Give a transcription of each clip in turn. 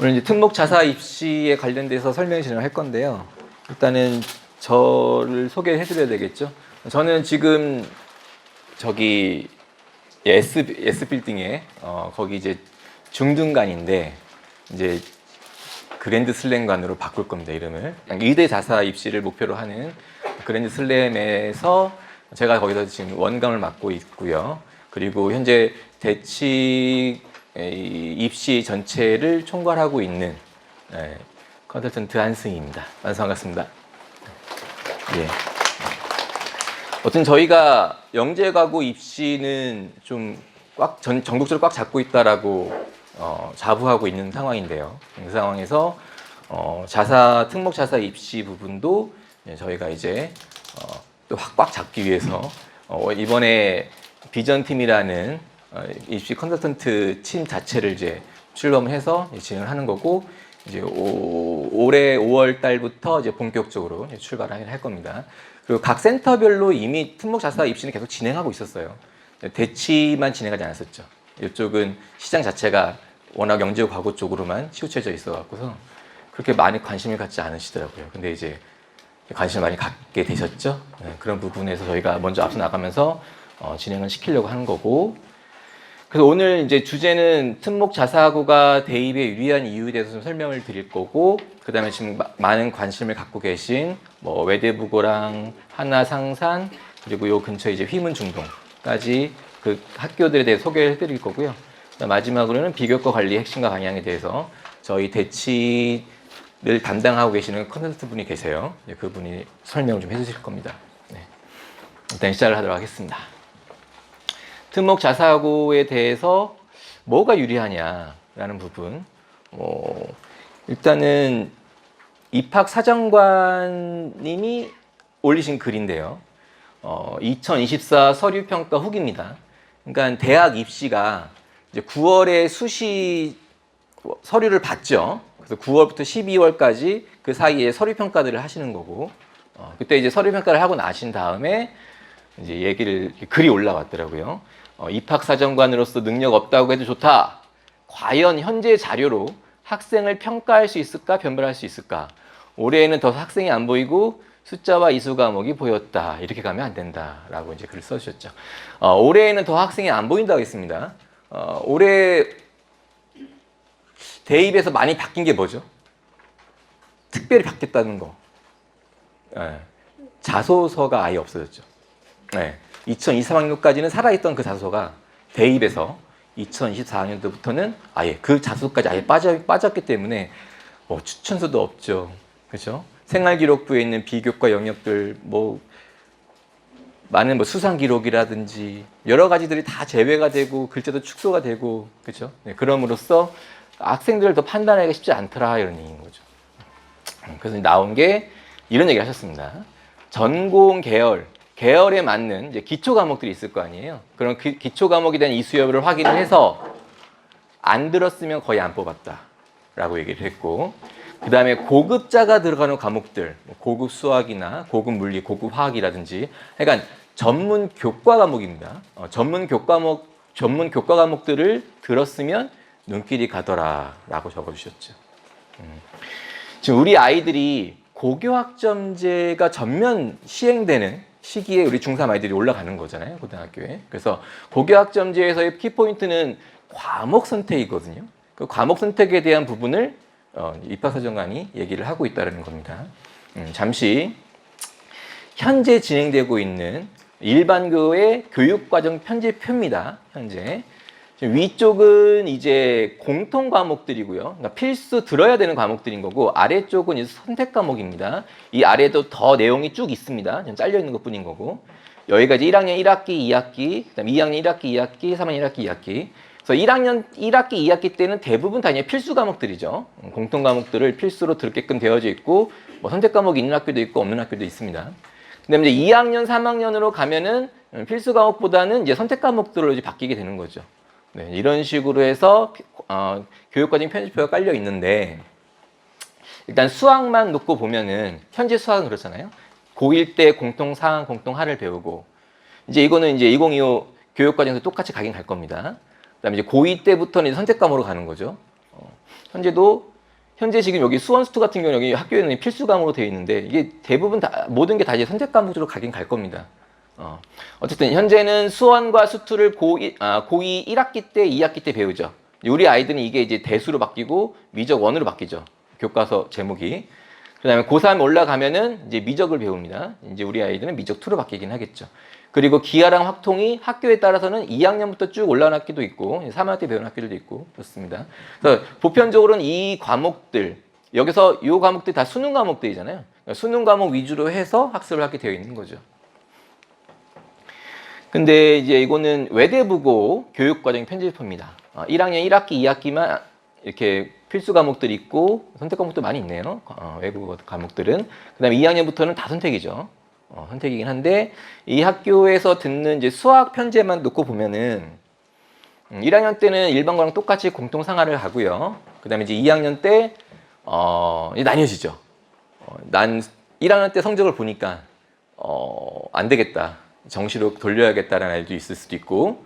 오늘 이제 특목 자사 입시에 관련돼서 설명 진행할 건데요. 일단은 저를 소개해 드려야 되겠죠. 저는 지금 저기 S 빌딩에 거기 이제 중등관인데 이제 그랜드 슬램관으로 바꿀 겁니다, 이름을. 의대 자사 입시를 목표로 하는 그랜드 슬램에서 제가 거기서 지금 원감을 맡고 있고요. 그리고 현재 대치 입시 전체를 총괄하고 있는 컨설턴트 한승희입니다. 만나서 반갑습니다. 예. 어쨌든 저희가 영재과고 입시는 좀 전국적으로 꽉 잡고 있다라고 자부하고 있는 상황인데요. 그 상황에서 특목 자사 입시 부분도 저희가 이제 또 꽉 잡기 위해서 이번에 비전팀이라는 입시 컨설턴트 팀 자체를 이제 출범을 해서 진행을 하는 거고, 이제 올해 5월 달부터 이제 본격적으로 출발을 할 겁니다. 그리고 각 센터별로 이미 특목 자사 입시는 계속 진행하고 있었어요. 대치만 진행하지 않았었죠. 이쪽은 시장 자체가 워낙 영재 과고 쪽으로만 치우쳐져 있어 갖고서 그렇게 많이 관심을 갖지 않으시더라고요. 근데 이제 관심을 많이 갖게 되셨죠. 그런 부분에서 저희가 먼저 앞서 나가면서 진행을 시키려고 하는 거고, 그래서 오늘 이제 주제는 특목 자사고가 대입에 유리한 이유에 대해서 좀 설명을 드릴 거고, 그 다음에 지금 많은 관심을 갖고 계신 뭐 외대부고랑 하나상산, 그리고 요 근처 이제 휘문중동까지 그 학교들에 대해 소개를 해드릴 거고요. 마지막으로는 비교과 관리 핵심과 방향에 대해서 저희 대치를 담당하고 계시는 컨설턴트 분이 계세요. 그분이 설명을 좀 해주실 겁니다. 네. 일단 시작을 하도록 하겠습니다. 특목 자사고에 대해서 뭐가 유리하냐라는 부분. 일단은 입학사정관님이 올리신 글인데요. 2024 서류평가 후기입니다. 그러니까 대학 입시가 이제 9월에 수시 서류를 받죠. 그래서 9월부터 12월까지 그 사이에 서류평가들을 하시는 거고, 그때 이제 서류평가를 하고 나신 다음에 이제 글이 올라왔더라고요. 입학사정관으로서 능력 없다고 해도 좋다. 과연 현재 자료로 학생을 평가할 수 있을까, 변별할 수 있을까? 올해에는 더 학생이 안 보이고 숫자와 이수 과목이 보였다. 이렇게 가면 안 된다라고 이제 글을 써주셨죠. 올해에는 더 학생이 안 보인다고 했습니다. 올해 대입에서 많이 바뀐 게 뭐죠? 특별히 바뀌었다는 거. 자소서가 아예 없어졌죠. 2023학년까지는 살아있던 그 자소서가 대입에서 2024학년도부터는 아예 그 자소서까지 아예 빠졌기 때문에 추천서도 없죠. 그렇죠? 생활기록부에 있는 비교과 영역들, 많은 수상 기록이라든지 여러 가지들이 다 제외가 되고 글자도 축소가 되고, 그렇죠? 그럼으로써 학생들을 더 판단하기가 쉽지 않더라, 이런 얘기인 거죠. 그래서 나온 게 이런 얘기를 하셨습니다. 전공 계열에 맞는 이제 기초 과목들이 있을 거 아니에요. 그럼 그 기초 과목에 대한 이수 여부를 확인을 해서 안 들었으면 거의 안 뽑았다라고 얘기를 했고, 그 다음에 고급자가 들어가는 과목들, 고급 수학이나 고급 물리, 고급 화학이라든지, 그러니까 전문 교과 과목입니다. 전문 교과 과목들을 들었으면 눈길이 가더라라고 적어주셨죠. 지금 우리 아이들이 고교학점제가 전면 시행되는 시기에 우리 중3 아이들이 올라가는 거잖아요, 고등학교에. 그래서 고교학점제에서의 키포인트는 과목 선택이거든요. 그 과목 선택에 대한 부분을 입학사정관이 얘기를 하고 있다는 겁니다. 잠시 현재 진행되고 있는 일반고의 교육과정 편제표입니다. 현재 위쪽은 이제 공통 과목들이고요. 그러니까 필수 들어야 되는 과목들인 거고, 아래쪽은 이제 선택 과목입니다. 이 아래도 더 내용이 쭉 있습니다. 그냥 잘려 있는 것뿐인 거고, 여기가 이제 1학년 1학기, 2학기, 그다음 2학년 1학기, 2학기, 3학년 1학기, 2학기. 그래서 1학년 1학기, 2학기 때는 대부분 다 이제 필수 과목들이죠. 공통 과목들을 필수로 들게끔 되어져 있고, 선택 과목이 있는 학교도 있고 없는 학교도 있습니다. 근데 이제 2학년, 3학년으로 가면은 필수 과목보다는 이제 선택 과목들로 이제 바뀌게 되는 거죠. 네, 이런 식으로 해서 교육과정 편집표가 깔려 있는데, 일단 수학만 놓고 보면은 현재 수학은 그렇잖아요. 고1 때 공통 상항, 공통 하를 배우고, 이제 이거는 이제 2025 교육과정에서 똑같이 가긴 갈 겁니다. 그다음에 이제 고2 때부터는 이제 선택 과목으로 가는 거죠. 현재 지금 여기 수원 수투 같은 경우는 여기 학교에는 필수 과목으로 되어 있는데 이게 대부분 다 모든 게 다 이제 선택 과목으로 가긴 갈 겁니다. 어쨌든 현재는 수원과 수투를 고2 1학기 때, 2학기 때 배우죠. 우리 아이들은 이게 이제 대수로 바뀌고 미적 1으로 바뀌죠. 교과서 제목이. 그다음에 고3 올라가면은 이제 미적을 배웁니다. 이제 우리 아이들은 미적 2로 바뀌긴 하겠죠. 그리고 기하랑 확통이 학교에 따라서는 2학년부터 쭉 올라온 학교도 있고 3학년 때 배우는 학교들도 있고 그렇습니다. 그래서 보편적으로는 이 과목들 여기서 이 과목들이 다 수능 과목들이잖아요. 그러니까 수능 과목 위주로 해서 학습을 하게 되어 있는 거죠. 근데 이제 이거는 외대부고 교육과정 편집입니다. 1학년 1학기, 2학기만 이렇게 필수 과목들이 있고 선택 과목도 많이 있네요. 외국어 과목들은. 그 다음에 2학년부터는 다 선택이죠. 선택이긴 한데 이 학교에서 듣는 이제 수학 편제만 놓고 보면은 1학년 때는 일반고랑 똑같이 공통 상하를 하고요. 그 다음에 이제 2학년 때 이제 나뉘어지죠. 난 1학년 때 성적을 보니까 안 되겠다. 정시로 돌려야겠다라는 아이도 있을 수도 있고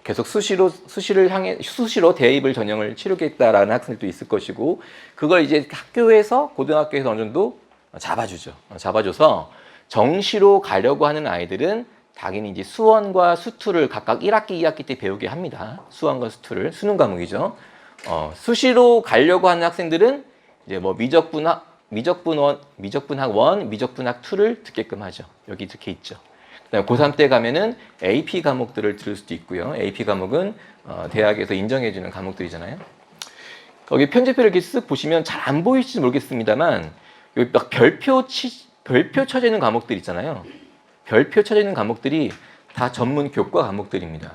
계속 수시로 대입을 전형을 치르겠다라는 학생들도 있을 것이고 그걸 이제 학교에서 고등학교에서 어느 정도 잡아주죠. 잡아줘서 정시로 가려고 하는 아이들은 당연히 이제 수원과 수투를 각각 1학기, 2학기 때 배우게 합니다. 수원과 수투를 수능 과목이죠. 수시로 가려고 하는 학생들은 이제 뭐 미적분학 1, 미적분학 2를 듣게끔 하죠. 여기 이렇게 있죠. 고3 때 가면은 AP 과목들을 들을 수도 있고요. AP 과목은 대학에서 인정해주는 과목들이잖아요. 거기 편집표를 이렇게 쓱 보시면 잘 안 보일지 모르겠습니다만 여기 막 별표 쳐져 있는 과목들 있잖아요. 별표 쳐져 있는 과목들이 다 전문 교과 과목들입니다.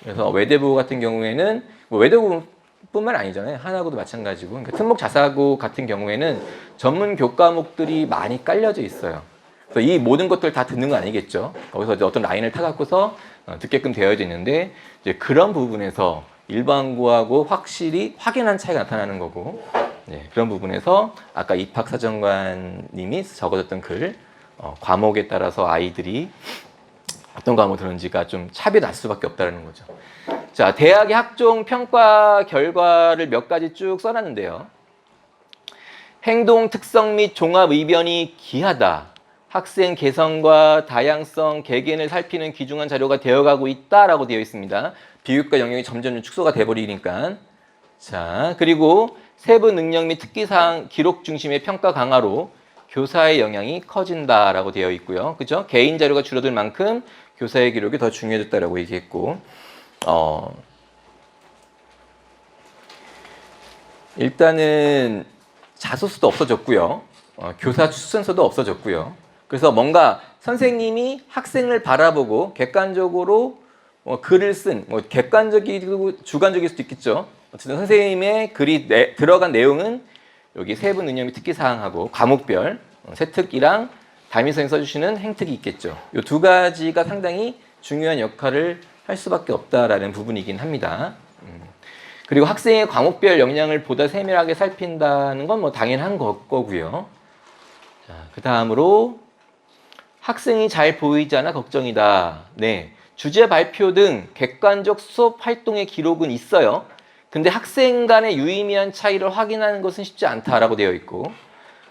그래서 외대부 같은 경우에는 뭐 외대부뿐만 아니잖아요. 하나고도 마찬가지고 그러니까 특목 자사고 같은 경우에는 전문 교과 과목들이 많이 깔려져 있어요. 그래서 이 모든 것들 다 듣는 거 아니겠죠. 거기서 이제 어떤 라인을 타갖고서 듣게끔 되어져 있는데 이제 그런 부분에서 일반고하고 확실히 확연한 차이가 나타나는 거고 그런 부분에서 아까 입학사정관님이 적어줬던 글 과목에 따라서 아이들이 어떤 과목을 들었는지가 좀 차별이 날 수밖에 없다는 거죠. 자, 대학의 학종 평가 결과를 몇 가지 쭉 써놨는데요. 행동 특성 및 종합 의변이 기하다. 학생 개성과 다양성, 개개인을 살피는 귀중한 자료가 되어가고 있다라고 되어 있습니다. 비교과 영역이 점점 축소가 돼버리니까. 자, 그리고 세부 능력 및 특기사항 기록 중심의 평가 강화로 교사의 영향이 커진다라고 되어 있고요. 그죠? 개인 자료가 줄어들 만큼 교사의 기록이 더 중요해졌다라고 얘기했고, 일단은 자소서도 없어졌고요. 교사 출전서도 없어졌고요. 그래서 뭔가 선생님이 학생을 바라보고 객관적으로 글을 쓴, 객관적이고 주관적일 수도 있겠죠. 어쨌든 선생님의 글이 들어간 내용은 여기 세부 능력 및 특기 사항하고 과목별 세특이랑 담임선생님이 써주시는 행특이 있겠죠. 이 두 가지가 상당히 중요한 역할을 할 수밖에 없다라는 부분이긴 합니다. 그리고 학생의 과목별 역량을 보다 세밀하게 살핀다는 건 뭐 당연한 거고요. 자, 그 다음으로 학생이 잘 보이지 않아 걱정이다. 네, 주제 발표 등 객관적 수업 활동의 기록은 있어요. 근데 학생 간의 유의미한 차이를 확인하는 것은 쉽지 않다라고 되어 있고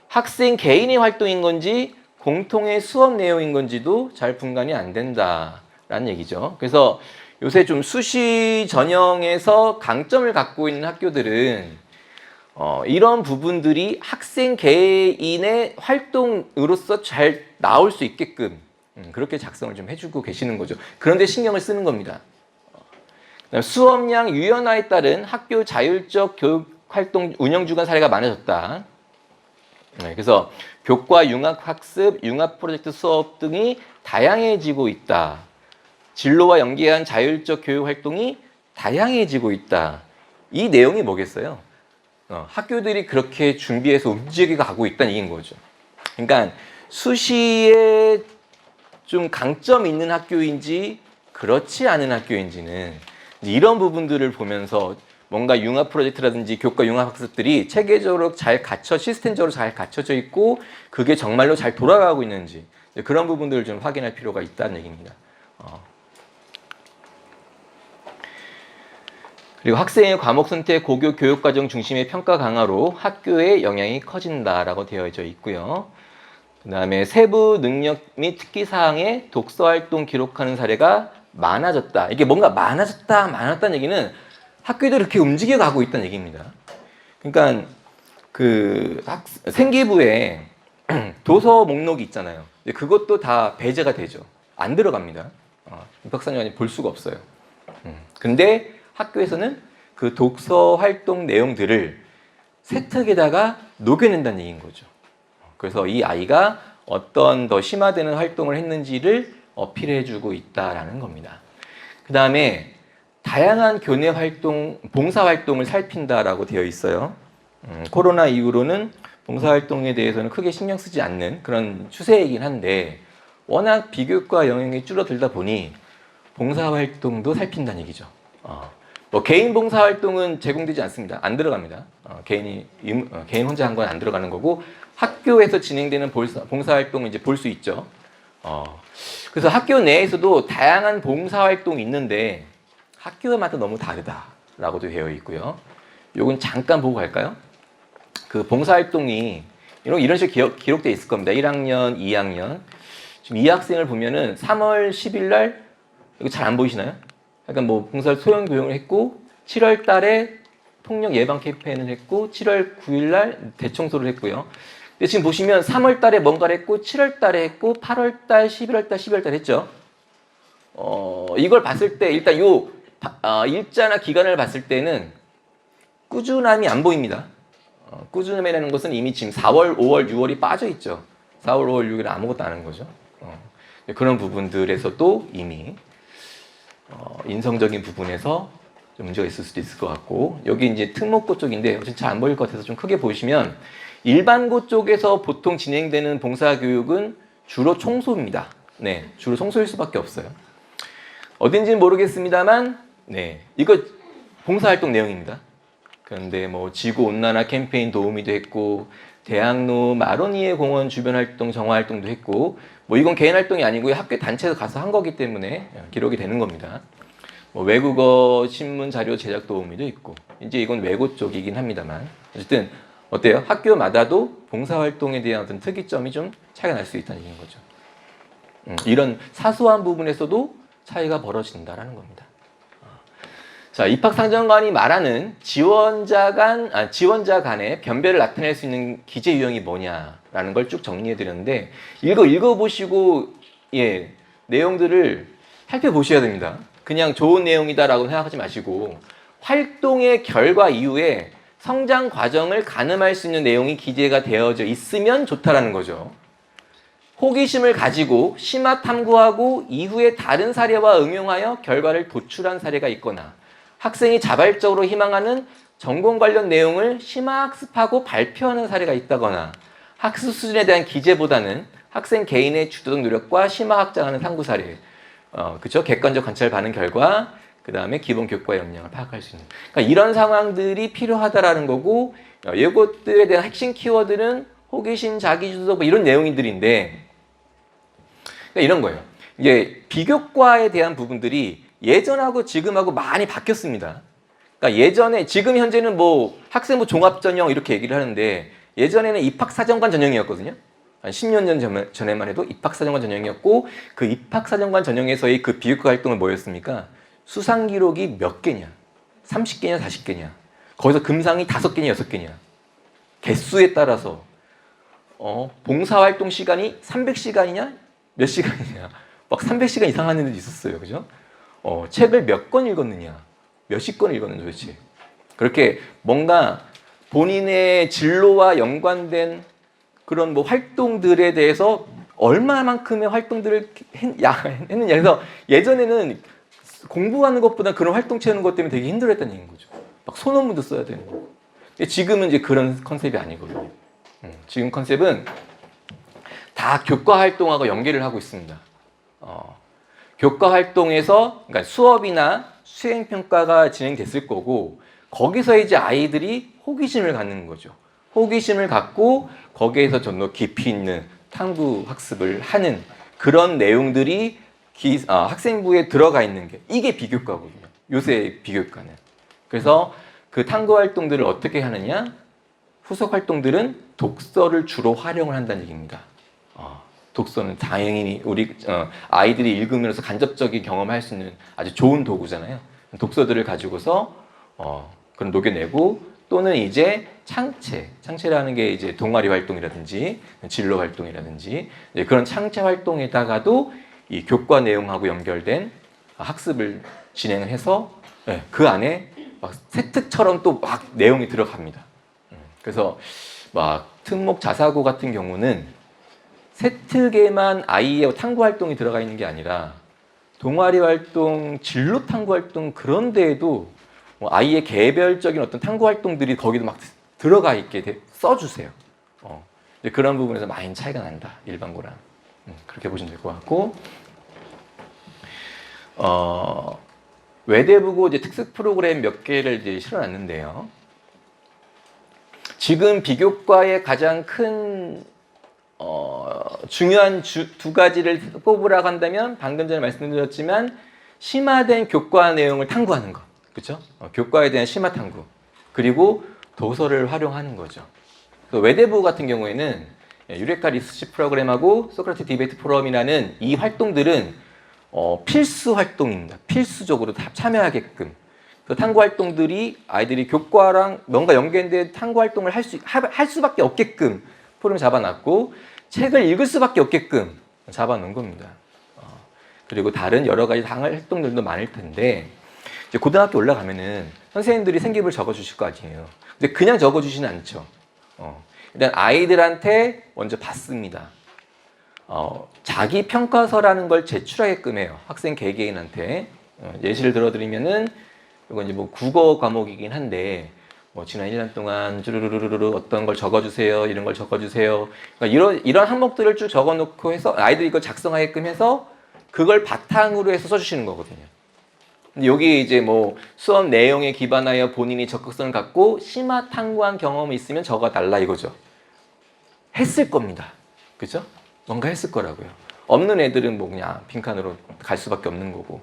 학생 개인의 활동인 건지 공통의 수업 내용인 건지도 잘 분간이 안 된다라는 얘기죠. 그래서 요새 좀 수시 전형에서 강점을 갖고 있는 학교들은 이런 부분들이 학생 개인의 활동으로서 잘 나올 수 있게끔 그렇게 작성을 좀 해주고 계시는 거죠. 그런데 신경을 쓰는 겁니다. 수업량 유연화에 따른 학교 자율적 교육활동 운영주간 사례가 많아졌다. 그래서 교과 융합학습, 융합프로젝트 수업 등이 다양해지고 있다. 진로와 연계한 자율적 교육활동이 다양해지고 있다. 이 내용이 뭐겠어요? 학교들이 그렇게 준비해서 움직여 가고 있다는 얘기인 거죠. 그러니까 수시에 좀 강점이 있는 학교인지 그렇지 않은 학교인지는 이런 부분들을 보면서 뭔가 융합 프로젝트라든지 교과 융합 학습들이 체계적으로 잘 시스템적으로 잘 갖춰져 있고 그게 정말로 잘 돌아가고 있는지 그런 부분들을 좀 확인할 필요가 있다는 얘기입니다. 그리고 학생의 과목 선택, 고교 교육과정 중심의 평가 강화로 학교의 영향이 커진다라고 되어져 있고요. 그 다음에 세부 능력 및 특기 사항의 독서 활동 기록하는 사례가 많아졌다. 이게 뭔가 많아졌다는 얘기는 학교도 이렇게 움직여 가고 있다는 얘기입니다. 그러니까 그 생기부에 도서 목록이 있잖아요. 그것도 다 배제가 되죠. 안 들어갑니다. 입학사정관이 볼 수가 없어요. 근데 학교에서는 그 독서 활동 내용들을 세특에다가 녹여낸다는 얘기인 거죠. 그래서 이 아이가 어떤 더 심화되는 활동을 했는지를 어필해주고 있다라는 겁니다. 그 다음에 다양한 교내 활동, 봉사 활동을 살핀다라고 되어 있어요. 코로나 이후로는 봉사 활동에 대해서는 크게 신경 쓰지 않는 그런 추세이긴 한데 워낙 비교과 영역이 줄어들다 보니 봉사 활동도 살핀다는 얘기죠. 뭐 개인 봉사 활동은 제공되지 않습니다. 안 들어갑니다. 개인 혼자 한 건 안 들어가는 거고 학교에서 진행되는 봉사 활동을 이제 볼 수 있죠. 그래서 학교 내에서도 다양한 봉사 활동이 있는데 학교마다 너무 다르다라고도 되어 있고요. 요건 잠깐 보고 갈까요? 그 봉사 활동이 이런 식으로 기록되어 있을 겁니다. 1학년, 2학년. 지금 2학생을 보면은 3월 10일 날 이거 잘 안 보이시나요? 약간 뭐 봉사 소형 교육을 했고 7월 달에 폭력 예방 캠페인을 했고 7월 9일 날 대청소를 했고요. 근데 지금 보시면 3월 달에 뭔가를 했고 7월 달에 했고 8월 달, 11월 달, 12월 달 했죠. 이걸 봤을 때 일단 요 일자나 기간을 봤을 때는 꾸준함이 안 보입니다. 꾸준함이라는 것은 이미 지금 4월, 5월, 6월이 빠져 있죠. 4월, 5월, 6일 아무것도 안 하는 거죠. 그런 부분들에서도 이미 인성적인 부분에서 좀 문제가 있을 수도 있을 것 같고 여기 이제 특목고 쪽인데 잘 안 보일 것 같아서 좀 크게 보시면 일반고 쪽에서 보통 진행되는 봉사교육은 주로 청소입니다. 네, 주로 청소일 수밖에 없어요. 어딘지는 모르겠습니다만 네, 이거 봉사활동 내용입니다. 그런데 뭐 지구온난화 캠페인 도우미도 했고 대학로 마로니에 공원 주변 활동 정화 활동도 했고 뭐 이건 개인 활동이 아니고요. 학교 단체에서 가서 한 거기 때문에 기록이 되는 겁니다. 뭐 외국어 신문 자료 제작 도우미도 있고 이제 이건 외고 쪽이긴 합니다만 어쨌든 어때요? 학교마다도 봉사활동에 대한 어떤 특이점이 좀 차이가 날 수 있다는 얘기인 거죠. 이런 사소한 부분에서도 차이가 벌어진다라는 겁니다. 자, 입학사정관이 말하는 지원자 간의 변별을 나타낼 수 있는 기재 유형이 뭐냐라는 걸 쭉 정리해 드렸는데 읽어보시고 예, 내용들을 살펴보셔야 됩니다. 그냥 좋은 내용이다라고 생각하지 마시고 활동의 결과 이후에 성장 과정을 가늠할 수 있는 내용이 기재가 되어져 있으면 좋다라는 거죠. 호기심을 가지고 심화 탐구하고 이후에 다른 사례와 응용하여 결과를 도출한 사례가 있거나 학생이 자발적으로 희망하는 전공 관련 내용을 심화학습하고 발표하는 사례가 있다거나 학습 수준에 대한 기재보다는 학생 개인의 주도적 노력과 심화 확장하는 탐구 사례, 그렇죠? 객관적 관찰 반응 결과, 그 다음에 기본 교과 역량을 파악할 수 있는. 그러니까 이런 상황들이 필요하다라는 거고, 이것들에 대한 핵심 키워드는 호기심, 자기주도 뭐 이런 내용들인데, 그러니까 이런 거예요. 이게 비교과에 대한 부분들이 예전하고 지금하고 많이 바뀌었습니다. 그러니까 예전에, 지금 현재는 뭐 학생부 종합 전형 이렇게 얘기를 하는데 예전에는 입학사정관 전형이었거든요. 한 10년 전에만 해도 입학사정관 전형이었고 그 입학사정관 전형에서의 그 비교과 활동은 뭐였습니까? 수상 기록이 몇 개냐? 30개냐, 40개냐? 거기서 금상이 5개냐, 6개냐? 개수에 따라서 봉사활동 시간이 300시간이냐? 몇 시간이냐? 막 300시간 이상 하는 애도 있었어요. 그죠? 책을 몇 권 읽었느냐? 몇십 권 읽었는지 도대체. 그렇게 뭔가 본인의 진로와 연관된 그런 뭐 활동들에 대해서 얼마만큼의 활동들을 했느냐. 그래서 예전에는 공부하는 것보다 그런 활동 채우는 것 때문에 되게 힘들었다는 얘기인 거죠. 막 소논문도 써야 되는 거. 근데 지금은 이제 그런 컨셉이 아니거든요. 지금 컨셉은 다 교과 활동하고 연계를 하고 있습니다. 교과 활동에서 그러니까 수업이나 수행 평가가 진행됐을 거고 거기서 이제 아이들이 호기심을 갖는 거죠. 호기심을 갖고 거기에서 좀 더 깊이 있는 탐구 학습을 하는 그런 내용들이 학생부에 들어가 있는 게 이게 비교과거든요. 요새 비교과는. 그래서 그 탐구 활동들을 어떻게 하느냐? 후속 활동들은 독서를 주로 활용을 한다는 얘기입니다. 독서는 다행히 우리 아이들이 읽으면서 간접적인 경험을 할 수 있는 아주 좋은 도구잖아요. 독서들을 가지고서 그런 녹여내고 또는 이제 창체라는 게 이제 동아리 활동이라든지 진로 활동이라든지 그런 창체 활동에다가도 이 교과 내용하고 연결된 학습을 진행을 해서 그 안에 막 세특처럼 또 막 내용이 들어갑니다. 그래서 막 특목 자사고 같은 경우는 세특에만 아이의 탐구 활동이 들어가 있는 게 아니라 동아리 활동, 진로 탐구 활동 그런 데에도 뭐 아이의 개별적인 어떤 탐구 활동들이 거기도 막 들어가 있게 써주세요. 그런 부분에서 많이 차이가 난다. 일반고랑. 그렇게 보시면 될 것 같고 외대부고 이제 특색 프로그램 몇 개를 이제 실어놨는데요. 지금 비교과의 가장 큰 중요한 두 가지를 꼽으라고 한다면 방금 전에 말씀드렸지만 심화된 교과 내용을 탐구하는 것, 그렇죠? 교과에 대한 심화 탐구 그리고 도서를 활용하는 거죠. 외대부 같은 경우에는 유레카 리서치 프로그램하고 소크라테스 디베이트 포럼이라는 이 활동들은 필수 활동입니다. 필수적으로 다 참여하게끔. 그 탐구 활동들이 아이들이 교과랑 뭔가 연계된 탐구 활동을 할 수밖에 없게끔 프로그램 잡아놨고 책을 읽을 수밖에 없게끔 잡아놓은 겁니다. 그리고 다른 여러 가지 당할 활동들도 많을 텐데 이제 고등학교 올라가면은 선생님들이 생기부를 적어주실 거 아니에요. 근데 그냥 적어주지는 않죠. 일단 아이들한테 먼저 받습니다. 자기 평가서라는 걸 제출하게끔 해요. 학생 개개인한테. 예시를 들어드리면은 이건 이제 뭐 국어 과목이긴 한데 뭐 지난 1년 동안 쭈루루루루 어떤 걸 적어주세요. 이런 걸 적어주세요. 그러니까 이런 항목들을 쭉 적어놓고 해서 아이들이 이걸 작성하게끔 해서 그걸 바탕으로 해서 써주시는 거거든요. 근데 여기 이제 뭐 수업 내용에 기반하여 본인이 적극성을 갖고 심화 탐구한 경험이 있으면 적어달라 이거죠. 했을 겁니다. 그죠? 뭔가 했을 거라고요. 없는 애들은 뭐 그냥 빈칸으로 갈 수밖에 없는 거고.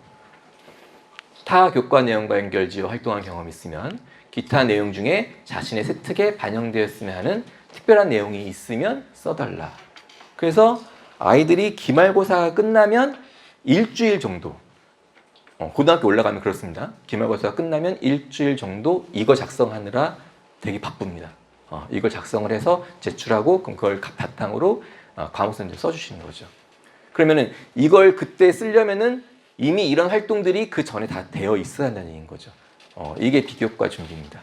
타 교과 내용과 연결지어 활동한 경험이 있으면 기타 내용 중에 자신의 세특에 반영되었으면 하는 특별한 내용이 있으면 써달라. 그래서 아이들이 기말고사가 끝나면 일주일 정도 고등학교 올라가면 그렇습니다. 기말고사가 끝나면 일주일 정도 이거 작성하느라 되게 바쁩니다. 이걸 작성을 해서 제출하고 그럼 그걸 바탕으로 과목선생님들 써주시는 거죠. 그러면은 이걸 그때 쓰려면은 이미 이런 활동들이 그 전에 다 되어 있어야 한다는 얘기인 거죠. 이게 비교과 준비입니다.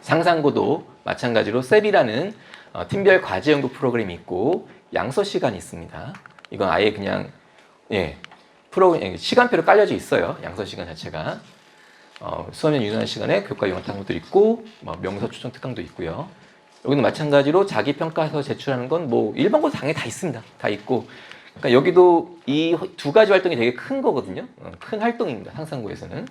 상상고도 마찬가지로 셉이라는 팀별 과제 연구 프로그램이 있고 양서 시간이 있습니다. 이건 아예 그냥 시간표로 깔려져 있어요. 양서 시간 자체가. 수업연 유연한 시간에 교과 영어 탐구도 있고 명서 추정 특강도 있고요. 여기는 마찬가지로 자기 평가서 제출하는 건 뭐 일반고사 당연히 다 있습니다. 다 있고. 그러니까 여기도 이 두 가지 활동이 되게 큰 거거든요. 큰 활동입니다. 상상고에서는.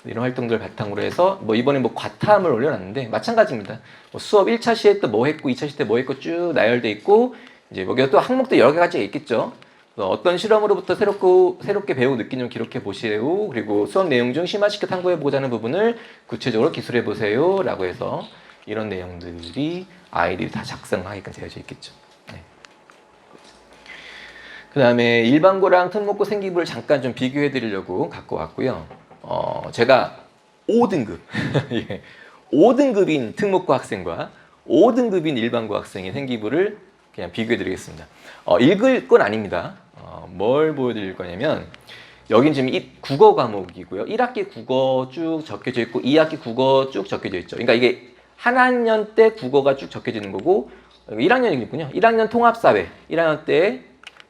이런 활동들 바탕으로 해서 뭐 이번에 뭐 과탐을 올려놨는데 마찬가지입니다. 뭐 수업 1차 시에 또 뭐 했고 2차 시에 뭐 했고 쭉 나열돼 있고 이제 여기가 또 항목도 여러 가지가 있겠죠. 어떤 실험으로부터 새롭게 배우고 느낀 점 기록해 보시오. 그리고 수업 내용 중 심화시켜 탐구해 보고자 하는 부분을 구체적으로 기술해 보세요. 라고 해서 이런 내용들이 아이들이 다 작성하게끔 되어져 있겠죠. 네. 그 다음에 일반고랑 특목고 생기부를 잠깐 좀 비교해 드리려고 갖고 왔고요. 제가 5등급, 5등급인 특목고 학생과 5등급인 일반고 학생의 생기부를 그냥 비교해 드리겠습니다. 읽을 건 아닙니다. 뭘 보여드릴 거냐면 여긴 지금 국어 과목이고요. 1학기 국어 쭉 적혀져 있고 2학기 국어 쭉 적혀져 있죠. 그러니까 이게 한 학년 때 국어가 쭉 적혀지는 거고 1학년이군요. 1학년 통합사회, 1학년 때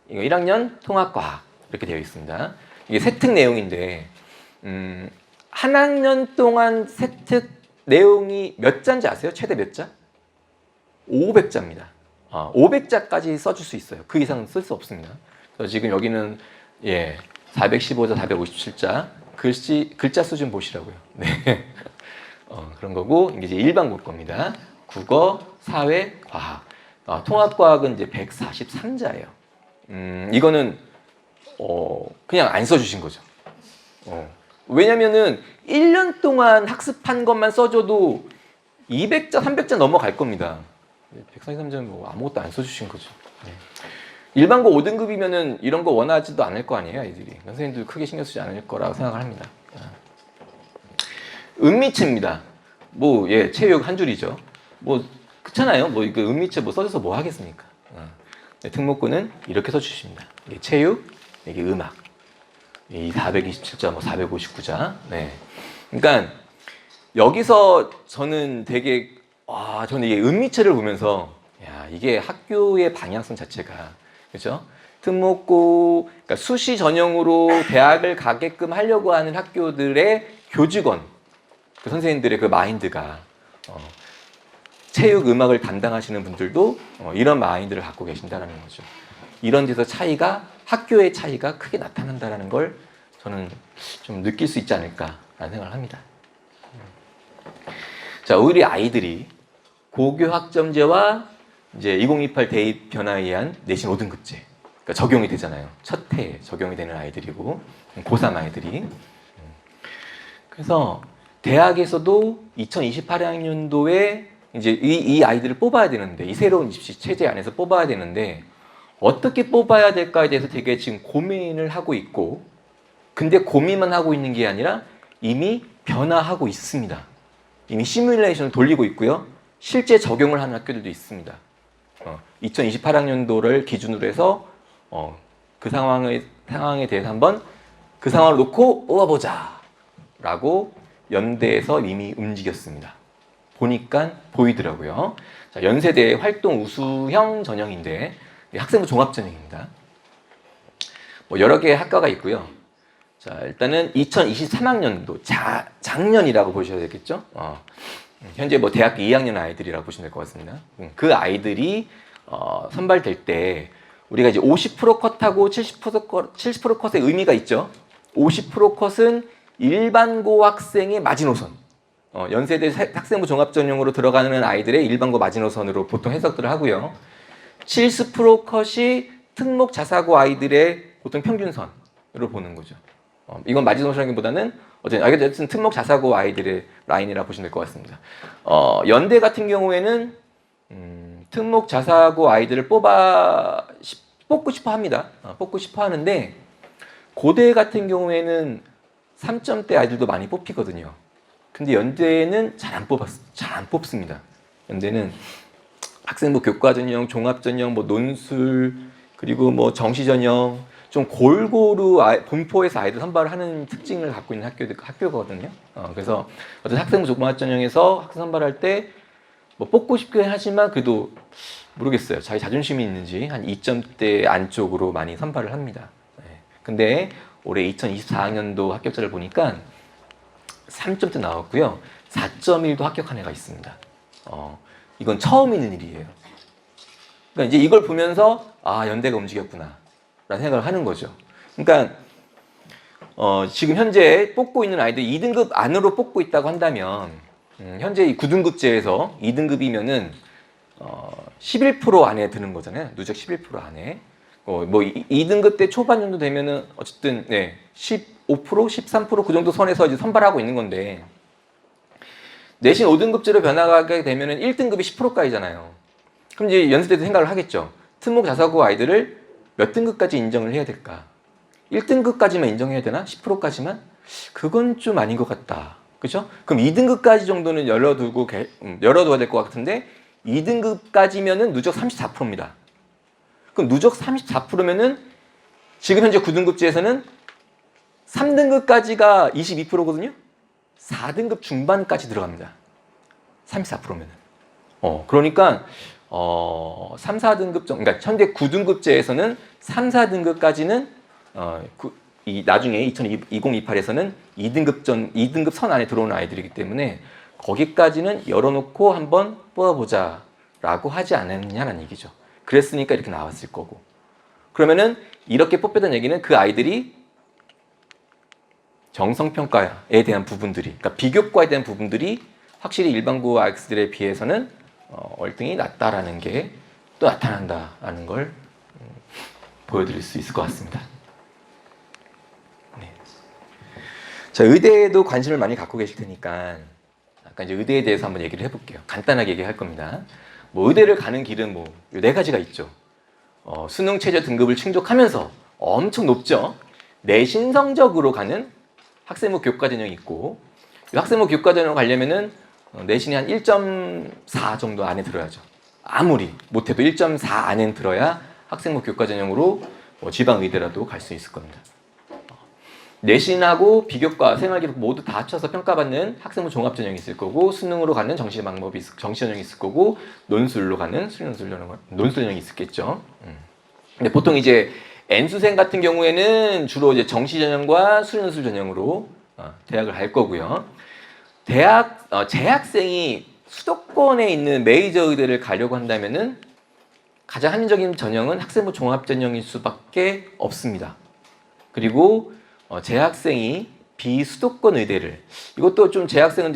1학년 통합과학 이렇게 되어 있습니다. 이게 세특 내용인데 한 학년 동안 세특 내용이 몇 자인지 아세요? 최대 몇 자? 500자입니다. 500자까지 써줄 수 있어요. 그 이상은 쓸 수 없습니다. 그래서 지금 여기는 415자, 457자 글자 수 좀 보시라고요. 네. 그런 거고 이게 이제 일반고 겁니다. 국어, 사회, 과학. 통합과학은 이제 143자예요. 이거는 그냥 안 써주신 거죠. 왜냐면은 1년 동안 학습한 것만 써줘도 200자, 300자 넘어갈 겁니다. 143점 뭐 아무것도 안 써주신 거죠. 네. 일반고 5등급이면은 이런 거 원하지도 않을 거 아니에요, 아이들이. 선생님들 크게 신경 쓰지 않을 거라고 생각을 합니다. 은미체입니다. 뭐, 예, 체육 한 줄이죠. 뭐, 그렇잖아요. 뭐, 이거 은미체 뭐 써줘서 뭐 하겠습니까? 네, 특목고는 이렇게 써주십니다. 이게 체육, 이게 음악. 이 427자, 뭐 459자. 네. 그러니까 여기서 저는 되게 저는 이게 은미체를 보면서 야, 이게 학교의 방향성 자체가 그죠? 특목고 그러니까 수시 전형으로 대학을 가게끔 하려고 하는 학교들의 교직원 그 선생님들의 그 마인드가 체육 음악을 담당하시는 분들도 이런 마인드를 갖고 계신다는 거죠. 이런 데서 학교의 차이가 크게 나타난다는 걸 저는 좀 느낄 수 있지 않을까라는 생각을 합니다. 자, 우리 아이들이 고교 학점제와 이제 2028 대입 변화에 의한 내신 5등급제 그러니까 적용이 되잖아요. 첫 해에 적용이 되는 아이들이고 고3 아이들이. 그래서 대학에서도 2028학년도에 이제 이 아이들을 뽑아야 되는데 이 새로운 입시 체제 안에서 뽑아야 되는데 어떻게 뽑아야 될까에 대해서 되게 지금 고민을 하고 있고 근데 고민만 하고 있는 게 아니라 이미 변화하고 있습니다. 이미 시뮬레이션을 돌리고 있고요. 실제 적용을 하는 학교들도 있습니다. 2028학년도를 기준으로 해서 그 상황에 대해서 한번 그 상황을 놓고 뽑아보자 라고 연대에서 이미 움직였습니다. 보니까 보이더라고요. 자, 연세대 활동 우수형 전형인데 학생부 종합전형입니다. 뭐 여러 개의 학과가 있고요. 자, 일단은 2023학년도 작년이라고 보셔야 되겠죠. 현재 뭐 대학교 2학년 아이들이라고 보시면 될 것 같습니다. 그 아이들이 선발될 때 우리가 이제 50% 컷하고 70% 컷의 의미가 있죠. 50% 컷은 일반고 학생의 마지노선. 연세대 학생부 종합전형으로 들어가는 아이들의 일반고 마지노선으로 보통 해석들을 하고요. 70% 컷이 특목 자사고 아이들의 보통 평균선으로 보는 거죠. 이건 마지노선이기보다는 어쨌든 특목 자사고 아이들의 라인이라 보시면 될 것 같습니다. 연대 같은 경우에는 특목 자사고 아이들을 뽑고 싶어 합니다. 뽑고 싶어 하는데 고대 같은 경우에는 3점대 아이들도 많이 뽑히거든요. 근데 연대는 잘 안 뽑습니다. 연대는 학생부 교과전형, 종합전형, 뭐 논술, 그리고 뭐 정시전형 좀 골고루 분포해서 아이들 선발을 하는 특징을 갖고 있는 학교거든요. 그래서 어떤 학생부 종합전형에서 학생 선발할 때 뭐 뽑고 싶긴 하지만 그래도 모르겠어요. 자기 자존심이 있는지 한 2점대 안쪽으로 많이 선발을 합니다. 근데 올해 2024학년도 합격자를 보니까 3점대 나왔고요. 4.1도 합격한 애가 있습니다. 이건 처음 있는 일이에요. 그러니까 이제 이걸 보면서 연대가 움직였구나 라는 생각을 하는 거죠. 그러니까 지금 현재 뽑고 있는 아이들 2등급 안으로 뽑고 있다고 한다면 현재 이 9등급제에서 2등급이면은 11% 안에 드는 거잖아요. 누적 11% 안에. 뭐 2등급 때 초반 정도 되면은 어쨌든 15%, 13%그 정도 선에서 이제 선발하고 있는 건데 내신 5등급제로 변화하게 되면은 1등급이 10%까지잖아요. 그럼 이제 연세대도 생각을 하겠죠. 특목 자사고 아이들을 몇 등급까지 인정을 해야 될까? 1등급까지만 인정해야 되나? 10%까지만? 그건 좀 아닌 것 같다. 그죠? 그럼 2등급까지 정도는 열어둬야 될 것 같은데 2등급까지면은 누적 34%입니다. 그럼 누적 34%면은 지금 현재 9등급제에서는 3등급까지가 22%거든요. 4등급 중반까지 들어갑니다. 34%면은. 그러니까 3, 4등급 정도, 그러니까 현재 9등급제에서는 3, 4등급까지는 나중에 2028에서는 2등급 선 안에 들어오는 아이들이기 때문에 거기까지는 열어놓고 한번 뽑아보자 라고 하지 않았냐는 얘기죠. 그랬으니까 이렇게 나왔을 거고. 그러면은 이렇게 뽑혔다는 얘기는 그 아이들이 정성평가에 대한 부분들이, 그러니까 비교과에 대한 부분들이 확실히 일반고 아이들에 비해서는 월등히 낮다라는 게 또 나타난다라는 걸 보여드릴 수 있을 것 같습니다. 자, 의대에도 관심을 많이 갖고 계실 테니까 아까 이제 의대에 대해서 한번 얘기를 해볼게요. 간단하게 얘기할 겁니다. 뭐 의대를 가는 길은 뭐 네 가지가 있죠. 수능 최저 등급을 충족하면서 엄청 높죠. 내신 성적으로 가는 학생부 교과 전형이 있고, 이 학생부 교과 전형 가려면은 내신이 한 1.4 정도 안에 들어야죠. 아무리 못해도 1.4 안에 들어야 학생부 교과 전형으로 지방 의대라도 갈 수 있을 겁니다. 내신하고 비교과, 생활기록 모두 다 합쳐서 평가받는 학생부 종합 전형이 있을 거고, 수능으로 가는 정시 방법이 정시 전형이 있을 거고, 논술로 가는 논술 전형이 있겠죠. 근데 보통 이제 N수생 같은 경우에는 주로 이제 정시 전형과 수련술 전형으로 대학을 갈 거고요. 재학생이 수도권에 있는 메이저 의대를 가려고 한다면은 가장 합리적인 전형은 학생부 종합 전형일 수밖에 없습니다. 그리고 재학생이 비수도권 의대를, 이것도 좀 재학생은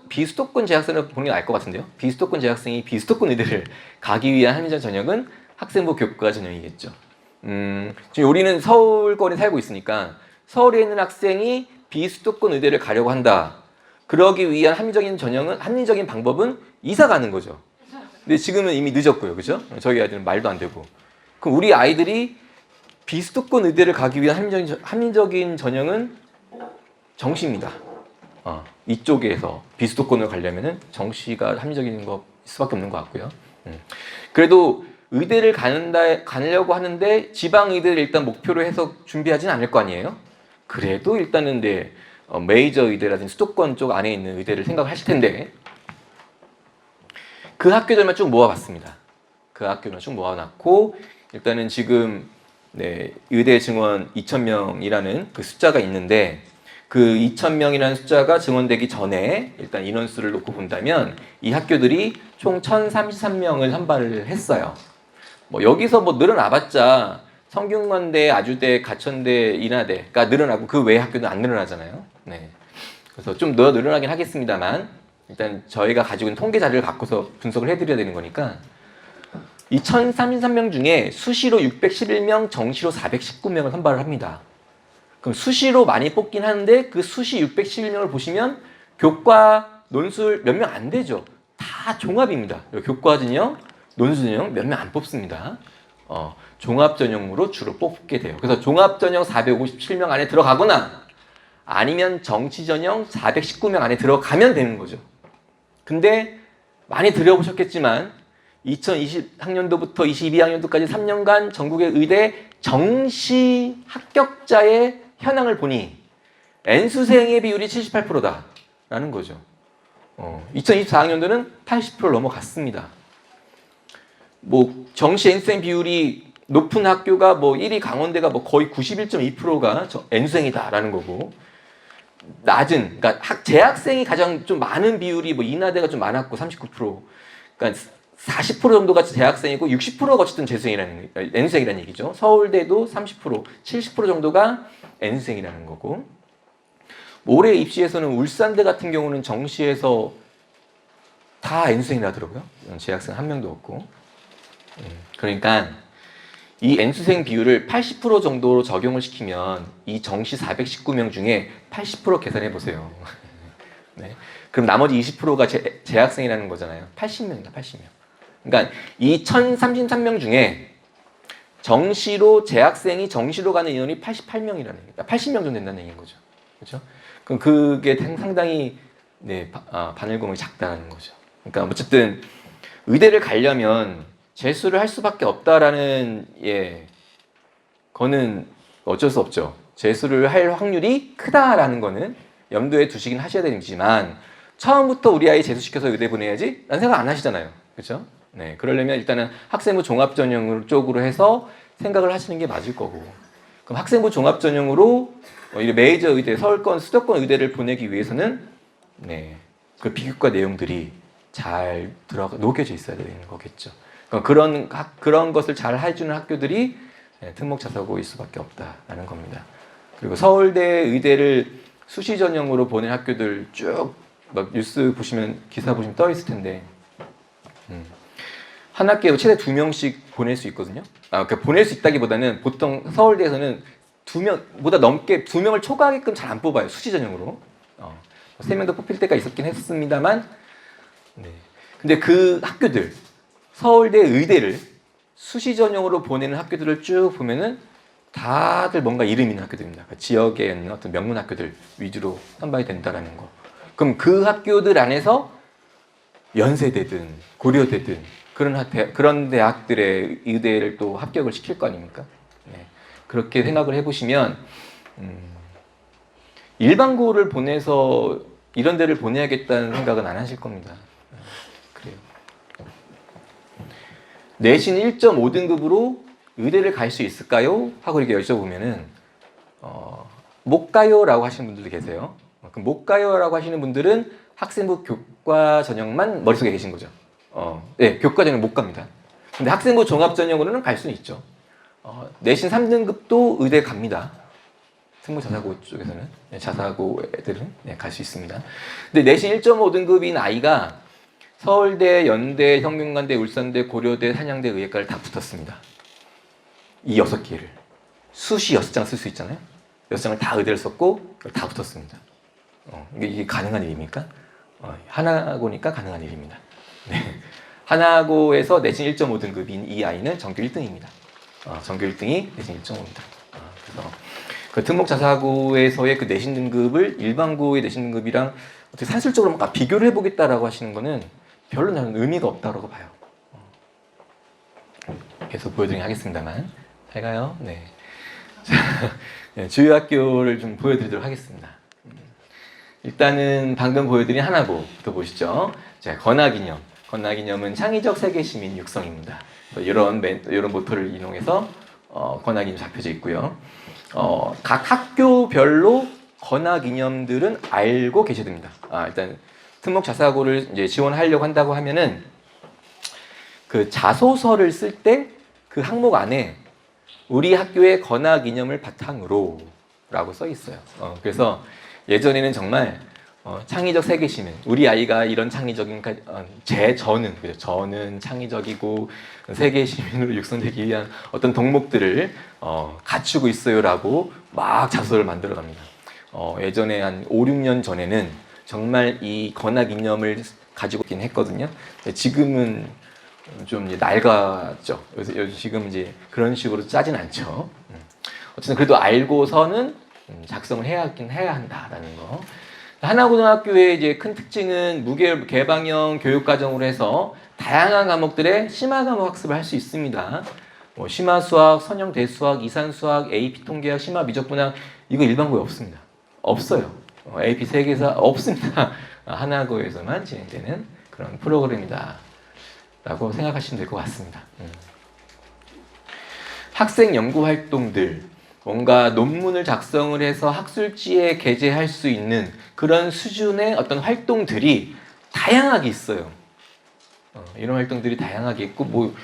비수도권 재학생을 보는 게 나을 것 같은데요. 비수도권 재학생이 비수도권 의대를 가기 위한 합리적 전형은 학생부 교과 전형이겠죠. 지금 우리는 서울권에 살고 있으니까 서울에 있는 학생이 비수도권 의대를 가려고 한다. 그러기 위한 합리적인 방법은 이사 가는 거죠. 근데 지금은 이미 늦었고요, 그죠? 저희 아이들은 말도 안 되고. 그럼 우리 아이들이 비수도권 의대를 가기 위한 합리적인 전형은 정시입니다. 이쪽에서 비수도권을 가려면은 정시가 합리적인 거 수밖에 없는 것 같고요. 그래도 의대를 가려고 하는데 지방 의대를 일단 목표로 해서 준비하진 않을 거 아니에요? 그래도 일단은 메이저 의대라든지 수도권 쪽 안에 있는 의대를 생각하실 텐데, 그 학교들만 쭉 모아봤습니다. 그 학교만 쭉 모아놨고, 일단은 지금 의대 증원 2,000명이라는 그 숫자가 있는데, 그 2,000명이라는 숫자가 증원되기 전에 일단 인원수를 놓고 본다면 이 학교들이 총 1,033명을 선발을 했어요. 여기서 늘어나봤자 성균관대, 아주대, 가천대, 인하대가 늘어나고 그 외의 학교는 안 늘어나잖아요. 네. 그래서 좀 더 늘어나긴 하겠습니다만, 일단 저희가 가지고 있는 통계 자료를 갖고서 분석을 해드려야 되는 거니까, 이 1,033명 중에 수시로 611명, 정시로 419명을 선발을 합니다. 그럼 수시로 많이 뽑긴 하는데 그 수시 611명을 보시면 교과, 논술 몇 명 안 되죠. 다 종합입니다. 교과 전형, 논술 전형 몇 명 안 뽑습니다. 종합 전형으로 주로 뽑게 돼요. 그래서 종합 전형 457명 안에 들어가거나 아니면 정시 전형 419명 안에 들어가면 되는 거죠. 근데 많이 들어보셨겠지만 2020학년도부터 22학년도까지 3년간 전국의 의대 정시 합격자의 현황을 보니 N수생의 비율이 78%다라는 거죠. 2024학년도는 80% 넘어갔습니다. 정시 N수생 비율이 높은 학교가 1위 강원대가 거의 91.2%가 N수생이다라는 거고, 낮은, 그러니까 재학생이 가장 좀 많은 비율이 인하대가 좀 많았고 39%, 그러니까 40% 정도가 재학생이고 60%가 어쨌든 N수생이라는 얘기죠. 서울대도 30%, 70% 정도가 N수생이라는 거고, 올해 입시에서는 울산대 같은 경우는 정시에서 다 N수생이라더라고요. 재학생 한 명도 없고. 그러니까 이 N수생 비율을 80% 정도로 적용을 시키면 이 정시 419명 중에 80% 계산해 보세요. 네. 그럼 나머지 20%가 재학생이라는 거잖아요. 80명이다, 80명. 그러니까 이 1,033명 중에 재학생이 정시로 가는 인원이 88명이라는 얘기다. 80명 정도 된다는 얘기인 거죠. 그렇죠? 그럼 그게 상당히 바늘구멍이 작다는 거죠. 그러니까 어쨌든 의대를 가려면 재수를 할 수밖에 없다라는 거는 어쩔 수 없죠. 재수를 할 확률이 크다라는 거는 염두에 두시긴 하셔야 되지만, 처음부터 우리 아이 재수시켜서 의대 보내야지? 라는 생각 안 하시잖아요. 그렇죠? 네, 그러려면 일단은 학생부 종합 전형 쪽으로 해서 생각을 하시는 게 맞을 거고, 그럼 학생부 종합 전형으로 메이저 의대, 서울권, 수도권 의대를 보내기 위해서는 그 비교과 내용들이 잘 녹여져 있어야 되는 거겠죠. 그런 것을 잘 해주는 학교들이 특목자사고일 수밖에 없다라는 겁니다. 그리고 서울대 의대를 수시 전형으로 보낸 학교들 쭉 뉴스 보시면, 기사 보시면 떠 있을 텐데, 한 학기에 최대 2명씩 보낼 수 있거든요. 그러니까 보낼 수 있다기보다는 보통 서울대에서는 2명보다 넘게 2명을 초과하게끔 잘 안 뽑아요. 수시 전형으로. 3명도 뽑힐 때가 있었긴 했습니다만, 네. 근데 그 학교들, 서울대 의대를 수시 전형으로 보내는 학교들을 쭉 보면은 다들 뭔가 이름 있는 학교들입니다. 그 지역에 있는 어떤 명문 학교들 위주로 선발이 된다라는 거. 그럼 그 학교들 안에서 연세대든 고려대든 그런 대학들의 의대를 또 합격을 시킬 거 아닙니까? 네. 그렇게 생각을 해보시면 일반고를 보내서 이런 데를 보내야겠다는 생각은 안 하실 겁니다. 그래요. 내신 1.5등급으로 의대를 갈 수 있을까요? 하고 이렇게 여쭤보면은 못 가요라고 하시는 분들도 계세요. 그럼 못 가요라고 하시는 분들은 학생부 교과 전형만 머릿속에 계신 거죠. 네, 교과 전형 못 갑니다. 근데 학생부 종합 전형으로는 갈 수는 있죠. 내신 3등급도 의대 갑니다. 승무 자사고 쪽에서는 자사고 애들은 갈 수 있습니다. 근데 내신 1.5등급인 아이가 서울대, 연대, 혁명관대, 울산대, 고려대, 한양대 의예과를 다 붙었습니다. 이 6개를 수시 6장 쓸 수 있잖아요. 6장을 다 의대를 썼고 다 붙었습니다. 이게 가능한 일입니까? 하나고니까 가능한 일입니다. 네. 하나고에서 내신 1.5등급인 이 아이는 전교 1등입니다. 전교 1등이 내신 1.5입니다. 그래서 그 특목자사고에서의 그 내신 등급을 일반고의 내신 등급이랑 어떻게 산술적으로 뭔가 비교를 해보겠다라고 하시는 거는 별로 나는 의미가 없다고 봐요. 계속 보여드리긴 하겠습니다만 잘 가요. 네. 자, 네, 주요 학교를 좀 보여드리도록 하겠습니다. 일단은 방금 보여드린 하나고부터 보시죠. 자, 건학이념은 창의적 세계 시민 육성입니다. 이런 모토를 인용해서 건학이념 잡혀져 있고요. 각 학교별로 건학이념들은 알고 계셔야 됩니다. 일단 특목 자사고를 이제 지원하려고 한다고 하면은 그 자소서를 쓸 때 그 항목 안에 우리 학교의 건학이념을 바탕으로 라고 써 있어요. 그래서 예전에는 정말 창의적 세계시민, 우리 아이가 이런 창의적인 저는 창의적이고 세계시민으로 육성되기 위한 어떤 덕목들을 갖추고 있어요라고 막 자소서를 만들어 갑니다. 예전에 한 5, 6년 전에는 정말 이 건학이념을 가지고 있긴 했거든요. 지금은 좀 이제 낡았죠. 그래서 지금 이제 그런 식으로 짜진 않죠. 어쨌든 그래도 알고서는 작성을 해야 한다라는 거. 하나고등학교의 이제 큰 특징은 개방형 교육과정으로 해서 다양한 과목들의 심화 과목 학습을 할 수 있습니다. 심화 수학, 선형 대수학, 이산 수학, AP 통계학, 심화 미적분학 이거 일반고에 없습니다. 없어요. AP 세계사 없습니다. 하나고에서만 진행되는 그런 프로그램이다. 라고 생각하시면 될 것 같습니다. 학생 연구 활동들, 뭔가 논문을 작성을 해서 학술지에 게재할 수 있는 그런 수준의 어떤 활동들이 다양하게 있어요. 이런 활동들이 다양하게 있고,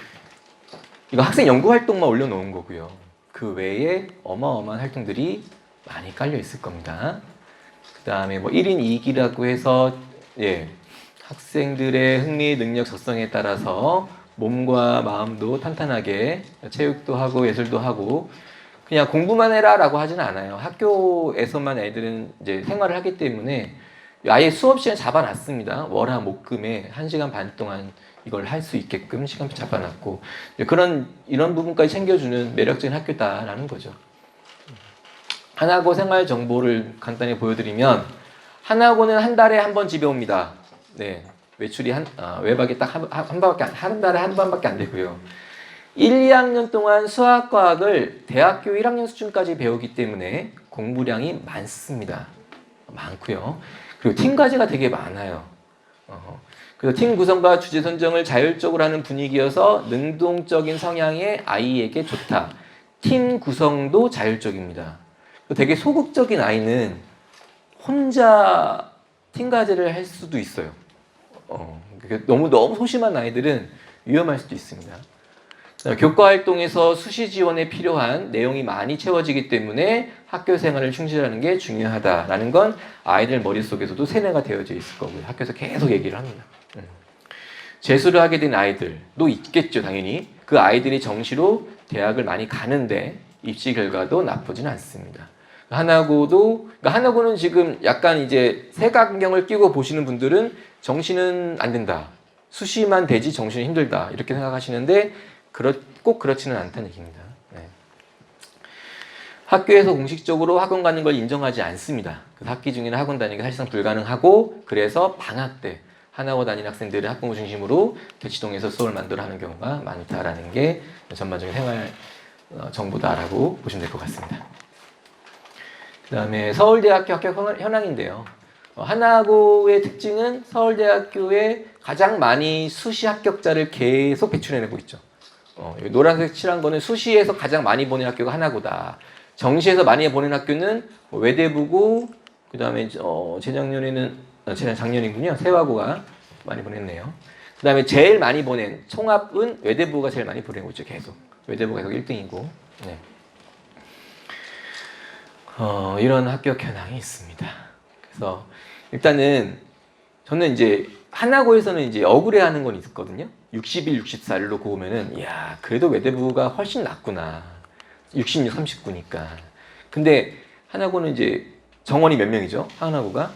이거 학생 연구 활동만 올려놓은 거고요. 그 외에 어마어마한 활동들이 많이 깔려 있을 겁니다. 그 다음에 1인 2기라고 해서, 학생들의 흥미, 능력, 적성에 따라서 몸과 마음도 탄탄하게 체육도 하고 예술도 하고 그냥 공부만 해라라고 하지는 않아요. 학교에서만 애들은 이제 생활을 하기 때문에 아예 수업 시간 잡아놨습니다. 월화 목금에 1시간 반 동안 이걸 할 수 있게끔 시간표 잡아놨고 이런 부분까지 챙겨주는 매력적인 학교다라는 거죠. 하나고 생활 정보를 간단히 보여드리면 하나고는 한 달에 한 번 집에 옵니다. 네, 외출이 외박이 딱 한 달에 한 번밖에 안 되고요. 1, 2학년 동안 수학, 과학을 대학교 1학년 수준까지 배우기 때문에 공부량이 많습니다. 많고요. 그리고 팀 과제가 되게 많아요. 그래서 팀 구성과 주제 선정을 자율적으로 하는 분위기여서 능동적인 성향의 아이에게 좋다. 팀 구성도 자율적입니다. 되게 소극적인 아이는 혼자 팀 과제를 할 수도 있어요. 너무 소심한 아이들은 위험할 수도 있습니다. 교과 활동에서 수시 지원에 필요한 내용이 많이 채워지기 때문에 학교 생활을 충실하는 게 중요하다라는 건 아이들 머릿속에서도 세뇌가 되어져 있을 거고요. 학교에서 계속 얘기를 합니다. 재수를 하게 된 아이들도 있겠죠, 당연히. 그 아이들이 정시로 대학을 많이 가는데 입시 결과도 나쁘진 않습니다. 그러니까 하나고는 지금 약간 이제 색안경을 끼고 보시는 분들은 정시는 안 된다. 수시만 되지 정시는 힘들다. 이렇게 생각하시는데 꼭 그렇지는 않다는 얘기입니다. 네. 학교에서 공식적으로 학원 가는 걸 인정하지 않습니다. 그래서 학기 중에는 학원 다니기가 사실상 불가능하고 그래서 방학 때 하나고 다니는 학생들을 학부모 중심으로 대치동에서 수업을 만들어 하는 경우가 많다라는 게 전반적인 생활 정보다라고 보시면 될 것 같습니다. 그 다음에 서울대학교 합격 현황인데요. 하나고의 특징은 서울대학교에 가장 많이 수시 합격자를 계속 배출해내고 있죠. 노란색 칠한 거는 수시에서 가장 많이 보낸 학교가 하나고다. 정시에서 많이 보낸 학교는 외대부고, 그 다음에 작년이군요. 세화고가 많이 보냈네요. 그 다음에 제일 많이 보낸 총합은 외대부가 제일 많이 보내고 있죠. 계속. 외대부가 계속 1등이고. 네. 이런 합격 현황이 있습니다. 그래서 일단은 저는 이제 하나고에서는 이제 억울해하는 건 있었거든요. 60일, 64일로 보면은 이야 그래도 외대부가 훨씬 낫구나. 66, 39니까. 근데 하나고는 이제 정원이 몇 명이죠? 하나고가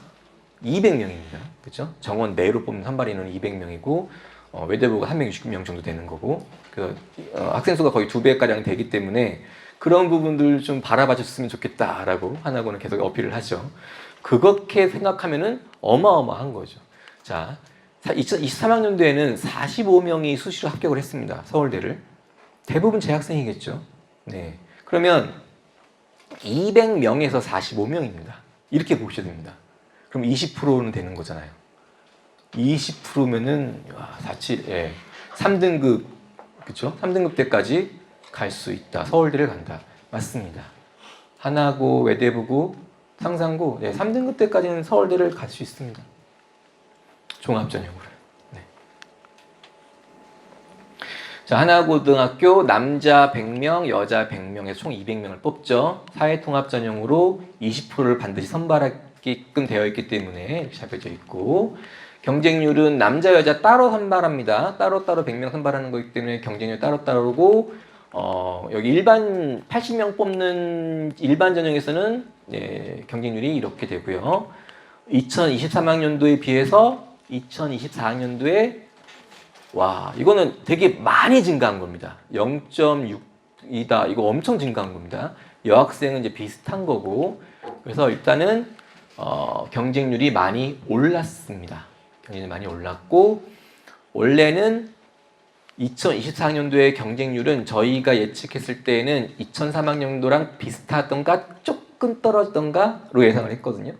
200명입니다. 그렇죠? 정원 내로 뽑는 선발 인원이 200명이고 외대부가 360명 정도 되는 거고 학생 수가 거의 2배가량 되기 때문에 그런 부분들 좀 바라봐 줬으면 좋겠다라고 하나고는 계속 어필을 하죠. 그렇게 생각하면은 어마어마한 거죠. 자, 2023학년도에는 45명이 수시로 합격을 했습니다. 서울대를. 대부분 재학생이겠죠. 네. 그러면 200명에서 45명입니다. 이렇게 보셔야 됩니다. 그럼 20%는 되는 거잖아요. 20%면은 3등급 그렇죠? 3등급 때까지 갈 수 있다. 서울대를 간다. 맞습니다. 하나고, 외대부고, 상산고 3등급 때까지는 서울대를 갈 수 있습니다. 종합전형으로. 네. 자, 하나고등학교 남자 100명, 여자 100명에서 총 200명을 뽑죠. 사회통합전형으로 20%를 반드시 선발하게끔 되어 있기 때문에 이렇게 잡혀져 있고 경쟁률은 남자, 여자 따로 선발합니다. 따로따로 100명 선발하는 거기 때문에 경쟁률 따로따로고 여기 일반 80명 뽑는 일반 전형에서는 경쟁률이 이렇게 되고요. 2023학년도에 비해서 2024학년도에 이거는 되게 많이 증가한 겁니다. 0.6이다. 이거 엄청 증가한 겁니다. 여학생은 이제 비슷한 거고 그래서 일단은 경쟁률이 많이 올랐습니다. 경쟁률이 많이 올랐고 원래는 2024학년도의 경쟁률은 저희가 예측했을 때는 2003학년도랑 비슷하던가 조금 떨어지던가로 예상을 했거든요.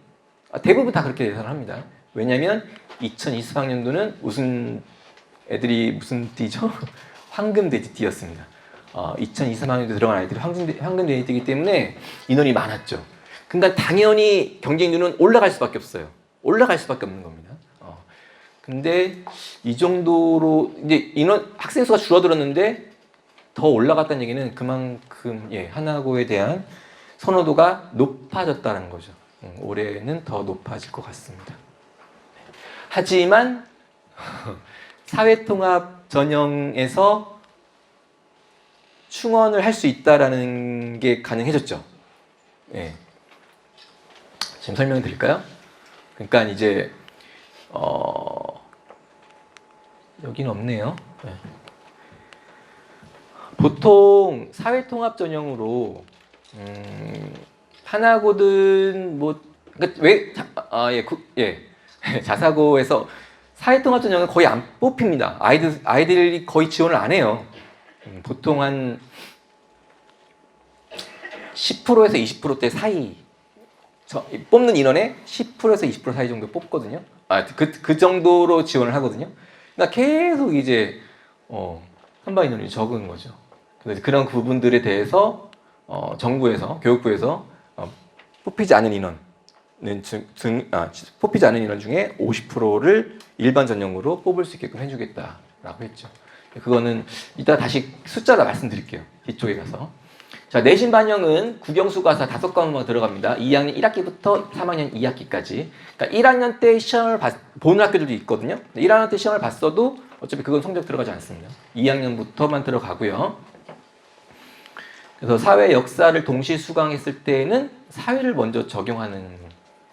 대부분 다 그렇게 예상을 합니다. 왜냐하면 2024학년도는 애들이 무슨 띠죠? 황금돼지띠였습니다. 2023학년도 들어간 아이들이 황금돼지띠이기 때문에 인원이 많았죠. 그러니까 당연히 경쟁률은 올라갈 수밖에 없어요. 올라갈 수밖에 없는 겁니다. 근데 이 정도로 이제 학생 수가 줄어들었는데 더 올라갔다는 얘기는 그만큼 하나고에 대한 선호도가 높아졌다는 거죠. 올해는 더 높아질 것 같습니다. 하지만 사회통합 전형에서 충원을 할 수 있다라는 게 가능해졌죠. 지금 설명드릴까요? 그러니까 이제 여기는 없네요. 보통 사회통합 전형으로 하나고든 자사고에서 사회통합 전형은 거의 안 뽑힙니다. 아이들이 거의 지원을 안 해요. 보통 한 10%에서 20%대 사이 뽑는 인원의 10%에서 20% 사이 정도 뽑거든요. 그 정도로 지원을 하거든요. 그러니까 계속 이제 선발 인원이 적은 거죠. 그래서 그런 부분들에 대해서 정부에서 교육부에서 뽑히지 않은 인원 뽑히지 않은 인원 중에 50%를 일반 전형으로 뽑을 수 있게끔 해주겠다라고 했죠. 그거는 이따 다시 숫자로 말씀드릴게요. 뒤쪽에 가서. 자, 내신 반영은 국영수가사 5과목만 들어갑니다. 2학년 1학기부터 3학년 2학기까지. 그러니까 1학년 때 시험을 보는 학교들도 있거든요. 1학년 때 시험을 봤어도 어차피 그건 성적 들어가지 않습니다. 2학년부터만 들어가고요. 그래서 사회 역사를 동시에 수강했을 때는 사회를 먼저 적용하는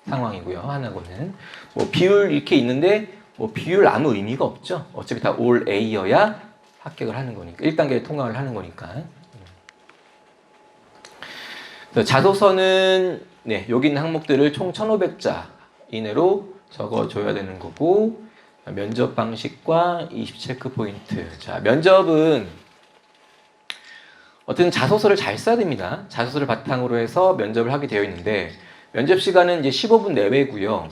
상황이고요. 하나고는 뭐 비율 이렇게 있는데 뭐 비율 아무 의미가 없죠. 어차피 다 올 A여야 합격을 하는 거니까 1단계 통과를 하는 거니까. 자소서는 네, 여기 있는 항목들을 총 1,500자 이내로 적어줘야 되는 거고 면접 방식과 20체크 포인트. 자, 면접은 어쨌든 자소서를 잘 써야 됩니다. 자소서를 바탕으로 해서 면접을 하게 되어 있는데 면접 시간은 이제 15분 내외고요.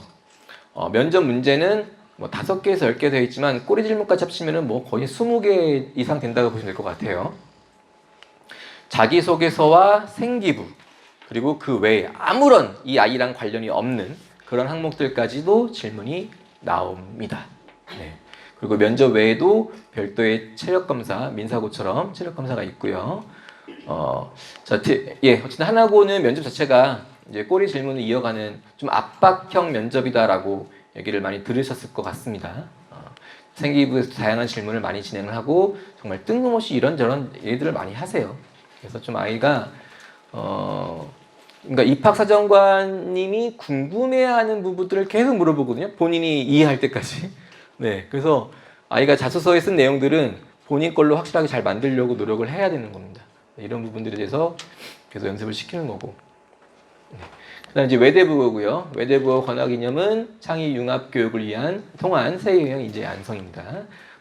면접 문제는 뭐 5개에서 10개 되어 있지만 꼬리 질문까지 합치면은 뭐 거의 20개 이상 된다고 보시면 될 것 같아요. 자기소개서와 생기부 그리고 그 외에 아무런 이 아이랑 관련이 없는 그런 항목들까지도 질문이 나옵니다. 네. 그리고 면접 외에도 별도의 체력검사, 민사고처럼 체력검사가 있고요. 어쨌든 하나고는 면접 자체가 이제 꼬리 질문을 이어가는 좀 압박형 면접이다라고 얘기를 많이 들으셨을 것 같습니다. 생기부에서 다양한 질문을 많이 진행을 하고 정말 뜬금없이 이런저런 얘기들을 많이 하세요. 그래서 좀 아이가 그러니까 입학사정관님이 궁금해하는 부분들을 계속 물어보거든요. 본인이 이해할 때까지. 네, 그래서 아이가 자소서에 쓴 내용들은 본인 걸로 확실하게 잘 만들려고 노력을 해야 되는 겁니다. 이런 부분들에 대해서 계속 연습을 시키는 거고. 네. 그다음 이제 외대부고요. 외대부어 권학 이념은 창의 융합 교육을 위한 통한 새 유형 인재 양성입니다.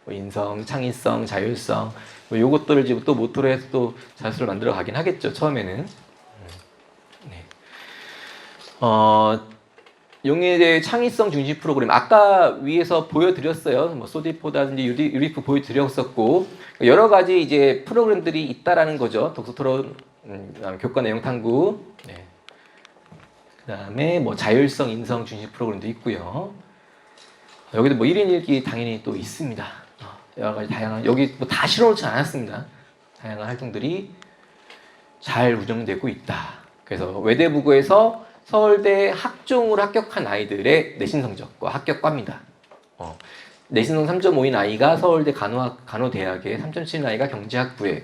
뭐 인성, 창의성, 자율성, 뭐 요것들을 이제 또 모토로 해서 또 자소를 만들어 가긴 하겠죠. 처음에는. 네. 용해대 창의성 중심 프로그램 아까 위에서 보여드렸어요. 뭐 소디포다든지 유리프 보여드렸었고 여러 가지 이제 프로그램들이 있다라는 거죠. 독서 토론, 교과 내용 탐구, 네. 그다음에 뭐 자율성 인성 중심 프로그램도 있고요. 여기도 뭐 1인 1기 당연히 또 있습니다. 여러 가지 다양한 여기 뭐 다 실어놓지 않았습니다. 다양한 활동들이 잘 운영되고 있다. 그래서 외대부고에서 서울대 학종으로 합격한 아이들의 내신 성적과 합격과입니다. 내신 성적 3.5인 아이가 서울대 간호대학에, 3.7인 아이가 경제학부에,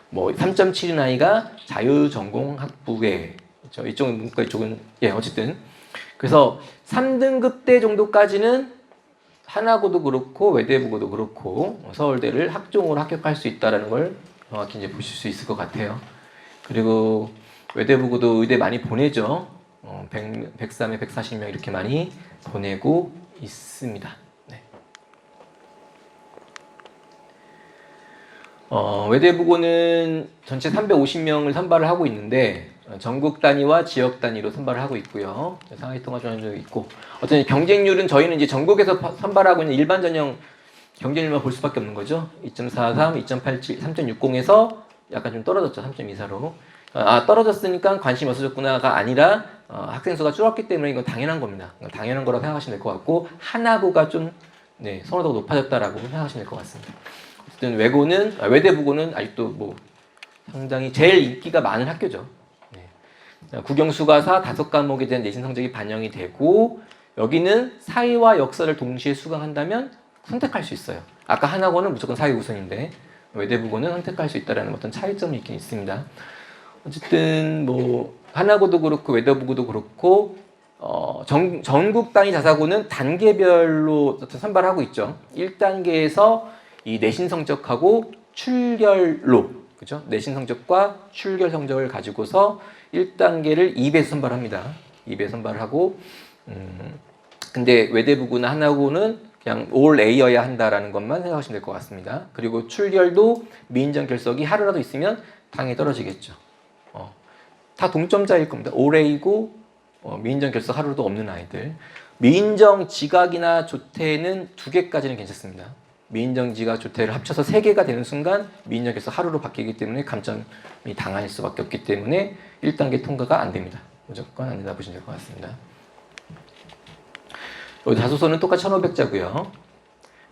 뭐 3.7인 아이가 자유전공학부에, 그렇죠? 이쪽은 문과, 이쪽은 어쨌든 그래서 3등급대 정도까지는 하나고도 그렇고 외대부고도 그렇고 서울대를 학종으로 합격할 수 있다는 걸 정확히 이제 보실 수 있을 것 같아요. 그리고 외대부고도 의대 많이 보내죠. 103에 140명 이렇게 많이 보내고 있습니다. 네. 외대부고는 전체 350명을 선발을 하고 있는데 전국 단위와 지역 단위로 선발을 하고 있고요. 상하이통합전형도 있고 어쨌든 경쟁률은 저희는 이제 전국에서 선발하고 있는 일반 전형 경쟁률만 볼 수밖에 없는 거죠. 2.43, 2.87, 3.60에서 약간 좀 떨어졌죠. 3.24로. 떨어졌으니까 관심이 없어졌구나가 아니라 학생 수가 줄었기 때문에 이건 당연한 겁니다. 당연한 거라고 생각하시면 될 것 같고 하나고가 좀 선호도가 높아졌다라고 생각하시면 될 것 같습니다. 어쨌든 외대부고는 아직도 뭐 상당히 제일 인기가 많은 학교죠. 국영수가사 5과목에 대한 내신 성적이 반영이 되고 여기는 사회와 역사를 동시에 수강한다면 선택할 수 있어요. 아까 하나고는 무조건 사회 우선인데 외대부고는 선택할 수 있다는 어떤 차이점이 있긴 있습니다. 어쨌든 뭐 하나고도 그렇고 외대부고도 그렇고 전국 단위 자사고는 단계별로 선발하고 있죠. 1단계에서 이 내신 성적하고 출결로 그죠? 내신 성적과 출결 성적을 가지고서 1단계를 2배 선발합니다. 2배 선발을 하고 근데 외대부고나 하나고는 그냥 올 A여야 한다라는 것만 생각하시면 될 것 같습니다. 그리고 출결도 미인정 결석이 하루라도 있으면 당연히 떨어지겠죠. 다 동점자일 겁니다. 올 A고 미인정 결석 하루도 없는 아이들. 미인정 지각이나 조퇴는 2개까지는 괜찮습니다. 미인정 지각 조퇴를 합쳐서 3개가 되는 순간 미인정 결석 하루로 바뀌기 때문에 감점이 당할 수밖에 없기 때문에 1단계 통과가 안 됩니다. 무조건 안 된다 보시면 될 것 같습니다. 자소서는 똑같이 1,500자고요.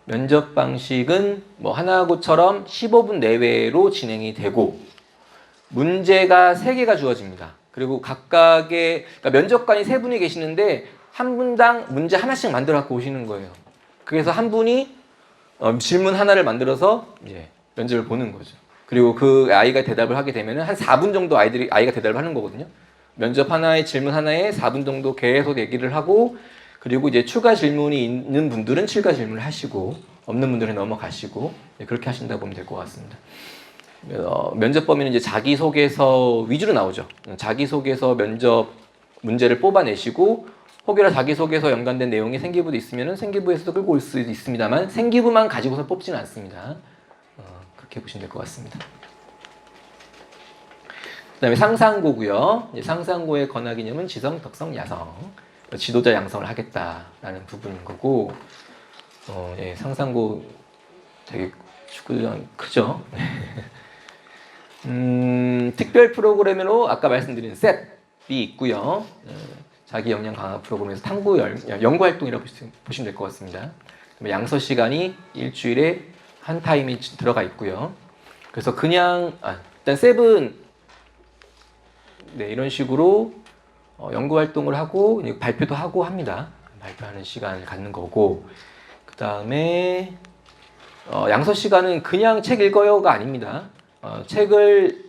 면접 방식은 뭐 하나고처럼 15분 내외로 진행이 되고 문제가 3개가 주어집니다. 그리고 각각의 그러니까 면접관이 3분이 계시는데 한 분당 문제 하나씩 만들어 갖고 오시는 거예요. 그래서 한 분이 질문 하나를 만들어서 이제 면접을 보는 거죠. 그리고 그 아이가 대답을 하게 되면 한 4분 정도 아이가 대답을 하는 거거든요. 면접 하나에 질문 하나에 4분 정도 계속 얘기를 하고 그리고 이제 추가 질문이 있는 분들은 추가 질문을 하시고 없는 분들은 넘어가시고 그렇게 하신다고 보면 될 것 같습니다. 면접 범위는 이제 자기소개서 위주로 나오죠. 자기소개서 면접 문제를 뽑아내시고 혹여나 자기소개서 연관된 내용이 생기부도 있으면 생기부에서도 끌고 올 수 있습니다만 생기부만 가지고서 뽑지는 않습니다. 그렇게 보시면 될 것 같습니다. 그 다음에 상상고고요. 상상고의 권하 개념은 지성, 덕성, 야성. 지도자 양성을 하겠다라는 부분인 거고, 예, 상상고 되게 축구장 크죠. 특별 프로그램으로 아까 말씀드린 셋이 있고요. 자기 역량 강화 프로그램에서 탐구 연구 활동이라고 보시면 될 것 같습니다. 양서 시간이 일주일에 한 타임이 들어가 있고요. 그래서 그냥 일단 셉은 네, 이런 식으로 연구 활동을 하고 발표도 하고 합니다. 발표하는 시간을 갖는 거고 그 다음에 양서 시간은 그냥 책 읽어요가 아닙니다. 책을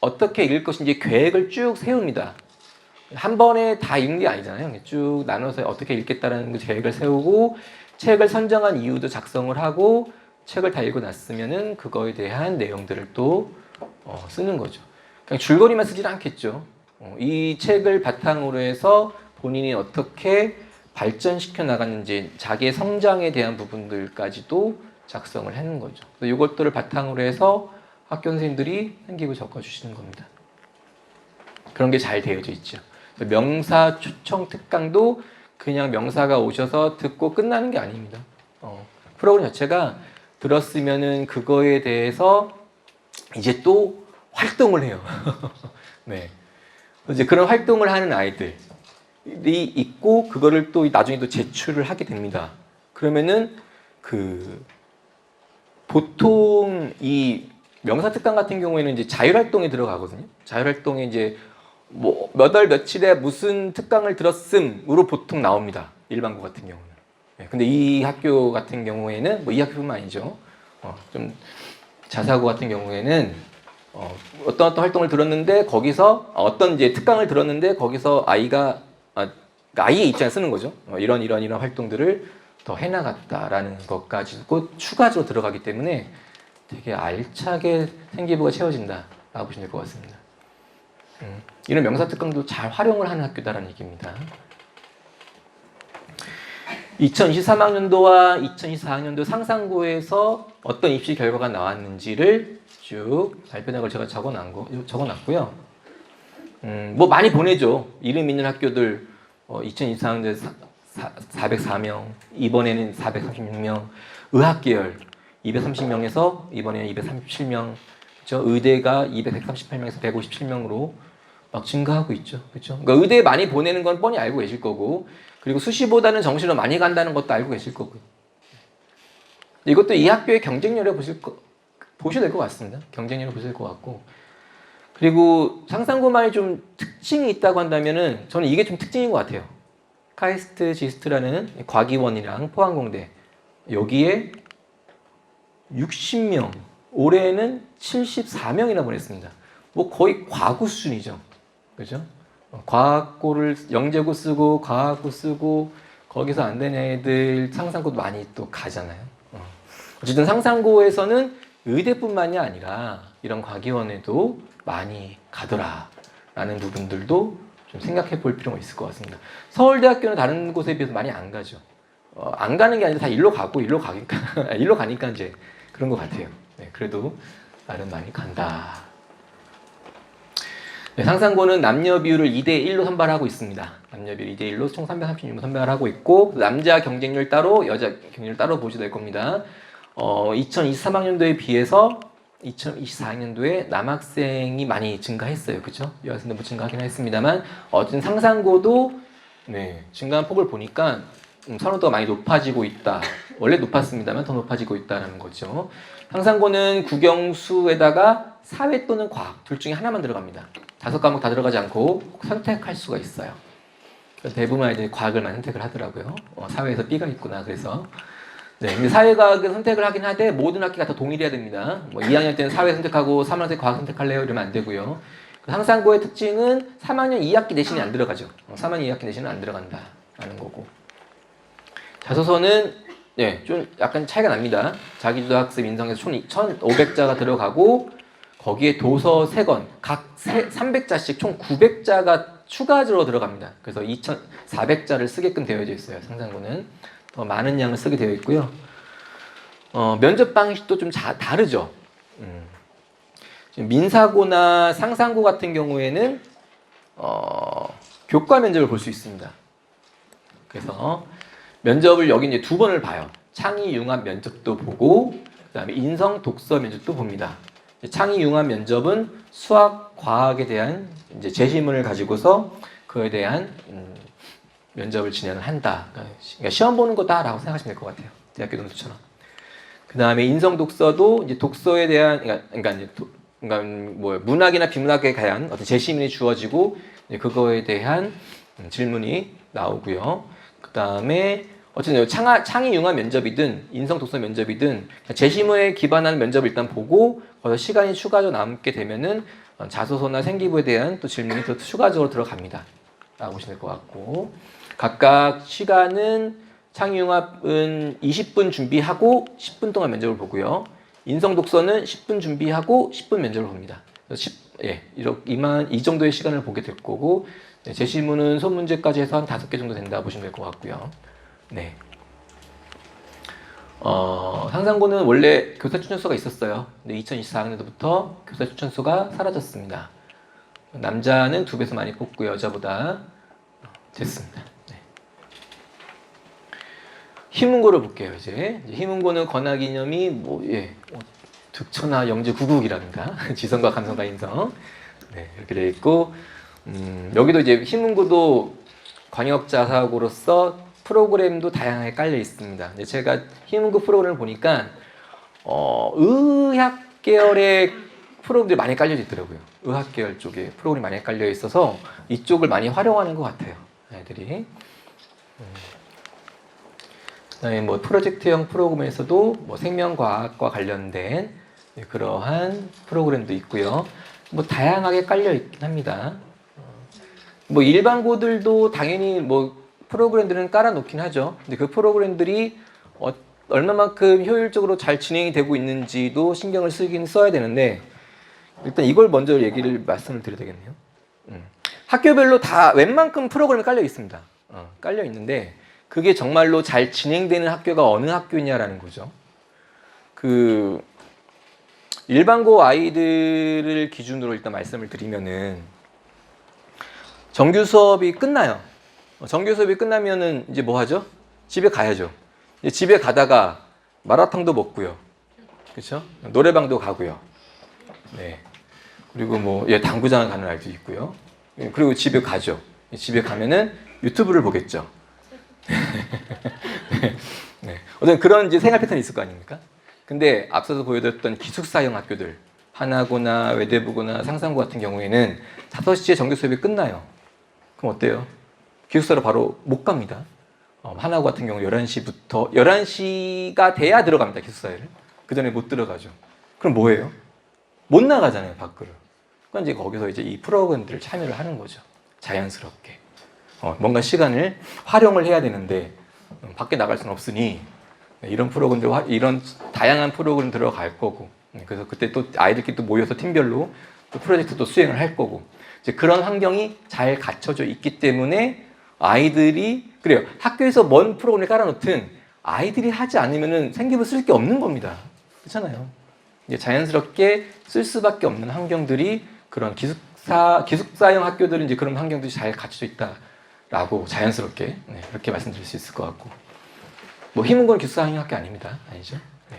어떻게 읽을 것인지 계획을 쭉 세웁니다. 한 번에 다 읽는 게 아니잖아요. 쭉 나눠서 어떻게 읽겠다라는 계획을 세우고 책을 선정한 이유도 작성을 하고 책을 다 읽어놨으면은 그거에 대한 내용들을 또 쓰는 거죠. 그냥 줄거리만 쓰지는 않겠죠. 이 책을 바탕으로 해서 본인이 어떻게 발전시켜 나갔는지 자기의 성장에 대한 부분들까지도 작성을 하는 거죠. 이것들을 바탕으로 해서 학교 선생님들이 생기부 적어주시는 겁니다. 그런 게 잘 되어져 있죠. 명사 초청 특강도 그냥 명사가 오셔서 듣고 끝나는 게 아닙니다. 프로그램 자체가 들었으면은 그거에 대해서 이제 또 활동을 해요. 네. 이제 그런 활동을 하는 아이들이 있고 그거를 또 나중에 또 제출을 하게 됩니다. 그러면은 보통 이 명사 특강 같은 경우에는 이제 자율활동에 들어가거든요. 자율활동에 이제 뭐 몇 월 며칠에 무슨 특강을 들었음으로 보통 나옵니다. 일반고 같은 경우는. 네, 근데 이 학교 같은 경우에는 뭐 이 학교뿐만 아니죠. 좀 자사고 같은 경우에는 어떤 활동을 들었는데 거기서 어떤 이제 특강을 들었는데 거기서 아이의 입장에 쓰는 거죠. 이런 활동들을 더 해나갔다라는 것까지 꼭 추가적으로 들어가기 때문에 되게 알차게 생기부가 채워진다라고 보시면 될 것 같습니다. 이런 명사 특강도 잘 활용을 하는 학교다라는 얘기입니다. 2023학년도와 2024학년도 상상고에서 어떤 입시 결과가 나왔는지를 쭉 발표록을 제가 적어놨고요. 뭐 많이 보내죠. 이름 있는 학교들 2024학년도에 404명, 이번에는 436명, 의학계열 230명에서 이번에는 237명, 그렇죠? 의대가 238명에서 157명으로 막 증가하고 있죠. 그렇죠? 그러니까 의대에 많이 보내는 건 뻔히 알고 계실 거고, 그리고 수시보다는 정시로 많이 간다는 것도 알고 계실 거고요. 이것도 이 학교의 경쟁률에 보셔야 될 것 같습니다. 경쟁률을 보셔야 될 것 같고, 그리고 상상고만이 좀 특징이 있다고 한다면은 저는 이게 좀 특징인 것 같아요. 카이스트 지스트라는 과기원이랑 포항공대 여기에 60명, 올해는 74명이나 보냈습니다. 뭐 거의 과구 수준이죠. 그죠? 과학고를 영재고 쓰고 과학고 쓰고 거기서 안 된 애들 상상고도 많이 또 가잖아요. 어쨌든 상상고에서는 의대뿐만이 아니라 이런 과기원에도 많이 가더라라는 부분들도 좀 생각해 볼 필요가 있을 것 같습니다. 서울대학교는 다른 곳에 비해서 많이 안 가죠. 안 가는 게 아니라 다 일로 가니까 이제 그런 것 같아요. 네, 그래도 나름 많이 간다. 네, 상상고는 남녀 비율을 2대1로 선발하고 있습니다. 남녀 비율 2대1로 총 336명 선발하고 있고 남자 경쟁률 따로 여자 경쟁률 따로 보셔야 될 겁니다. 2023학년도에 비해서 2024학년도에 남학생이 많이 증가했어요. 그렇죠? 여학생도 뭐 증가하긴 했습니다만 어쨌든 상상고도 네, 증가한 폭을 보니까 선호도가 많이 높아지고 있다. 원래 높았습니다만 더 높아지고 있다는 거죠. 상상고는 국영수에다가 사회 또는 과학 둘 중에 하나만 들어갑니다. 5과목 다 들어가지 않고 선택할 수가 있어요. 대부분 아이들이 과학을 많이 선택을 하더라고요. 사회에서 B가 있구나. 그래서 네, 근데 사회과학은 선택을 하긴 하되 모든 학기가 다 동일해야 됩니다. 뭐 2학년 때는 사회 선택하고 3학년 때 과학 선택할래요? 이러면 안 되고요. 상상고의 특징은 3학년 2학기 내신이 안 들어가죠. 3학년 2학기 내신은 안 들어간다라는 거고. 자소서는 네, 좀 약간 차이가 납니다. 자기주도 학습 인성에서 총 1,500자가 들어가고 거기에 도서 3권, 각 300자씩 총 900자가 추가적으로 들어갑니다. 그래서 2,400자를 쓰게끔 되어져 있어요. 상상고는 더 많은 양을 쓰게 되어 있고요. 면접 방식도 좀 다르죠. 민사고나 상상고 같은 경우에는 교과 면접을 볼 수 있습니다. 그래서 면접을 여기 이제 2번을 봐요. 창의 융합 면접도 보고 그다음에 인성 독서 면접도 봅니다. 창의 융합 면접은 수학, 과학에 대한 이제 제시문을 가지고서 그에 대한 면접을 진행을 한다. 그러니까 시험 보는 거다라고 생각하시면 될 것 같아요. 대학교 동수처럼. 그 다음에 인성 독서도 이제 독서에 대한 그러니까 뭐 문학이나 비문학에 대한 어떤 제시문이 주어지고 그거에 대한 질문이 나오고요. 그 다음에 어쨌든 창의 융합 면접이든 인성 독서 면접이든 제시문에 기반한 면접을 일단 보고 거기서 시간이 추가적으로 남게 되면은 자소서나 생기부에 대한 또 질문이 더 추가적으로 들어갑니다. 라고 보시면 될 것 같고 각각 시간은 창의 융합은 20분 준비하고 10분 동안 면접을 보고요. 인성 독서는 10분 준비하고 10분 면접을 봅니다. 이 정도의 시간을 보게 될 거고 제시문은 소문제까지 해서 한 5개 정도 된다 보시면 될 것 같고요. 네. 상상고는 원래 교사 추천수가 있었어요. 근데 2024학년도부터 교사 추천수가 사라졌습니다. 남자는 2배수 많이 뽑고 여자보다 됐습니다. 네. 희문고를 볼게요. 이제 희문고는 권하기념이 득천하 영재구국이랍니다. 지성과 감성과 인성. 네, 이렇게 되어 있고 여기도 이제 희문고도 광역자사고로서 프로그램도 다양하게 깔려 있습니다. 근데 제가 희문고 프로그램을 보니까 의학 계열의 프로그램들이 많이 깔려 있더라고요. 의학 계열 쪽에 프로그램이 많이 깔려 있어서 이쪽을 많이 활용하는 것 같아요. 애들이. 그다음에 뭐 프로젝트형 프로그램에서도 뭐 생명과학과 관련된 그러한 프로그램도 있고요. 뭐 다양하게 깔려 있긴 합니다. 뭐 일반고들도 당연히 뭐 프로그램들은 깔아놓긴 하죠. 근데 그 프로그램들이 얼마만큼 효율적으로 잘 진행이 되고 있는지도 신경을 쓰긴 써야 되는데 일단 이걸 먼저 말씀을 드려야 되겠네요. 학교별로 다 웬만큼 프로그램이 깔려 있습니다. 깔려 있는데 그게 정말로 잘 진행되는 학교가 어느 학교냐라는 거죠. 그 일반고 아이들을 기준으로 일단 말씀을 드리면은 정규 수업이 끝나요. 정규 수업이 끝나면은 이제 뭐 하죠? 집에 가야죠. 집에 가다가 마라탕도 먹고요. 그렇죠? 노래방도 가고요. 네. 그리고 뭐 당구장 가는 아이도 있고요. 그리고 집에 가죠. 집에 가면은 유튜브를 보겠죠. 네. 어떤 그런 이제 생활 패턴이 있을 거 아닙니까? 근데 앞서서 보여드렸던 기숙사형 학교들, 하나고나 외대부고나 상상고 같은 경우에는 5시에 정규 수업이 끝나요. 그럼 어때요? 기숙사로 바로 못 갑니다. 하나고 같은 경우 11시가 돼야 들어갑니다. 기숙사에를. 그 전에 못 들어가죠. 그럼 뭐예요? 못 나가잖아요. 밖으로. 그러니까 이제 거기서 이제 이 프로그램들을 참여를 하는 거죠. 자연스럽게. 뭔가 시간을 활용을 해야 되는데 밖에 나갈 수는 없으니 이런 프로그램들, 이런 다양한 프로그램 들어갈 거고 그래서 그때 또 아이들끼리 또 모여서 팀별로 또 프로젝트도 수행을 할 거고 이제 그런 환경이 잘 갖춰져 있기 때문에 아이들이 그래요. 학교에서 뭔 프로그램을 깔아놓든 아이들이 하지 않으면은 생기부 쓸 게 없는 겁니다. 그렇잖아요. 이제 자연스럽게 쓸 수밖에 없는 환경들이 그런 기숙사형 학교들은 이제 그런 환경들이 잘 갖춰져 있다라고 자연스럽게 그렇게 말씀드릴 수 있을 것 같고 뭐 희문고는 기숙사형 학교 아닙니다. 아니죠? 네.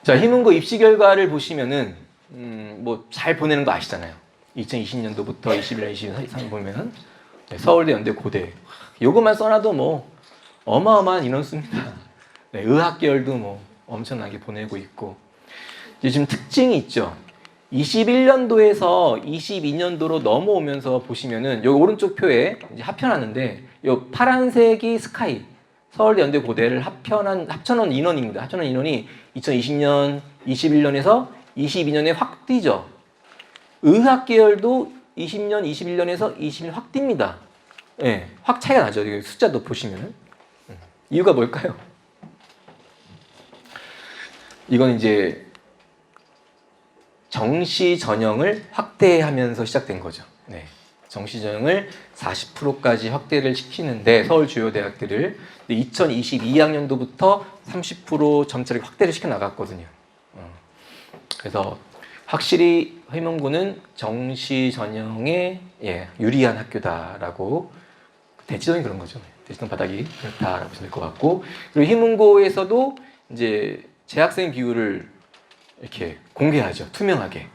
자, 희문고 입시 결과를 보시면은 뭐 잘 보내는 거 아시잖아요. 2020년도부터 21년, 23년 보면 서울대, 연대, 고대 요것만 써놔도 뭐 어마어마한 인원수입니다. 네, 의학 계열도 뭐 엄청나게 보내고 있고 지금 특징이 있죠. 21년도에서 22년도로 넘어오면서 보시면은 여기 오른쪽 표에 이제 합쳐놨는데 요 파란색이 스카이, 서울대, 연대, 고대를 합쳐놓은 인원입니다. 합쳐놓은 인원이 2020년, 21년에서 22년에 확 뛰죠. 의학 계열도 20년, 21년에서 22년 확 뜁니다. 예, 확 차이가 나죠. 숫자도 보시면은. 이유가 뭘까요? 이건 이제 정시 전형을 확대하면서 시작된 거죠. 네. 정시 전형을 40%까지 확대를 시키는데 서울 주요 대학들을 2022학년도부터 30% 점차를 확대를 시켜 나갔거든요. 그래서 확실히 회문고는 정시 전형에 유리한 학교다라고 대치동이 그런 거죠. 대치동 바닥이 그렇다라고 보시면 될 것 같고, 그리고 희문고에서도 이제 재학생 비율을 이렇게 공개하죠. 투명하게.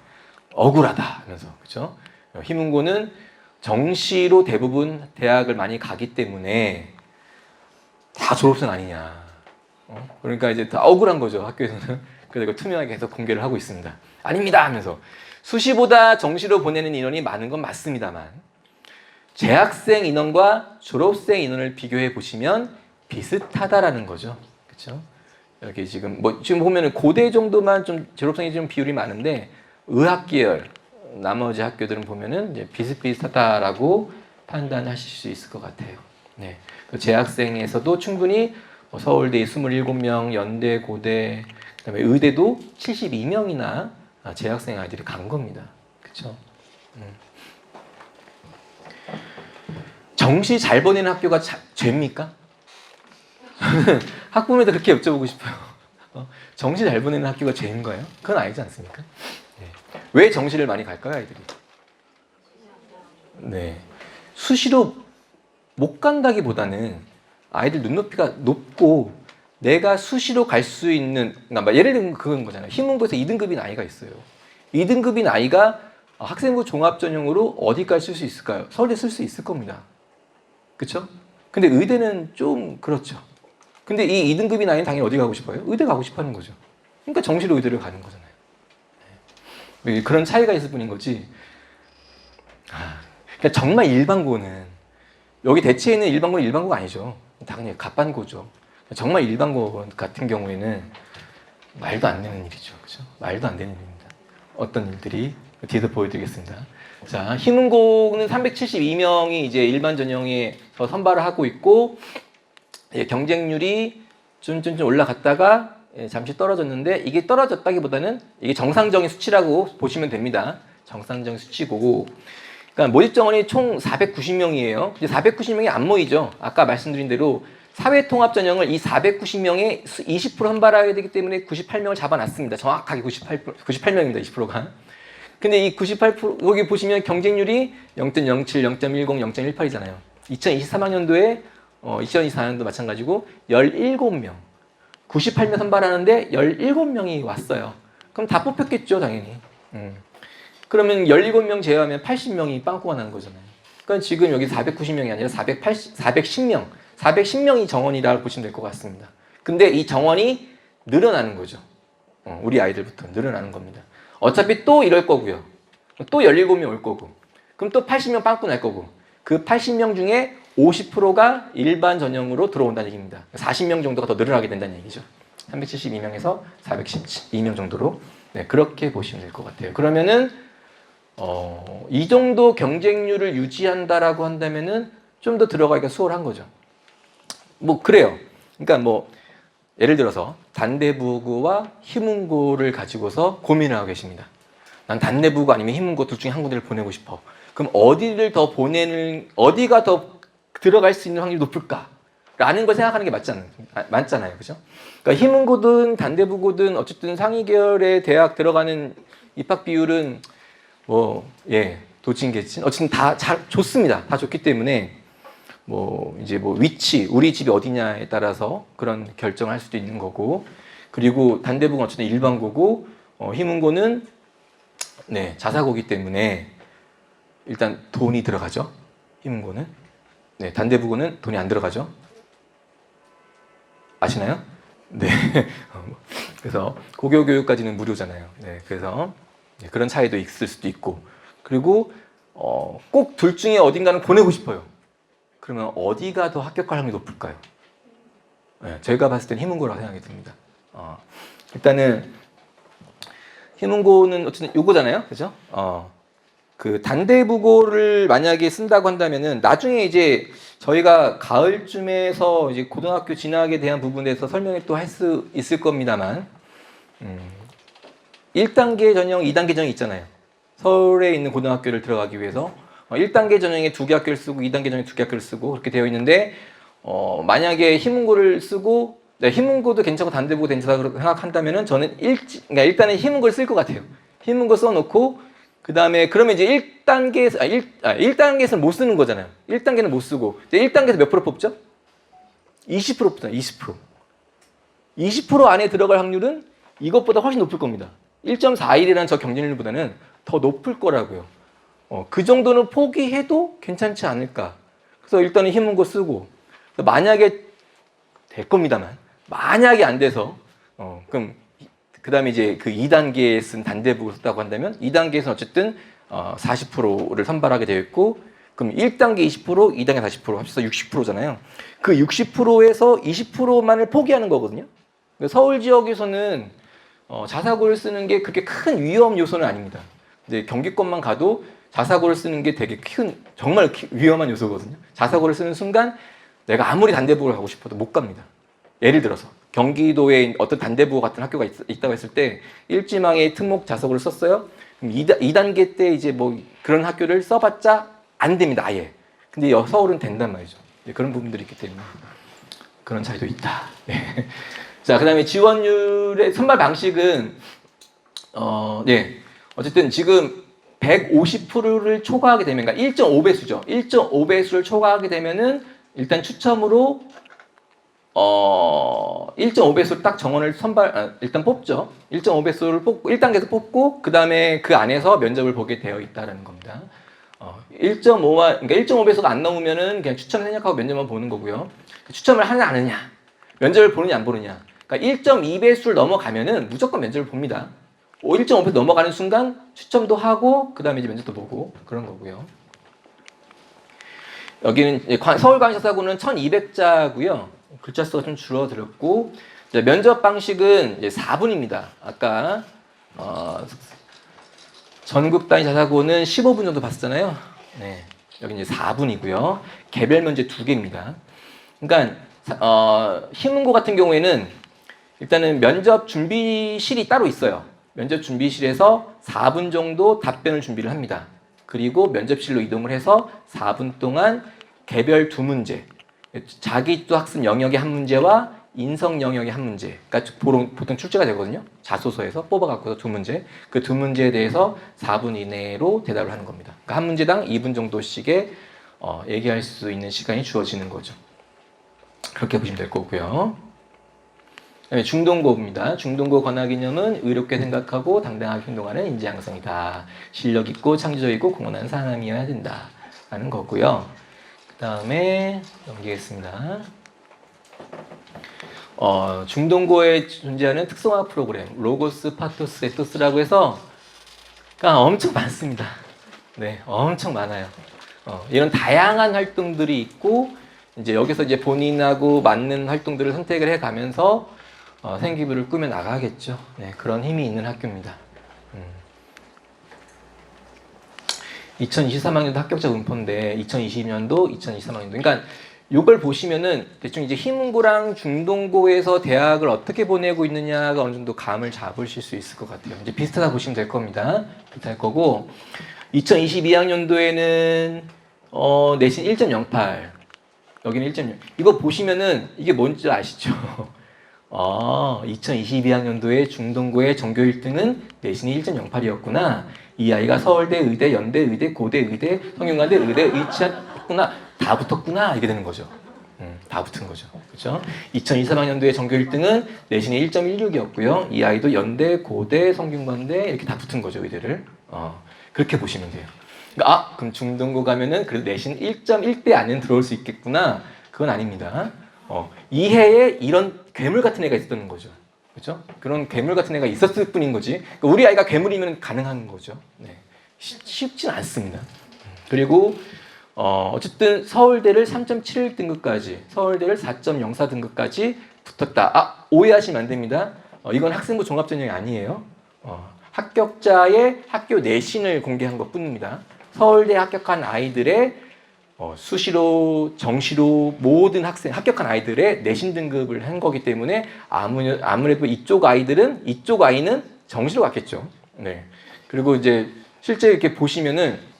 억울하다 하면서. 그렇죠? 희문고는 정시로 대부분 대학을 많이 가기 때문에 다 졸업생 아니냐. 그러니까 이제 다 억울한 거죠. 학교에서는. 그래서 투명하게 계속 공개를 하고 있습니다. 아닙니다 하면서. 수시보다 정시로 보내는 인원이 많은 건 맞습니다만 재학생 인원과 졸업생 인원을 비교해 보시면 비슷하다라는 거죠. 그렇죠? 여기 지금 보면은 고대 정도만 좀 졸업생이 좀 비율이 많은데 의학 계열 나머지 학교들은 보면은 이제 비슷비슷하다라고 판단하실 수 있을 것 같아요. 네. 재학생에서도 충분히 서울대 27명, 연대, 고대, 그다음에 의대도 72명이나 재학생 아이들이 간 겁니다. 그렇죠? 정시 잘 보내는 학교가 죄입니까? 학부모님들 그렇게 여쭤보고 싶어요. 정시 잘 보내는 학교가 죄인가요? 그건 아니지 않습니까? 네. 왜 정시를 많이 갈까요, 아이들이? 네. 수시로 못 간다기보다는 아이들 눈높이가 높고 내가 수시로 갈 수 있는, 그러니까 예를 들면 그건 거잖아요. 희문고에서 2등급인 아이가 있어요. 2등급인 아이가 학생부 종합전형으로 어디까지 쓸 수 있을까요? 서울대 쓸 수 있을 겁니다. 그렇죠? 근데 의대는 좀 그렇죠. 근데 이 2등급인 아이는 당연히 어디 가고 싶어요? 의대 가고 싶어 하는 거죠. 그러니까 정시로 의대를 가는 거잖아요. 네. 그런 차이가 있을 뿐인 거지. 그러니까 정말 일반고는, 여기 대체에는 일반고가 아니죠. 당연히 갑반고죠. 정말 일반고 같은 경우에는 말도 안 되는 일이죠. 그죠? 말도 안 되는 일입니다. 어떤 일들이 뒤에서 보여드리겠습니다. 자, 희문고는 372명이 이제 일반 전형에서 선발을 하고 있고, 경쟁률이 좀 올라갔다가 잠시 떨어졌는데, 이게 떨어졌다기보다는 이게 정상적인 수치라고 보시면 됩니다. 정상적인 수치고, 그러니까 모집 정원이 총 490명이에요. 근데 490명이 안 모이죠. 아까 말씀드린 대로 사회통합 전형을 이 490명에 20% 선발하게 되기 때문에 98명을 잡아놨습니다. 정확하게 98명입니다. 20%가. 근데 이 98%, 여기 보시면 경쟁률이 0.07, 0.10, 0.18이잖아요. 2023학년도에 2024년도 마찬가지고 17명. 98명 선발하는데 17명이 왔어요. 그럼 다 뽑혔겠죠, 당연히. 그러면 17명 제외하면 80명이 빵꾸가 나는 거잖아요. 그러니까 지금 여기 490명이 아니라 410명. 410명이 정원이라고 보시면 될 것 같습니다. 근데 이 정원이 늘어나는 거죠. 우리 아이들부터 늘어나는 겁니다. 어차피 또 이럴 거고요. 또 17명 올 거고. 그럼 또 80명 빵꾸 날 거고. 그 80명 중에 50%가 일반 전형으로 들어온다는 얘기입니다. 40명 정도가 더 늘어나게 된다는 얘기죠. 372명에서 412명 정도로. 네, 그렇게 보시면 될 것 같아요. 그러면은 이 정도 경쟁률을 유지한다라고 한다면은 좀 더 들어가기가 수월한 거죠. 뭐 그래요. 그러니까 뭐 예를 들어서 단대부고와 희문고를 가지고서 고민을 하고 계십니다. 난 단대부고 아니면 희문고 둘 중에 한 군데를 보내고 싶어. 그럼 어디가 더 들어갈 수 있는 확률이 높을까? 라는 걸 생각하는 게 맞잖아요. 그죠? 그러니까 희문고든 단대부고든 어쨌든 상위 계열의 대학 들어가는 입학 비율은 도찐개찐 어쨌든 다 좋습니다. 다 좋기 때문에 위치, 우리 집이 어디냐에 따라서 그런 결정을 할 수도 있는 거고, 그리고 단대부고는 어쨌든 일반고고, 희문고는 자사고기 때문에 일단 돈이 들어가죠. 희문고는. 단대부고는 돈이 안 들어가죠. 아시나요? 네. 그래서 고교 교육까지는 무료잖아요. 그래서 그런 차이도 있을 수도 있고, 그리고 꼭 둘 중에 어딘가는 보내고 싶어요. 그러면 어디가 더 합격할 확률이 높을까요? 네, 제가 봤을 땐 희문고라고 생각이 듭니다. 일단은 희문고는 어쨌든 요거잖아요, 그죠? 그 단대국어를 만약에 쓴다고 한다면은 나중에 이제 저희가 가을쯤에서 이제 고등학교 진학에 대한 부분에서 설명을 또 할 수 있을 겁니다만, 1단계 전형, 2단계 전형 있잖아요. 서울에 있는 고등학교를 들어가기 위해서 1단계 전형에 2개 학교를 쓰고 2단계 전형에 2개 학교를 쓰고 그렇게 되어 있는데, 만약에 희문고를 쓰고, 네, 희문고도 괜찮고 단대국어도 괜찮다고 생각한다면은 저는 그러니까 일단은 희문고를 쓸 것 같아요. 희문고 써놓고 그 다음에 그러면 이제 1단계에서 1단계에서는 못 쓰는 거잖아요. 1단계는 못 쓰고 이제 1단계에서 몇 프로 뽑죠? 20% 뽑잖아요. 20%. 20% 안에 들어갈 확률은 이것보다 훨씬 높을 겁니다. 1.41이라는 저 경쟁률보다는 더 높을 거라고요. 그 정도는 포기해도 괜찮지 않을까. 그래서 일단은 희문고 쓰고, 만약에 될 겁니다만, 만약에 안 돼서, 그럼 그 다음에 이제 그 2단계에 쓴 단대북을 썼다고 한다면 2단계에서는 어쨌든 40%를 선발하게 되어 있고, 그럼 1단계 20%, 2단계 40% 합쳐서 60%잖아요. 그 60%에서 20%만을 포기하는 거거든요. 서울 지역에서는 자사고를 쓰는 게 그렇게 큰 위험 요소는 아닙니다. 이제 경기권만 가도 자사고를 쓰는 게 되게 정말 위험한 요소거든요. 자사고를 쓰는 순간 내가 아무리 단대북을 가고 싶어도 못 갑니다. 예를 들어서 경기도에 어떤 단대부호 같은 학교가 있다고 했을 때 일지망에 특목 자사고를 썼어요. 그럼 2단계 때 이제 뭐 그런 학교를 써봤자 안 됩니다. 아예. 근데 서울은 된단 말이죠. 그런 부분들이 있기 때문에 그런 차이도 있다. 네. 자, 그다음에 지원율의 선발 방식은 네. 어쨌든 지금 150%를 초과하게 되면, 그러니까 1.5배수죠. 1.5배수를 초과하게 되면은 일단 추첨으로 1.5배수를 딱 정원을 일단 뽑죠. 1.5배수를 뽑고 1단계에서 뽑고 그 다음에 그 안에서 면접을 보게 되어 있다는 겁니다. 1.5와 그러니까 1.5배수가 안 넘으면은 그냥 추첨 생략하고 면접만 보는 거고요. 추첨을 하느냐 안 하느냐, 면접을 보느냐 안 보느냐. 그러니까 1.2배수를 넘어가면은 무조건 면접을 봅니다. 1.5배수 넘어가는 순간 추첨도 하고 그 다음에 이제 면접도 보고 그런 거고요. 여기는 서울광역사고는 1,200자고요. 글자 수가 좀 줄어들었고, 면접 방식은 이제 4분입니다. 아까 전국 단위 자사고는 15분 정도 봤잖아요. 네, 여기 이제 4분이고요. 개별 면제 2개입니다. 그러니까 희문고 같은 경우에는 일단은 면접 준비실이 따로 있어요. 면접 준비실에서 4분 정도 답변을 준비를 합니다. 그리고 면접실로 이동을 해서 4분 동안 개별 2문제, 자기 또 학습 영역의 한 문제와 인성 영역의 한 문제, 그러니까 보통 출제가 되거든요. 자소서에서 뽑아갖고 2문제, 그 2문제에 대해서 4분 이내로 대답을 하는 겁니다. 그러니까 한 문제당 2분 정도씩의 얘기할 수 있는 시간이 주어지는 거죠. 그렇게 보시면 될 거고요. 중동고입니다. 중동고 권하기념은 의롭게 생각하고 당당하게 행동하는 인재 양성이다. 실력 있고 창조적이고 공헌하는 사람이어야 된다. 라는 거고요. 그 다음에 넘기겠습니다. 중동고에 존재하는 특성화 프로그램 로고스, 파토스, 에토스라고 해서 엄청 많습니다. 네, 엄청 많아요. 이런 다양한 활동들이 있고 이제 여기서 이제 본인하고 맞는 활동들을 선택을 해가면서 생기부를 꾸며 나가겠죠. 네, 그런 힘이 있는 학교입니다. 2023학년도 합격자 분포인데 2022년도, 2023학년도. 그러니까 이걸 보시면은 대충 이제 희문고랑 중동고에서 대학을 어떻게 보내고 있느냐가 어느 정도 감을 잡으실 수 있을 것 같아요. 이제 비슷하다 보시면 될 겁니다. 비슷할 거고 2022학년도에는 내신 1.08, 여기는 1.0. 이거 보시면은 이게 뭔지 아시죠? 2022학년도에 중동고의 전교 1등은 내신이 1.08이었구나. 이 아이가 서울대, 의대, 연대, 의대, 고대, 의대, 성균관대, 의대, 의치했구나. 다 붙었구나. 이게 되는 거죠. 다 붙은 거죠. 그렇죠? 2023학년도에 전교 1등은 내신이 1.16이었고요. 이 아이도 연대, 고대, 성균관대 이렇게 다 붙은 거죠. 의대를. 그렇게 보시면 돼요. 그러니까 그럼 중동고 가면은 그래도 내신 1.1대 안에는 들어올 수 있겠구나. 그건 아닙니다. 이 해에 이런 괴물 같은 애가 있었던 거죠. 그렇죠? 그런 괴물 같은 애가 있었을 뿐인 거지. 그러니까 우리 아이가 괴물이면 가능한 거죠. 네. 쉽진 않습니다. 그리고 어쨌든 서울대를 3.71등급까지, 서울대를 4.04등급까지 붙었다. 오해하시면 안 됩니다. 이건 학생부 종합전형이 아니에요. 합격자의 학교 내신을 공개한 것 뿐입니다. 서울대 합격한 아이들의 수시로, 정시로 모든 학생, 합격한 아이들의 내신 등급을 한 거기 때문에 아무래도 이쪽 아이는 정시로 갔겠죠. 네. 그리고 이제 실제 이렇게 보시면은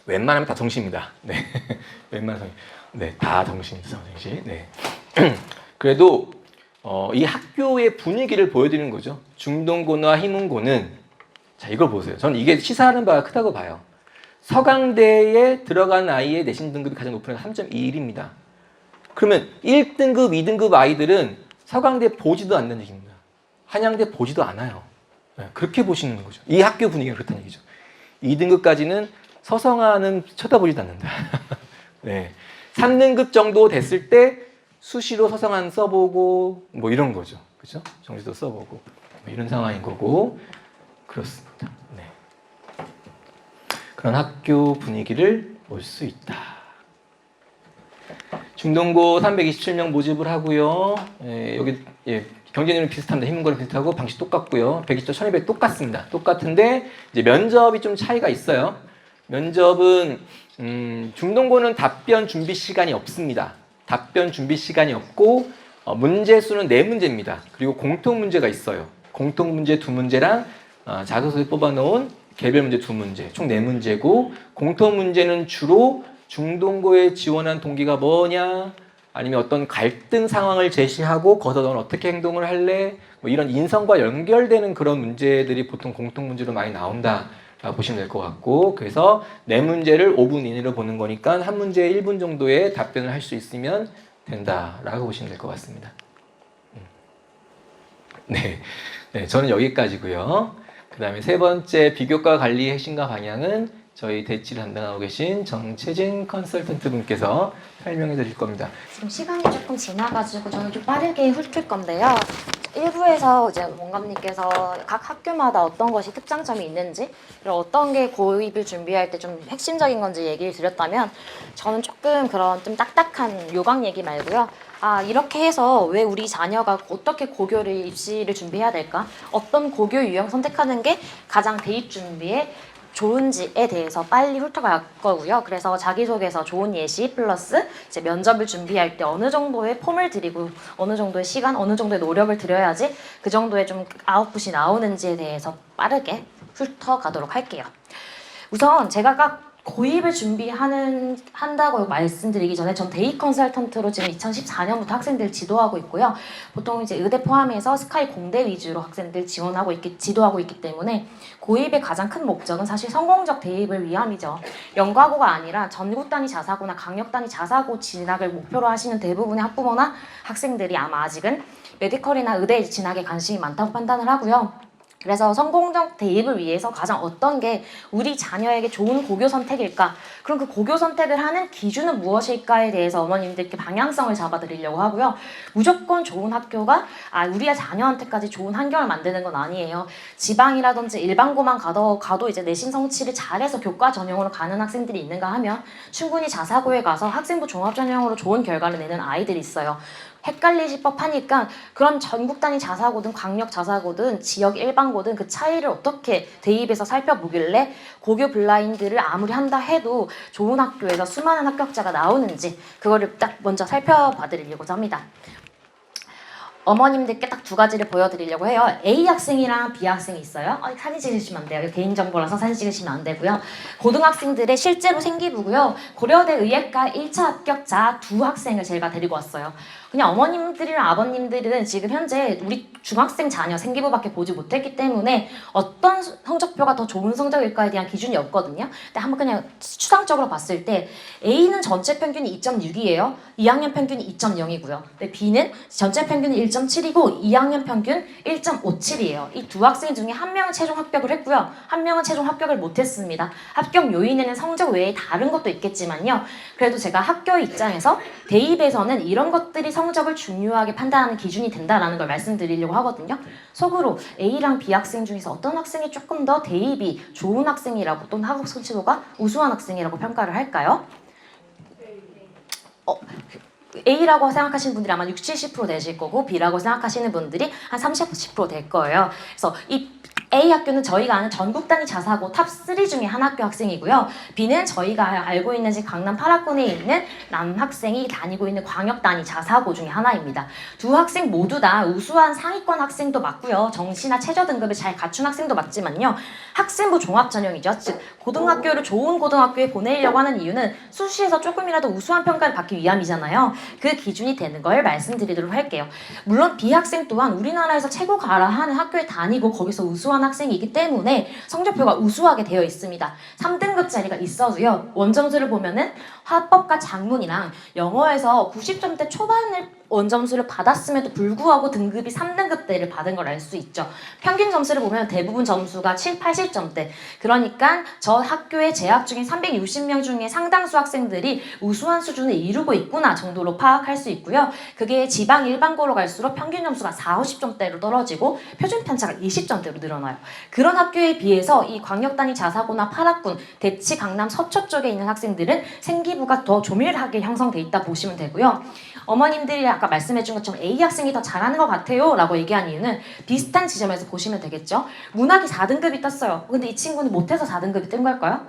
웬만하면 다 정시입니다. 네. 웬만하면. 네. 다 정시입니다. 정시. 네. 그래도 이 학교의 분위기를 보여드리는 거죠. 중동고나 희문고는 자, 이걸 보세요. 저는 이게 시사하는 바가 크다고 봐요. 서강대에 들어간 아이의 내신 등급이 가장 높은 애가 3.21입니다. 그러면 1등급, 2등급 아이들은 서강대 보지도 않는 얘기입니다. 한양대 보지도 않아요. 네, 그렇게 보시는 거죠. 이 학교 분위기가 그렇다는 얘기죠. 2등급까지는 서성하는 쳐다보지도 않는다. 네. 3등급 정도 됐을 때 수시로 서성한 써보고 뭐 이런 거죠. 그죠? 정시도 써보고 뭐 이런 상황인 거고 그렇습니다. 네. 그런 학교 분위기를 볼 수 있다. 중동고 327명 모집을 하고요. 여기 경제능력 비슷합니다. 희문고랑 비슷하고 방식 똑같고요. 120점, 1200 똑같습니다. 똑같은데 이제 면접이 좀 차이가 있어요. 면접은 중동고는 답변 준비 시간이 없습니다. 답변 준비 시간이 없고 문제 수는 4문제입니다. 그리고 공통 문제가 있어요. 공통 문제 2문제랑 자소서에 뽑아놓은 개별 문제 2문제, 총 4문제고 공통 문제는 주로 중동고에 지원한 동기가 뭐냐, 아니면 어떤 갈등 상황을 제시하고 거기서 넌 어떻게 행동을 할래, 뭐 이런 인성과 연결되는 그런 문제들이 보통 공통 문제로 많이 나온다라고 보시면 될 것 같고, 그래서 4문제를 5분 이내로 보는 거니까 한 문제에 1분 정도의 답변을 할 수 있으면 된다라고 보시면 될 것 같습니다. 네, 저는 여기까지고요. 그 다음에 세 번째 비교과 관리 핵심과 방향은 저희 대치를 담당하고 계신 정채진 컨설턴트 분께서 설명해 드릴 겁니다. 지금 시간이 조금 지나가지고 저는 좀 빠르게 훑을 건데요. 1부에서 이제 원감님께서 각 학교마다 어떤 것이 특장점이 있는지, 그리고 어떤 게 고입을 준비할 때 좀 핵심적인 건지 얘기를 드렸다면, 저는 조금 그런 좀 딱딱한 요강 얘기 말고요. 이렇게 해서 왜 우리 자녀가 어떻게 고교를 입시를 준비해야 될까? 어떤 고교 유형 선택하는 게 가장 대입 준비에 좋은지에 대해서 빨리 훑어갈 거고요. 그래서 자기소개서 좋은 예시 플러스 이제 면접을 준비할 때 어느 정도의 폼을 들이고 어느 정도의 시간, 어느 정도의 노력을 들여야지 그 정도의 좀 아웃풋이 나오는지에 대해서 빠르게 훑어가도록 할게요. 우선 제가 각 고입을 한다고 말씀드리기 전에 전 데이 컨설턴트로 지금 2014년부터 학생들 지도하고 있고요. 보통 이제 의대 포함해서 스카이 공대 위주로 학생들 지도하고 있기 때문에 고입의 가장 큰 목적은 사실 성공적 대입을 위함이죠. 연과고가 아니라 전국 단위 자사고나 강력 단위 자사고 진학을 목표로 하시는 대부분의 학부모나 학생들이 아마 아직은 메디컬이나 의대에 진학에 관심이 많다고 판단을 하고요. 그래서 성공적 대입을 위해서 가장 어떤 게 우리 자녀에게 좋은 고교 선택일까? 그럼 그 고교 선택을 하는 기준은 무엇일까에 대해서 어머님들께 방향성을 잡아드리려고 하고요. 무조건 좋은 학교가 우리 자녀한테까지 좋은 환경을 만드는 건 아니에요. 지방이라든지 일반고만 가도 이제 내신 성취를 잘해서 교과 전형으로 가는 학생들이 있는가 하면 충분히 자사고에 가서 학생부 종합 전형으로 좋은 결과를 내는 아이들이 있어요. 헷갈리실 법하니까 그런 전국 단위 자사고든 강력 자사고든 지역 일반고든 그 차이를 어떻게 대입해서 살펴보길래 고교 블라인드를 아무리 한다 해도 좋은 학교에서 수많은 합격자가 나오는지 그거를 딱 먼저 살펴봐 드리려고 합니다. 어머님들께 딱 2가지를 보여드리려고 해요. A 학생이랑 B 학생이 있어요. 사진 찍으시면 안 돼요. 개인정보라서 사진 찍으시면 안 되고요. 고등학생들의 실제로 생기부고요. 고려대 의예과 1차 합격자 2학생을 제가 데리고 왔어요. 그냥 어머님들이랑 아버님들은 지금 현재 우리 중학생 자녀 생기부밖에 보지 못했기 때문에 어떤 성적표가 더 좋은 성적일까에 대한 기준이 없거든요. 근데 한번 그냥 추상적으로 봤을 때 A는 전체 평균이 2.6이에요. 2학년 평균이 2.0이고요. B는 전체 평균이 1.7이고 2학년 평균 1.57이에요. 이 2학생 중에 한 명은 최종 합격을 했고요. 한 명은 최종 합격을 못했습니다. 합격 요인에는 성적 외에 다른 것도 있겠지만요. 그래도 제가 학교 입장에서 대입에서는 이런 것들이 성적을 중요하게 판단하는 기준이 된다라는 걸 말씀드리려고 하거든요. 속으로 A랑 B 학생 중에서 어떤 학생이 조금 더 대입이 좋은 학생이라고 또는 학업 성취도가 우수한 학생이라고 평가를 할까요? A라고 생각하시는 분들이 아마 60, 70% 되실 거고 B라고 생각하시는 분들이 한 30, 10%될 거예요. 그래서 이 A 학교는 저희가 아는 전국 단위 자사고 탑3 중에 한 학교 학생이고요. B는 저희가 알고 있는 지금 강남 8학군에 있는 남학생이 다니고 있는 광역 단위 자사고 중에 하나입니다. 두 학생 모두 다 우수한 상위권 학생도 맞고요. 정시나 최저 등급을 잘 갖춘 학생도 맞지만요. 학생부 종합 전형이죠. 즉 고등학교를 좋은 고등학교에 보내려고 하는 이유는 수시에서 조금이라도 우수한 평가를 받기 위함이잖아요. 그 기준이 되는 걸 말씀드리도록 할게요. 물론 B 학생 또한 우리나라에서 최고 가라 하는 학교에 다니고 거기서 우수한 학생이기 때문에 성적표가 우수하게 되어 있습니다. 3등급짜리가 있어도요. 원점수를 보면은 화법과 작문이랑 영어에서 90점대 초반을 원점수를 받았음에도 불구하고 등급이 3등급대를 받은 걸 알 수 있죠. 평균 점수를 보면 대부분 점수가 7, 80점대. 그러니까 저 학교에 재학 중인 360명 중에 상당수 학생들이 우수한 수준을 이루고 있구나 정도로 파악할 수 있고요. 그게 지방 일반고로 갈수록 평균 점수가 4, 50점대로 떨어지고 표준 편차가 20점대로 늘어나요. 그런 학교에 비해서 이 광역단위 자사고나 8학군, 대치, 강남, 서초 쪽에 있는 학생들은 생기부가 더 조밀하게 형성돼 있다 보시면 되고요. 어머님들이 아까 말씀해준 것처럼 A 학생이 더 잘하는 것 같아요 라고 얘기한 이유는 비슷한 지점에서 보시면 되겠죠. 문학이 4등급이 떴어요. 근데 이 친구는 못해서 4등급이 뜬 걸까요?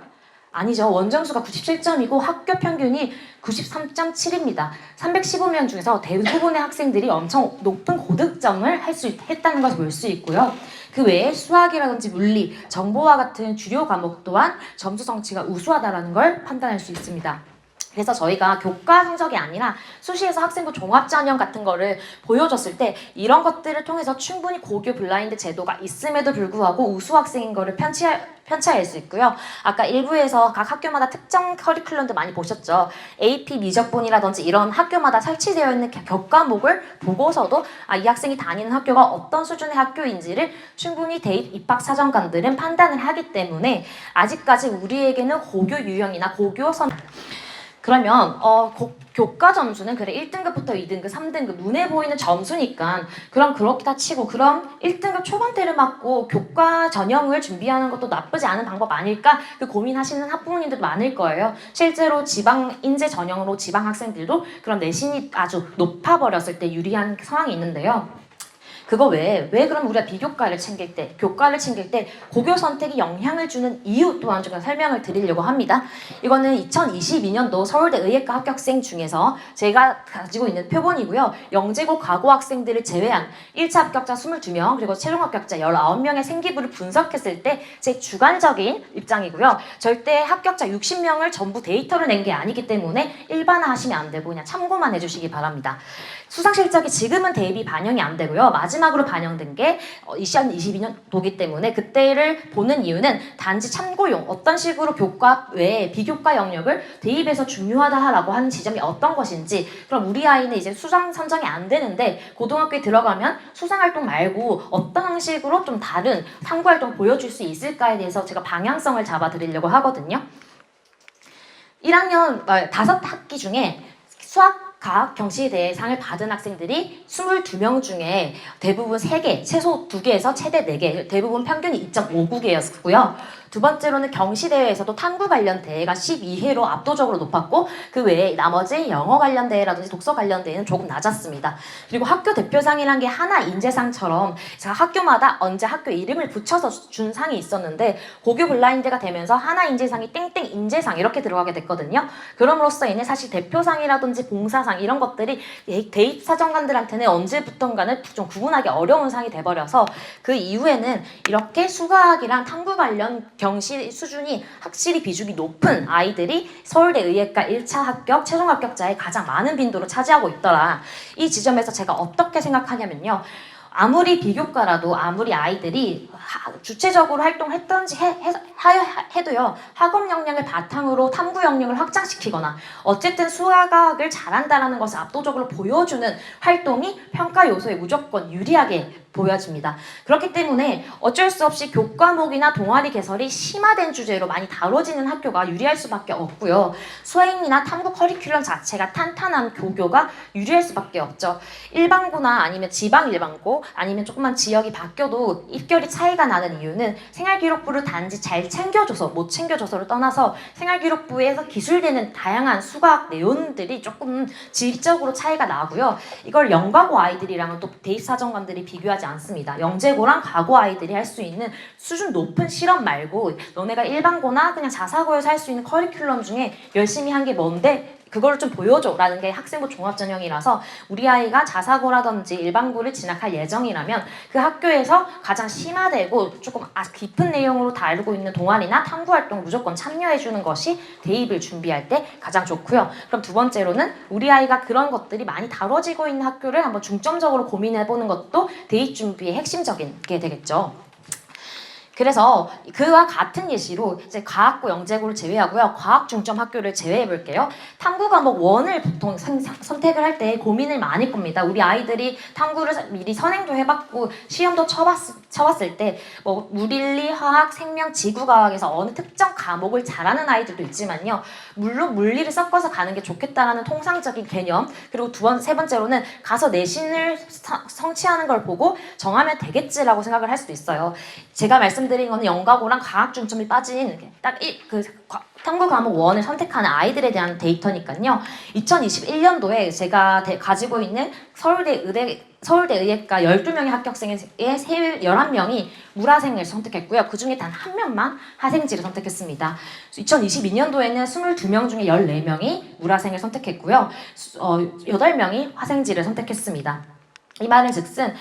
아니죠. 원점수가 97점이고 학교 평균이 93.7입니다. 315명 중에서 대부분의 학생들이 엄청 높은 고득점을 했다는 것을 볼 수 있고요. 그 외에 수학이라든지 물리, 정보와 같은 주요 과목 또한 점수 성취가 우수하다는 걸 판단할 수 있습니다. 그래서 저희가 교과 성적이 아니라 수시에서 학생부 종합전형 같은 거를 보여줬을 때 이런 것들을 통해서 충분히 고교 블라인드 제도가 있음에도 불구하고 우수 학생인 거를 편차할 수 있고요. 아까 일부에서 각 학교마다 특정 커리큘럼도 많이 보셨죠. AP 미적분이라든지 이런 학교마다 설치되어 있는 교과목을 보고서도 이 학생이 다니는 학교가 어떤 수준의 학교인지를 충분히 대입 입학사정관들은 판단을 하기 때문에 아직까지 우리에게는 고교 유형이나 고교 선 그러면 교과 점수는 그래 1등급부터 2등급, 3등급 눈에 보이는 점수니까 그럼 그렇다 치고 그럼 1등급 초반대를 맞고 교과 전형을 준비하는 것도 나쁘지 않은 방법 아닐까? 그 고민하시는 학부모님들도 많을 거예요. 실제로 지방 인재 전형으로 지방 학생들도 그런 내신이 아주 높아버렸을 때 유리한 상황이 있는데요. 그거 왜 그럼 우리가 비교과를 챙길 때, 교과를 챙길 때 고교 선택이 영향을 주는 이유 또한 제가 설명을 드리려고 합니다. 이거는 2022년도 서울대 의예과 합격생 중에서 제가 가지고 있는 표본이고요. 영재고 과고 학생들을 제외한 1차 합격자 22명 그리고 최종 합격자 19명의 생기부를 분석했을 때 제 주관적인 입장이고요. 절대 합격자 60명을 전부 데이터로 낸 게 아니기 때문에 일반화하시면 안 되고 그냥 참고만 해주시기 바랍니다. 수상 실적이 지금은 대입이 반영이 안 되고요. 마지막으로 반영된 게 2022년도기 때문에 그때를 보는 이유는 단지 참고용 어떤 식으로 교과 외에 비교과 영역을 대입에서 중요하다라고 하는 지점이 어떤 것인지 그럼 우리 아이는 이제 수상 선정이 안 되는데 고등학교에 들어가면 수상활동 말고 어떤 방식으로 좀 다른 탐구활동 보여줄 수 있을까에 대해서 제가 방향성을 잡아드리려고 하거든요. 1학년 5학기 중에 수학 각 경시대상을 받은 학생들이 22명 중에 대부분 3개, 최소 2개에서 최대 4개, 대부분 평균이 2.59개였고요. 두 번째로는 경시대회에서도 탐구 관련 대회가 12회로 압도적으로 높았고 그 외에 나머지 영어 관련 대회라든지 독서 관련 대회는 조금 낮았습니다. 그리고 학교 대표상이란 게 하나 인재상처럼 제가 학교마다 언제 학교 이름을 붙여서 준 상이 있었는데 고교 블라인드가 되면서 하나 인재상이 땡땡 인재상 이렇게 들어가게 됐거든요. 그럼으로써 인해 사실 대표상이라든지 봉사상 이런 것들이 대입 사정관들한테는 언제부턴가는 좀 구분하기 어려운 상이 돼버려서 그 이후에는 이렇게 수학이랑 탐구 관련 경시 수준이 확실히 비중이 높은 아이들이 서울대 의예과 1차 합격, 최종 합격자의 가장 많은 빈도로 차지하고 있더라. 이 지점에서 제가 어떻게 생각하냐면요. 아무리 비교과라도 아무리 아이들이 주체적으로 활동했던지 해도요. 학업 역량을 바탕으로 탐구 역량을 확장시키거나 어쨌든 수학을 잘한다는 것을 압도적으로 보여주는 활동이 평가 요소에 무조건 유리하게 보여집니다. 그렇기 때문에 어쩔 수 없이 교과목이나 동아리 개설이 심화된 주제로 많이 다뤄지는 학교가 유리할 수밖에 없고요. 수행이나 탐구 커리큘럼 자체가 탄탄한 교교가 유리할 수밖에 없죠. 일반고나 아니면 지방 일반고 아니면 조금만 지역이 바뀌어도 입결이 차이가 차이가 나는 이유는 생활기록부를 단지 잘 챙겨줘서 못 챙겨줘서를 떠나서 생활기록부에서 기술되는 다양한 수학 내용들이 조금 질적으로 차이가 나고요. 이걸 영과고 아이들이랑은 또 대입사정관들이 비교하지 않습니다. 영재고랑 과고 아이들이 할 수 있는 수준 높은 실험 말고 너네가 일반고나 그냥 자사고에서 할 수 있는 커리큘럼 중에 열심히 한 게 뭔데 그걸 좀 보여줘 라는 게 학생부 종합전형이라서 우리 아이가 자사고라든지 일반고를 진학할 예정이라면 그 학교에서 가장 심화되고 조금 깊은 내용으로 다루고 있는 동아리나 탐구활동을 무조건 참여해주는 것이 대입을 준비할 때 가장 좋고요. 그럼 두 번째로는 우리 아이가 그런 것들이 많이 다뤄지고 있는 학교를 한번 중점적으로 고민해보는 것도 대입 준비의 핵심적인 게 되겠죠. 그래서 그와 같은 예시로 이제 과학고 영재고를 제외하고요. 과학 중점 학교를 제외해 볼게요. 탐구 과목 1을 보통 선택을 할 때 고민을 많이 할 겁니다. 우리 아이들이 탐구를 미리 선행도 해봤고 시험도 쳐봤을 때 뭐 물인리, 화학, 생명, 지구과학에서 어느 특정 과목을 잘하는 아이들도 있지만요. 물론 물리를 섞어서 가는 게 좋겠다라는 통상적인 개념 그리고 세 번째로는 가서 내신을 성취하는 걸 보고 정하면 되겠지라고 생각을 할 수도 있어요. 제가 말씀드린 거는 영과고랑 과학 중점이 빠진 딱 탐구 과목 1을 선택하는 아이들에 대한 데이터니까요. 2021년도에 제가 가지고 있는 서울대 의예과 12명의 합격생의 11명이 물화생을 선택했고요. 그 중에 단 한 명만 화생지를 선택했습니다. 2022년도에는 22명 중에 14명이 물화생을 선택했고요. 8명이 화생지를 선택했습니다. 이 말은 즉슨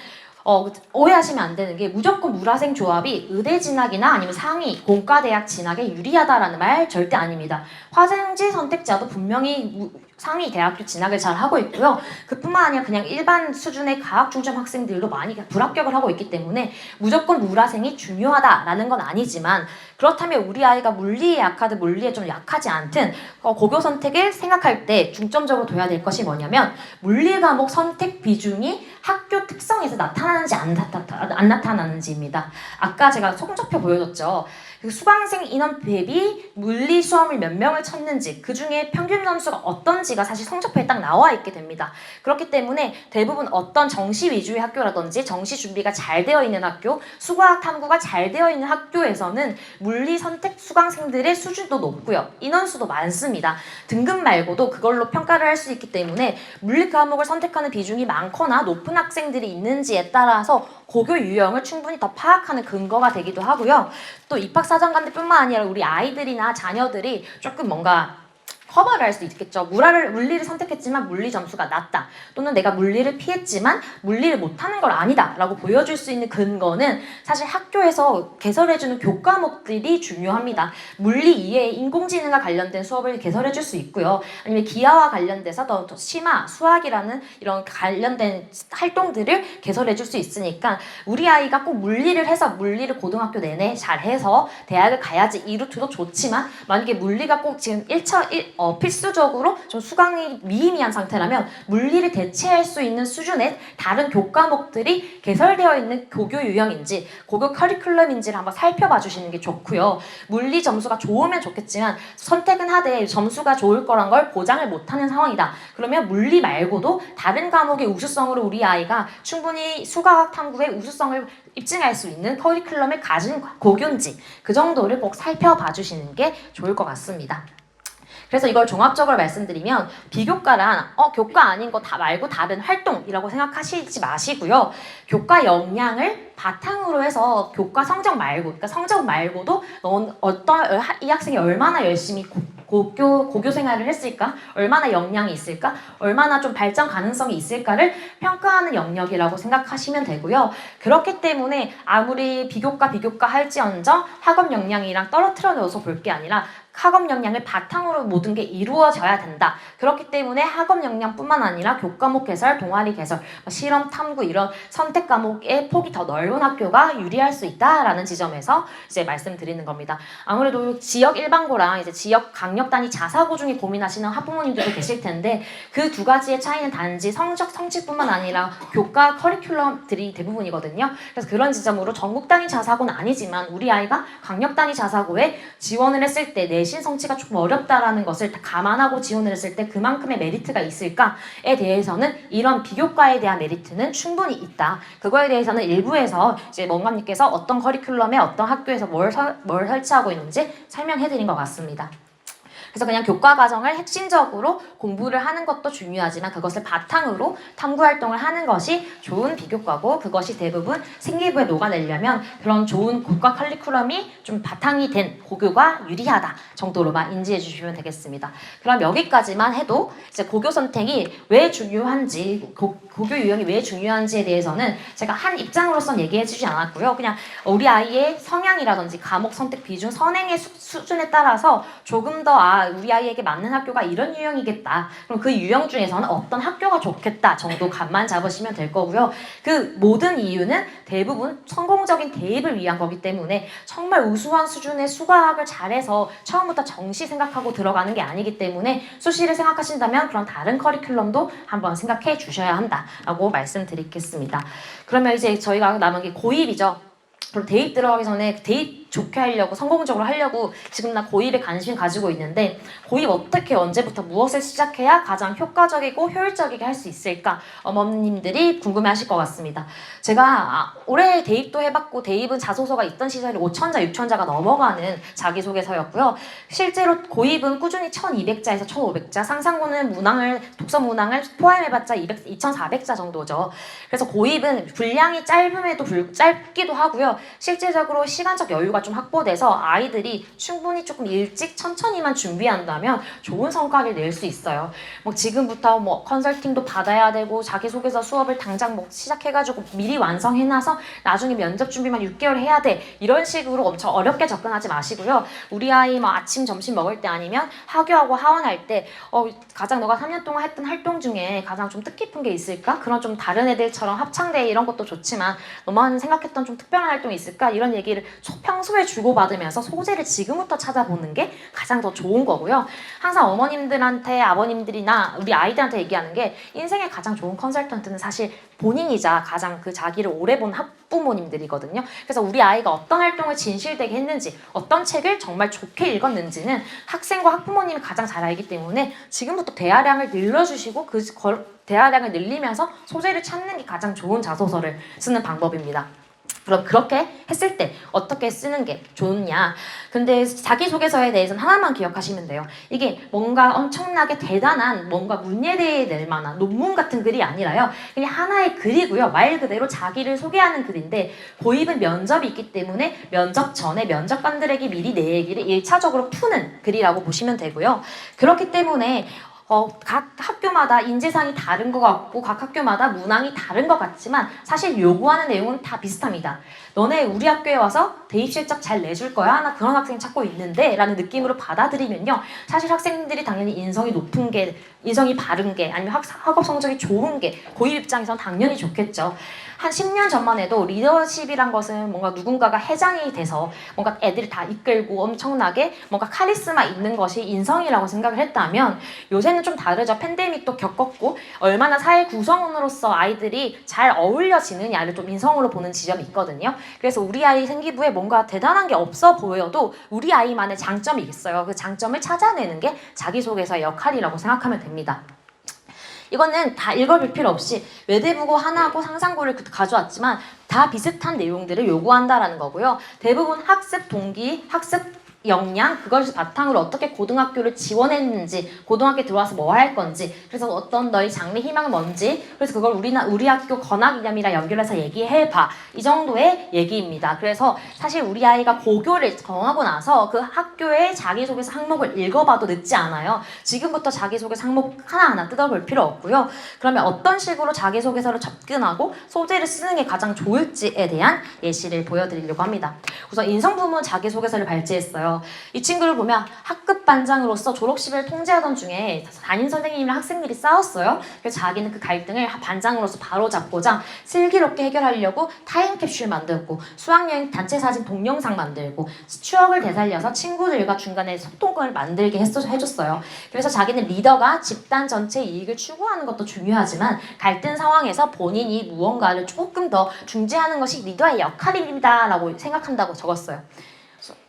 오해하시면 안 되는 게 무조건 물화생 조합이 의대 진학이나 아니면 상위 공과대학 진학에 유리하다라는 말 절대 아닙니다. 화생지 선택자도 분명히 상위 대학교 진학을 잘 하고 있고요. 그뿐만 아니라 그냥 일반 수준의 과학 중점 학생들도 많이 불합격을 하고 있기 때문에 무조건 물화생이 중요하다라는 건 아니지만 그렇다면 우리 아이가 물리에 약하든 물리에 좀 약하지 않든 고교 선택을 생각할 때 중점적으로 둬야 될 것이 뭐냐면 물리 과목 선택 비중이 학교 특성에서 나타나는지 안 나타나는지입니다. 아까 제가 성적표 보여줬죠. 그 수강생 인원 대비 물리 수험을 몇 명을 쳤는지 그 중에 평균 점수가 어떤지가 사실 성적표에 딱 나와 있게 됩니다. 그렇기 때문에 대부분 어떤 정시 위주의 학교라든지 정시 준비가 잘 되어 있는 학교, 수과학 탐구가 잘 되어 있는 학교에서는 물리 선택 수강생들의 수준도 높고요. 인원수도 많습니다. 등급 말고도 그걸로 평가를 할 수 있기 때문에 물리 과목을 선택하는 비중이 많거나 높은 학생들이 있는지에 따라서 고교 유형을 충분히 더 파악하는 근거가 되기도 하고요. 또 입학사정관들뿐만 아니라 우리 아이들이나 자녀들이 조금 뭔가 커버를 할 수 있겠죠. 물리를 선택했지만 물리 점수가 낮다. 또는 내가 물리를 피했지만 물리를 못하는 걸 아니다 라고 보여줄 수 있는 근거는 사실 학교에서 개설해주는 교과목들이 중요합니다. 물리 이외에 인공지능과 관련된 수업을 개설해줄 수 있고요. 아니면 기하와 관련돼서 더 심화, 수학이라는 이런 관련된 활동들을 개설해줄 수 있으니까 우리 아이가 꼭 물리를 해서 물리를 고등학교 내내 잘해서 대학을 가야지 이 루트도 좋지만 만약에 물리가 꼭 지금 필수적으로 좀 수강이 미미한 상태라면 물리를 대체할 수 있는 수준의 다른 교과목들이 개설되어 있는 고교 유형인지 고교 커리큘럼인지를 한번 살펴봐 주시는 게 좋고요. 물리 점수가 좋으면 좋겠지만 선택은 하되 점수가 좋을 거란 걸 보장을 못하는 상황이다. 그러면 물리 말고도 다른 과목의 우수성으로 우리 아이가 충분히 수과학 탐구의 우수성을 입증할 수 있는 커리큘럼을 가진 고교인지 그 정도를 꼭 살펴봐 주시는 게 좋을 것 같습니다. 그래서 이걸 종합적으로 말씀드리면 비교과란 교과 아닌 거 다 말고 다른 활동이라고 생각하시지 마시고요. 교과 역량을 바탕으로 해서 교과 성적 말고 그러니까 성적 말고도 이 학생이 얼마나 열심히 고교 생활을 했을까? 얼마나 역량이 있을까? 얼마나 좀 발전 가능성이 있을까를 평가하는 영역이라고 생각하시면 되고요. 그렇기 때문에 아무리 비교과 할지언정 학업 역량이랑 떨어뜨려 넣어서 볼 게 아니라 학업 역량을 바탕으로 모든 게 이루어져야 된다. 그렇기 때문에 학업 역량뿐만 아니라 교과목 개설, 동아리 개설, 실험, 탐구 이런 선택 과목의 폭이 더 넓은 학교가 유리할 수 있다라는 지점에서 이제 말씀드리는 겁니다. 아무래도 지역 일반고랑 이제 지역 강력 단위 자사고 중에 고민하시는 학부모님들도 계실 텐데 그 두 가지의 차이는 단지 성취뿐만 아니라 교과 커리큘럼들이 대부분이거든요. 그래서 그런 지점으로 전국 단위 자사고는 아니지만 우리 아이가 강력 단위 자사고에 지원을 했을 때 내신 성취가 조금 어렵다라는 것을 감안하고 지원을 했을 때 그만큼의 메리트가 있을까에 대해서는 이런 비교과에 대한 메리트는 충분히 있다. 그거에 대해서는 일부에서 이제 원감님께서 어떤 커리큘럼에 어떤 학교에서 뭘 설치하고 있는지 설명해드린 것 같습니다. 그래서 그냥 교과 과정을 핵심적으로 공부를 하는 것도 중요하지만 그것을 바탕으로 탐구 활동을 하는 것이 좋은 비교과고 그것이 대부분 생기부에 녹아내려면 그런 좋은 교과 커리큘럼이 좀 바탕이 된 고교가 유리하다 정도로만 인지해 주시면 되겠습니다. 그럼 여기까지만 해도 이제 고교 선택이 왜 중요한지 고교 유형이 왜 중요한지에 대해서는 제가 한 입장으로선 얘기해 주지 않았고요. 그냥 우리 아이의 성향이라든지 과목 선택 비중, 선행의 수준에 따라서 조금 더 우리 아이에게 맞는 학교가 이런 유형이겠다. 그럼 그 유형 중에서는 어떤 학교가 좋겠다 정도 감만 잡으시면 될 거고요. 그 모든 이유는 대부분 성공적인 대입을 위한 거기 때문에 정말 우수한 수준의 수학을 잘해서 처음부터 정시 생각하고 들어가는 게 아니기 때문에 수시를 생각하신다면 그런 다른 커리큘럼도 한번 생각해 주셔야 한다라고 말씀드리겠습니다. 그러면 이제 저희가 남은 게 고입이죠. 그럼 대입 들어가기 전에 대입 좋게 하려고 성공적으로 하려고 지금 나 고입에 관심 가지고 있는데 고입 어떻게 언제부터 무엇을 시작해야 가장 효과적이고 효율적이게 할 수 있을까 어머님들이 궁금해하실 것 같습니다. 제가 올해 대입도 해봤고 대입은 자소서가 있던 시절에 5,000자, 6,000자가 넘어가는 자기소개서였고요. 실제로 고입은 꾸준히 1,200자에서 1,500자, 상상고는 독서 문항을 포함해봤자 2,400자 정도죠. 그래서 고입은 분량이 짧기도 하고요. 실제적으로 시간적 여유가 좀 확보돼서 아이들이 충분히 조금 일찍 천천히만 준비한다면 좋은 성과를 낼 수 있어요. 뭐 지금부터 뭐 컨설팅도 받아야 되고 자기소개서 수업을 당장 뭐 시작해가지고 미리 완성해놔서 나중에 면접 준비만 6개월 해야 돼 이런 식으로 엄청 어렵게 접근하지 마시고요. 우리 아이 뭐 아침 점심 먹을 때 아니면 하교하고 하원할 때 가장 너가 3년 동안 했던 활동 중에 가장 좀 뜻깊은 게 있을까? 그런 좀 다른 애들처럼 합창대 이런 것도 좋지만 너만 생각했던 좀 특별한 활동이 있을까? 이런 얘기를 평소에 주고받으면서 소재를 지금부터 찾아보는 게 가장 더 좋은 거고요. 항상 어머님들한테 아버님들이나 우리 아이들한테 얘기하는 게 인생의 가장 좋은 컨설턴트는 사실 본인이자 가장 그 자기를 오래 본 학부모님들이거든요. 그래서 우리 아이가 어떤 활동을 진실되게 했는지 어떤 책을 정말 좋게 읽었는지는 학생과 학부모님이 가장 잘 알기 때문에 지금부터 대화량을 늘려주시고 그 대화량을 늘리면서 소재를 찾는 게 가장 좋은 자소서를 쓰는 방법입니다. 그럼 그렇게 했을 때 어떻게 쓰는 게 좋냐? 근데 자기소개서에 대해서는 하나만 기억하시면 돼요. 이게 뭔가 엄청나게 대단한 뭔가 문예대에 낼 만한 논문 같은 글이 아니라요. 그냥 하나의 글이고요. 말 그대로 자기를 소개하는 글인데 고입은 면접이 있기 때문에 면접 전에 면접관들에게 미리 내 얘기를 1차적으로 푸는 글이라고 보시면 되고요. 그렇기 때문에 각 학교마다 인재상이 다른 것 같고 각 학교마다 문항이 다른 것 같지만 사실 요구하는 내용은 다 비슷합니다. 너네 우리 학교에 와서 대입 실적 잘 내줄 거야? 나 그런 학생 찾고 있는데 라는 느낌으로 받아들이면요. 사실 학생들이 당연히 인성이 높은 게 인성이 바른 게 아니면 학업 성적이 좋은 게 고입 입장에서는 당연히 좋겠죠. 한 10년 전만 해도 리더십이란 것은 뭔가 누군가가 회장이 돼서 뭔가 애들을 다 이끌고 엄청나게 뭔가 카리스마 있는 것이 인성이라고 생각을 했다면 요새는 좀 다르죠. 팬데믹도 겪었고 얼마나 사회 구성원으로서 아이들이 잘 어울려지느냐를 좀 인성으로 보는 지점이 있거든요. 그래서 우리 아이 생기부에 뭔가 대단한 게 없어 보여도 우리 아이만의 장점이 있어요. 그 장점을 찾아내는 게 자기소개서의 역할이라고 생각하면 됩니다. 이거는 다 읽어볼 필요 없이 외대부고 하나고 상상고를 가져왔지만 다 비슷한 내용들을 요구한다라는 거고요. 대부분 학습 동기, 학습 역량 그것을 바탕으로 어떻게 고등학교를 지원했는지 고등학교 들어와서 뭐 할 건지 그래서 어떤 너희 장래 희망은 뭔지 그래서 그걸 우리 학교 권학이념이랑 연결해서 얘기해봐 이 정도의 얘기입니다. 그래서 사실 우리 아이가 고교를 정하고 나서 그 학교의 자기소개서 항목을 읽어봐도 늦지 않아요. 지금부터 자기소개서 항목 하나하나 뜯어볼 필요 없고요. 그러면 어떤 식으로 자기소개서를 접근하고 소재를 쓰는 게 가장 좋을지에 대한 예시를 보여드리려고 합니다. 우선 인성부문 자기소개서를 발제했어요. 이 친구를 보면 학급 반장으로서 졸업식을 통제하던 중에 담임 선생님이랑 학생들이 싸웠어요. 그래서 자기는 그 갈등을 반장으로서 바로잡고자 슬기롭게 해결하려고 타임캡슐 만들고 수학여행 단체 사진 동영상 만들고 추억을 되살려서 친구들과 중간에 소통권을 만들게 해줬어요. 그래서 자기는 리더가 집단 전체 이익을 추구하는 것도 중요하지만 갈등 상황에서 본인이 무언가를 조금 더 중재하는 것이 리더의 역할입니다 라고 생각한다고 적었어요.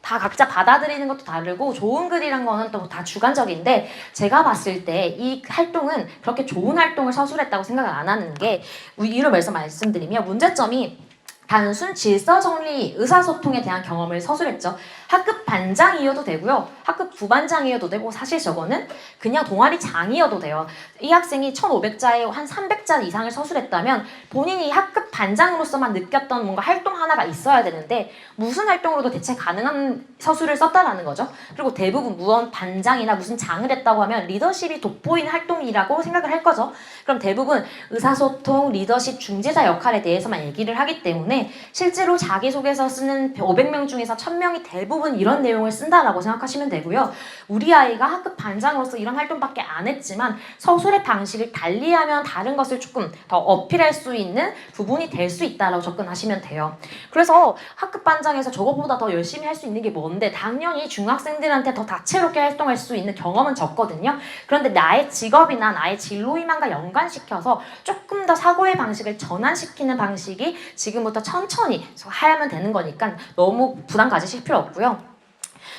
다 각자 받아들이는 것도 다르고 좋은 글이란 거는 또 다 주관적인데 제가 봤을 때 이 활동은 그렇게 좋은 활동을 서술했다고 생각을 안 하는 게 이유를 말씀드리면 문제점이 단순 질서 정리, 의사소통에 대한 경험을 서술했죠. 학급 반장이어도 되고요. 학급 부반장이어도 되고 사실 저거는 그냥 동아리 장이어도 돼요. 이 학생이 1500자에 한 300자 이상을 서술했다면 본인이 학급 반장으로서만 느꼈던 뭔가 활동 하나가 있어야 되는데 무슨 활동으로도 대체 가능한 서술을 썼다라는 거죠. 그리고 대부분 무언 반장이나 무슨 장을 했다고 하면 리더십이 돋보이는 활동이라고 생각을 할 거죠. 그럼 대부분 의사소통, 리더십, 중재자 역할에 대해서만 얘기를 하기 때문에 실제로 자기소개서 쓰는 500명 중에서 1000명이 대부분 이런 내용을 쓴다라고 생각하시면 되고요. 우리 아이가 학급 반장으로서 이런 활동밖에 안 했지만 서술의 방식을 달리하면 다른 것을 조금 더 어필할 수 있는 부분이 될 수 있다라고 접근하시면 돼요. 그래서 학급 반장에서 저거보다 더 열심히 할 수 있는 게 뭔데 당연히 중학생들한테 더 다채롭게 활동할 수 있는 경험은 적거든요. 그런데 나의 직업이나 나의 진로 희망과 연관시켜서 조금 더 사고의 방식을 전환시키는 방식이 지금부터 천천히 하면 되는 거니까 너무 부담 가지실 필요 없고요.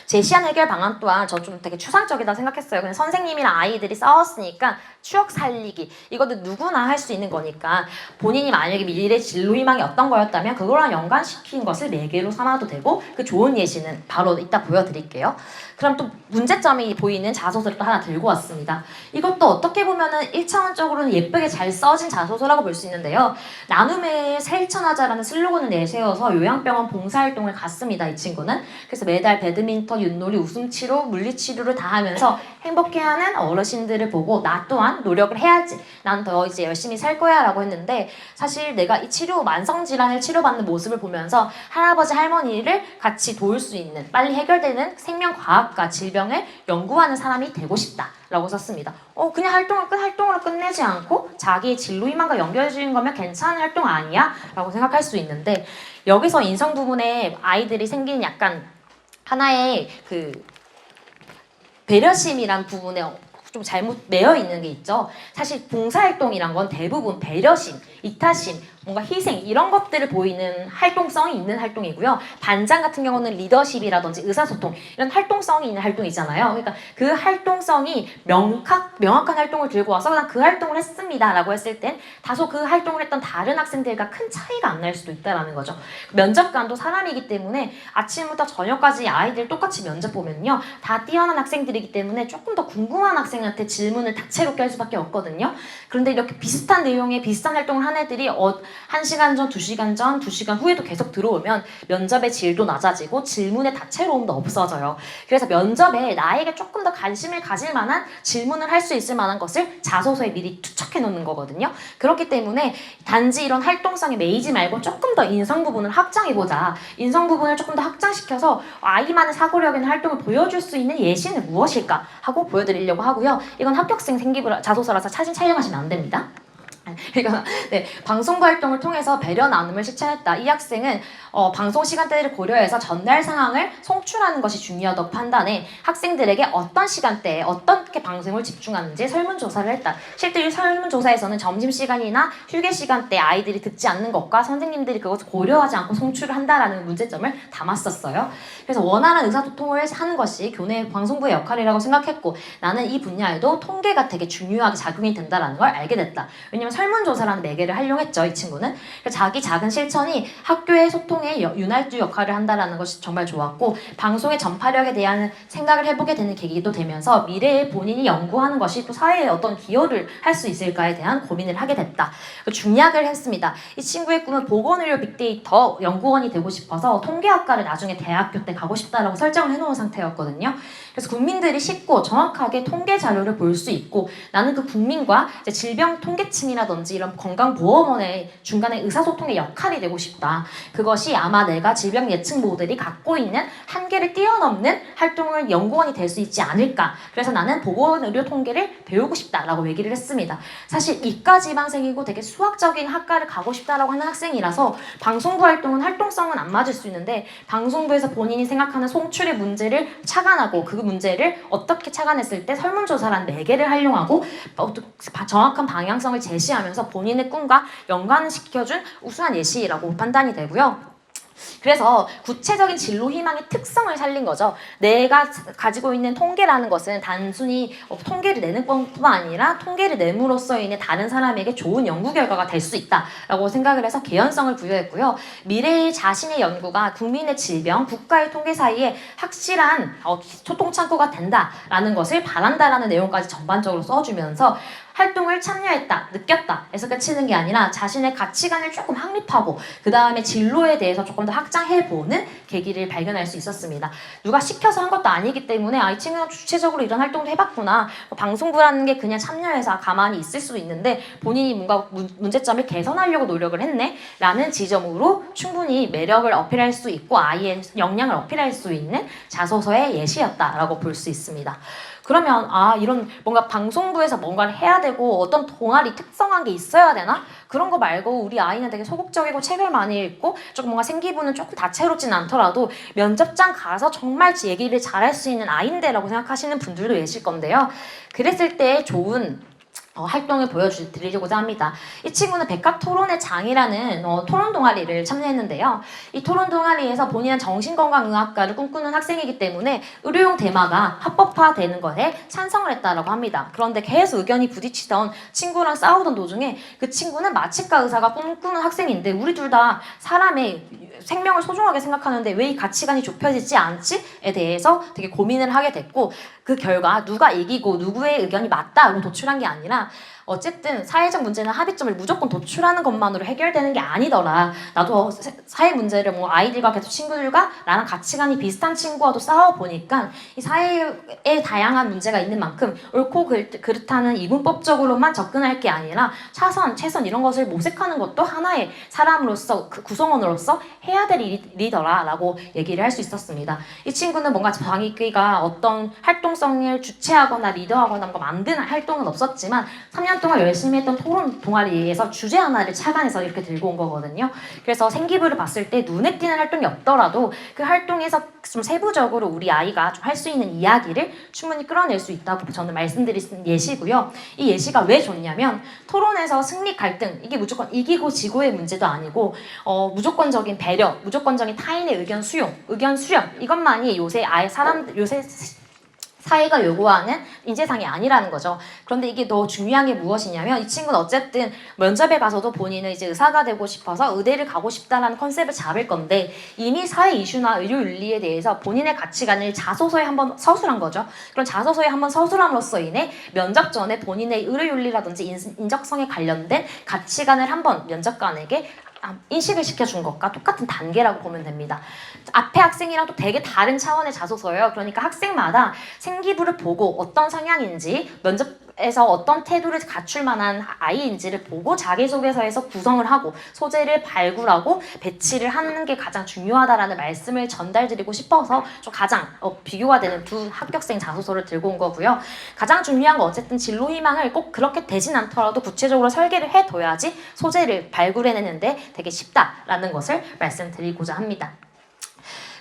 제시한 해결 방안 또한 저 좀 되게 추상적이다 생각했어요. 그냥 선생님이랑 아이들이 싸웠으니까 추억 살리기 이것도 누구나 할 수 있는 거니까 본인이 만약에 미래 진로 희망이 어떤 거였다면 그거랑 연관시킨 것을 매개로 삼아도 되고 그 좋은 예시는 바로 이따 보여드릴게요. 그럼 또 문제점이 보이는 자소서를 또 하나 들고 왔습니다. 이것도 어떻게 보면은 1차원적으로는 예쁘게 잘 써진 자소서라고 볼 수 있는데요. 나눔에 실천하자라는 슬로건을 내세워서 요양병원 봉사활동을 갔습니다. 이 친구는. 그래서 매달 배드민턴, 윷놀이, 웃음치료, 물리치료를 다 하면서 행복해하는 어르신들을 보고 나 또한 노력을 해야지. 난 더 이제 열심히 살 거야 라고 했는데 사실 내가 이 치료, 만성질환을 치료받는 모습을 보면서 할아버지, 할머니를 같이 도울 수 있는 빨리 해결되는 생명과학과 질병을 연구하는 사람이 되고 싶다 라고 썼습니다. 그냥 활동으로 끝내지 않고 자기의 진로 희망과 연결해주는 거면 괜찮은 활동 아니야? 라고 생각할 수 있는데 여기서 인성 부분에 아이들이 생기는 약간 하나의 그 배려심이란 부분에 좀 잘못 매여 있는 게 있죠. 사실 봉사활동이란 건 대부분 배려심, 이타심, 뭔가 희생 이런 것들을 보이는 활동성이 있는 활동이고요. 반장 같은 경우는 리더십이라든지 의사소통 이런 활동성이 있는 활동이잖아요. 그러니까 그 활동성이 명확한 활동을 들고 와서 그냥 그 활동을 했습니다 라고 했을 땐 다소 그 활동을 했던 다른 학생들과 큰 차이가 안 날 수도 있다는 거죠. 면접관도 사람이기 때문에 아침부터 저녁까지 아이들 똑같이 면접 보면요. 다 뛰어난 학생들이기 때문에 조금 더 궁금한 학생한테 질문을 다채롭게 할 수밖에 없거든요. 그런데 이렇게 비슷한 내용의 비슷한 활동을 한 애들이 1시간 전, 2시간 전, 2시간 후에도 계속 들어오면 면접의 질도 낮아지고 질문의 다채로움도 없어져요. 그래서 면접에 나에게 조금 더 관심을 가질 만한 질문을 할 수 있을 만한 것을 자소서에 미리 투척해 놓는 거거든요. 그렇기 때문에 단지 이런 활동성에 매이지 말고 조금 더 인성 부분을 확장해보자. 인성 부분을 조금 더 확장시켜서 아이만의 사고력 있는 활동을 보여줄 수 있는 예시는 무엇일까 하고 보여드리려고 하고요. 이건 합격생 생기부 자소서라서 사진 촬영하시면 안 됩니다. 그러니까 방송부 활동을 통해서 배려 나눔을 실천했다. 이 학생은 방송 시간대를 고려해서 전달 상황을 송출하는 것이 중요하다고 판단해 학생들에게 어떤 시간대에 어떻게 방송을 집중하는지 설문조사를 했다. 실제 이 설문조사에서는 점심시간이나 휴게 시간대 아이들이 듣지 않는 것과 선생님들이 그것을 고려하지 않고 송출을 한다라는 문제점을 담았었어요. 그래서 원활한 의사소통을 하는 것이 교내 방송부의 역할이라고 생각했고 나는 이 분야에도 통계가 되게 중요하게 작용이 된다는 걸 알게 됐다. 왜냐면 설문조사라는 매개를 활용했죠. 이 친구는. 자기 작은 실천이 학교의 소통에 윤활주 역할을 한다는 것이 정말 좋았고 방송의 전파력에 대한 생각을 해보게 되는 계기도 되면서 미래에 본인이 연구하는 것이 또 사회에 어떤 기여를 할 수 있을까에 대한 고민을 하게 됐다. 중약을 했습니다. 이 친구의 꿈은 보건의료 빅데이터 연구원이 되고 싶어서 통계학과를 나중에 대학교 때 가고 싶다라고 설정을 해놓은 상태였거든요. 그래서 국민들이 쉽고 정확하게 통계 자료를 볼 수 있고 나는 그 국민과 이제 질병 통계청이라든지 이런 건강보험원의 중간에 의사소통의 역할이 되고 싶다. 그것이 아마 내가 질병 예측 모델이 갖고 있는 한계를 뛰어넘는 활동을 연구원이 될 수 있지 않을까. 그래서 나는 보건의료 통계를 배우고 싶다라고 얘기를 했습니다. 사실 이과지방생이고 되게 수학적인 학과를 가고 싶다라고 하는 학생이라서 방송부 활동성은 안 맞을 수 있는데 방송부에서 본인이 생각하는 송출의 문제를 착안하고 그 문제를 어떻게 착안했을 때 설문조사라는 매개를 활용하고 정확한 방향성을 제시하면서 본인의 꿈과 연관시켜준 우수한 예시라고 판단이 되고요. 그래서 구체적인 진로 희망의 특성을 살린 거죠. 내가 가지고 있는 통계라는 것은 단순히 통계를 내는 것뿐만 아니라 통계를 내므로써 인해 다른 사람에게 좋은 연구 결과가 될 수 있다라고 생각을 해서 개연성을 부여했고요. 미래의 자신의 연구가 국민의 질병, 국가의 통계 사이에 확실한 소통창구가 된다라는 것을 바란다라는 내용까지 전반적으로 써주면서 활동을 참여했다, 느꼈다 해서 끝이는 게 아니라 자신의 가치관을 조금 확립하고 그 다음에 진로에 대해서 조금 더 확장해보는 계기를 발견할 수 있었습니다. 누가 시켜서 한 것도 아니기 때문에 이 친구는 주체적으로 이런 활동도 해봤구나. 방송부라는 게 그냥 참여해서 가만히 있을 수도 있는데 본인이 뭔가 문제점을 개선하려고 노력을 했네 라는 지점으로 충분히 매력을 어필할 수 있고 아이의 역량을 어필할 수 있는 자소서의 예시였다라고 볼 수 있습니다. 그러면 이런 뭔가 방송부에서 뭔가를 해야 되고 어떤 동아리 특성한 게 있어야 되나? 그런 거 말고 우리 아이는 되게 소극적이고 책을 많이 읽고 조금 뭔가 생기부는 조금 다채롭진 않더라도 면접장 가서 정말 얘기를 잘할 수 있는 아이인데라고 생각하시는 분들도 계실 건데요. 그랬을 때 좋은 활동을 보여드리고자 합니다. 이 친구는 백학토론의 장이라는 토론 동아리를 참여했는데요. 이 토론 동아리에서 본인은 정신건강의학과를 꿈꾸는 학생이기 때문에 의료용 대마가 합법화되는 것에 찬성을 했다라고 합니다. 그런데 계속 의견이 부딪히던 친구랑 싸우던 도중에 그 친구는 마취과 의사가 꿈꾸는 학생인데 우리 둘 다 사람의 생명을 소중하게 생각하는데 왜 이 가치관이 좁혀지지 않지에 대해서 되게 고민을 하게 됐고 그 결과 누가 이기고 누구의 의견이 맞다로 도출한 게 아니라 어쨌든 사회적 문제는 합의점을 무조건 도출하는 것만으로 해결되는 게 아니더라. 나도 사회 문제를 뭐 아이들과 계속 친구들과 나랑 가치관이 비슷한 친구와도 싸워보니까 이 사회에 다양한 문제가 있는 만큼 옳고 그렇다는 이분법적으로만 접근할 게 아니라 차선, 최선 이런 것을 모색하는 것도 하나의 사람으로서 그 구성원으로서 해야 될 일이더라라고 얘기를 할 수 있었습니다. 이 친구는 뭔가 자기가 어떤 활동성을 주최하거나 리더하거나 뭔가 만드는 활동은 없었지만 3년 동안 열심히 했던 토론 동아리에서 주제 하나를 착안해서 이렇게 들고 온 거거든요. 그래서 생기부를 봤을 때 눈에 띄는 활동이 없더라도 그 활동에서 좀 세부적으로 우리 아이가 좀 할 수 있는 이야기를 충분히 끌어낼 수 있다고 저는 말씀드린 예시고요. 이 예시가 왜 좋냐면 토론에서 승리 갈등 이게 무조건 이기고 지고의 문제도 아니고 무조건적인 배려, 무조건적인 타인의 의견 수용, 의견 수렴 이것만이 요새 사회가 요구하는 인재상이 아니라는 거죠. 그런데 이게 더 중요한 게 무엇이냐면 이 친구는 어쨌든 면접에 가서도 본인은 이제 의사가 되고 싶어서 의대를 가고 싶다라는 컨셉을 잡을 건데 이미 사회 이슈나 의료 윤리에 대해서 본인의 가치관을 자소서에 한번 서술한 거죠. 그런 자소서에 한번 서술함으로써 인해 면접 전에 본인의 의료 윤리라든지 인적성에 관련된 가치관을 한번 면접관에게 인식을 시켜준 것과 똑같은 단계라고 보면 됩니다. 앞에 학생이랑 또 되게 다른 차원의 자소서예요. 그러니까 학생마다 생기부를 보고 어떤 성향인지 면접에서 어떤 태도를 갖출 만한 아이인지를 보고 자기소개서에서 구성을 하고 소재를 발굴하고 배치를 하는 게 가장 중요하다라는 말씀을 전달드리고 싶어서 좀 가장 비교가 되는 두 합격생 자소서를 들고 온 거고요. 가장 중요한 건 어쨌든 진로 희망을 꼭 그렇게 되진 않더라도 구체적으로 설계를 해둬야지 소재를 발굴해내는데 되게 쉽다라는 것을 말씀드리고자 합니다.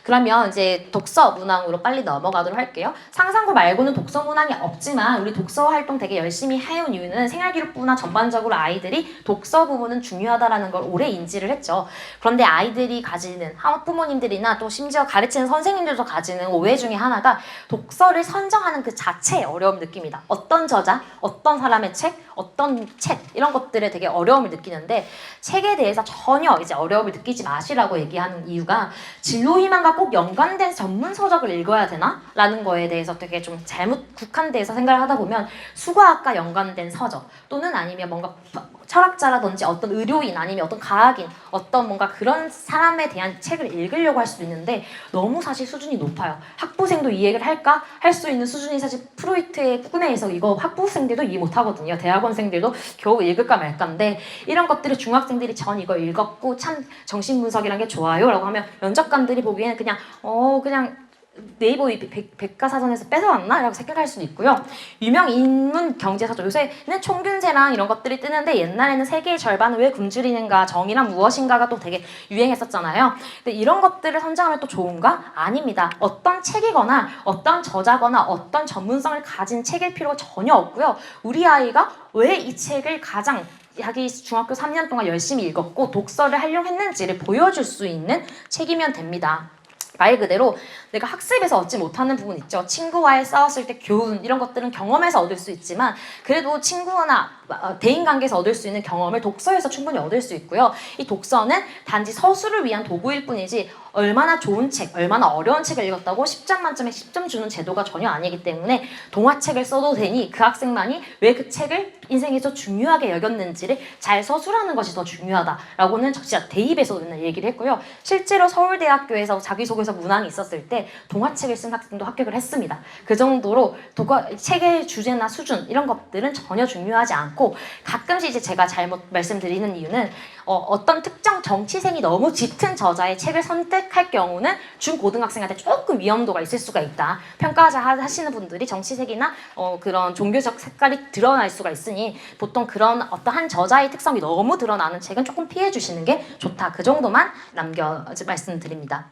그러면 이제 독서 문항으로 빨리 넘어가도록 할게요. 상상고 말고는 독서 문항이 없지만 우리 독서 활동 되게 열심히 해온 이유는 생활기록부나 전반적으로 아이들이 독서 부분은 중요하다라는 걸 오래 인지를 했죠. 그런데 아이들이 가지는 학부모님들이나 또 심지어 가르치는 선생님들도 가지는 오해 중에 하나가 독서를 선정하는 그 자체의 어려움을 느낍니다. 어떤 저자, 어떤 사람의 책, 어떤 책 이런 것들에 되게 어려움을 느끼는데 책에 대해서 전혀 이제 어려움을 느끼지 마시라고 얘기하는 이유가 진로 희망과 꼭 연관된 전문 서적을 읽어야 되나? 라는 거에 대해서 되게 좀 잘못 국한돼서 생각을 하다 보면 수과학과 연관된 서적 또는 아니면 뭔가 철학자라든지 어떤 의료인 아니면 어떤 과학인 어떤 뭔가 그런 사람에 대한 책을 읽으려고 할 수도 있는데 너무 사실 수준이 높아요. 학부생도 이해를 할까? 할 수 있는 수준이 사실 프로이트의 꿈에 의해서 이거 학부생들도 이해 못하거든요. 대학원생들도 겨우 읽을까 말까인데 이런 것들을 중학생들이 전 이거 읽었고 참 정신분석이란 게 좋아요 라고 하면 면접관들이 보기에는 그냥 네이버 백과사전에서 뺏어왔나? 라고 생각할 수도 있고요. 유명 인문 경제서적 요새는 총균세랑 이런 것들이 뜨는데 옛날에는 세계의 절반은 왜 굶주리는가 정의란 무엇인가가 또 되게 유행했었잖아요. 근데 이런 것들을 선정하면 또 좋은가? 아닙니다. 어떤 책이거나 어떤 저자거나 어떤 전문성을 가진 책일 필요가 전혀 없고요. 우리 아이가 왜 이 책을 가장 자기 중학교 3년 동안 열심히 읽었고 독서를 활용했는지를 보여줄 수 있는 책이면 됩니다. 말 그대로 내가 학습에서 얻지 못하는 부분 있죠. 친구와의 싸웠을 때 교훈 이런 것들은 경험에서 얻을 수 있지만 그래도 친구나 대인관계에서 얻을 수 있는 경험을 독서에서 충분히 얻을 수 있고요. 이 독서는 단지 서술을 위한 도구일 뿐이지 얼마나 좋은 책, 얼마나 어려운 책을 읽었다고 10점 만점에 10점 주는 제도가 전혀 아니기 때문에 동화책을 써도 되니 그 학생만이 왜 그 책을 인생에서 중요하게 여겼는지를 잘 서술하는 것이 더 중요하다라고는 진짜 대입에서 맨날 얘기를 했고요. 실제로 서울대학교에서 자기소개서 문항이 있었을 때 동화책을 쓴 학생도 합격을 했습니다. 그 정도로 책의 주제나 수준 이런 것들은 전혀 중요하지 않고 가끔씩 이제 제가 잘못 말씀드리는 이유는 어떤 특정 정치생이 너무 짙은 저자의 책을 선택할 경우는 중고등학생한테 조금 위험도가 있을 수가 있다. 평가자 하시는 분들이 정치색이나 그런 종교적 색깔이 드러날 수가 있으니 보통 그런 어떠한 저자의 특성이 너무 드러나는 책은 조금 피해 주시는 게 좋다. 그 정도만 말씀드립니다.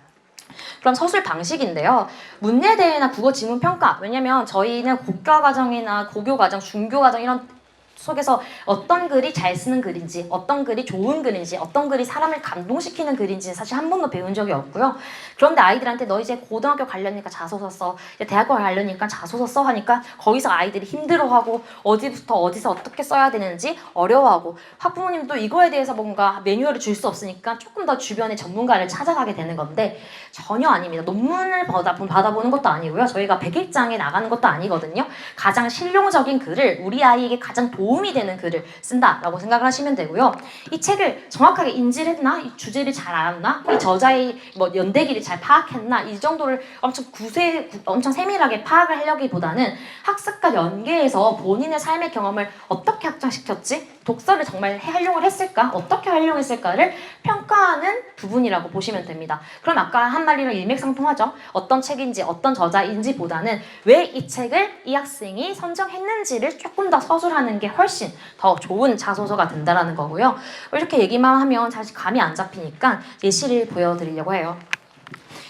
그럼 서술 방식인데요. 문예대회나 국어지문평가, 왜냐면 저희는 고교과정이나 고교과정, 중교과정 이런 속에서 어떤 글이 잘 쓰는 글인지, 어떤 글이 좋은 글인지, 어떤 글이 사람을 감동시키는 글인지 사실 한 번도 배운 적이 없고요. 그런데 아이들한테 너 이제 고등학교 가려니까 자소서 써, 이제 대학교 가려니까 자소서 써 하니까 거기서 아이들이 힘들어하고 어디부터 어디서 어떻게 써야 되는지 어려워하고 학부모님도 이거에 대해서 뭔가 매뉴얼을 줄 수 없으니까 조금 더 주변의 전문가를 찾아가게 되는 건데 전혀 아닙니다. 논문을 받아보는 것도 아니고요. 저희가 100일장에 나가는 것도 아니거든요. 가장 실용적인 글을 우리 아이에게 가장 도움이 되는 글을 쓴다라고 생각을 하시면 되고요. 이 책을 정확하게 인지를 했나? 이 주제를 잘 알았나? 이 저자의 연대기를 잘 파악했나? 이 정도를 엄청 세밀하게 파악을 하려기보다는 학습과 연계해서 본인의 삶의 경험을 어떻게 확장시켰지? 독서를 정말 활용을 했을까? 어떻게 활용했을까를 평가하는 부분이라고 보시면 됩니다. 그럼 아까 한 마디로 일맥상통하죠. 어떤 책인지 어떤 저자인지 보다는 왜 이 책을 이 학생이 선정했는지를 조금 더 서술하는 게 훨씬 더 좋은 자소서가 된다는 거고요. 이렇게 얘기만 하면 사실 감이 안 잡히니까 예시를 보여드리려고 해요.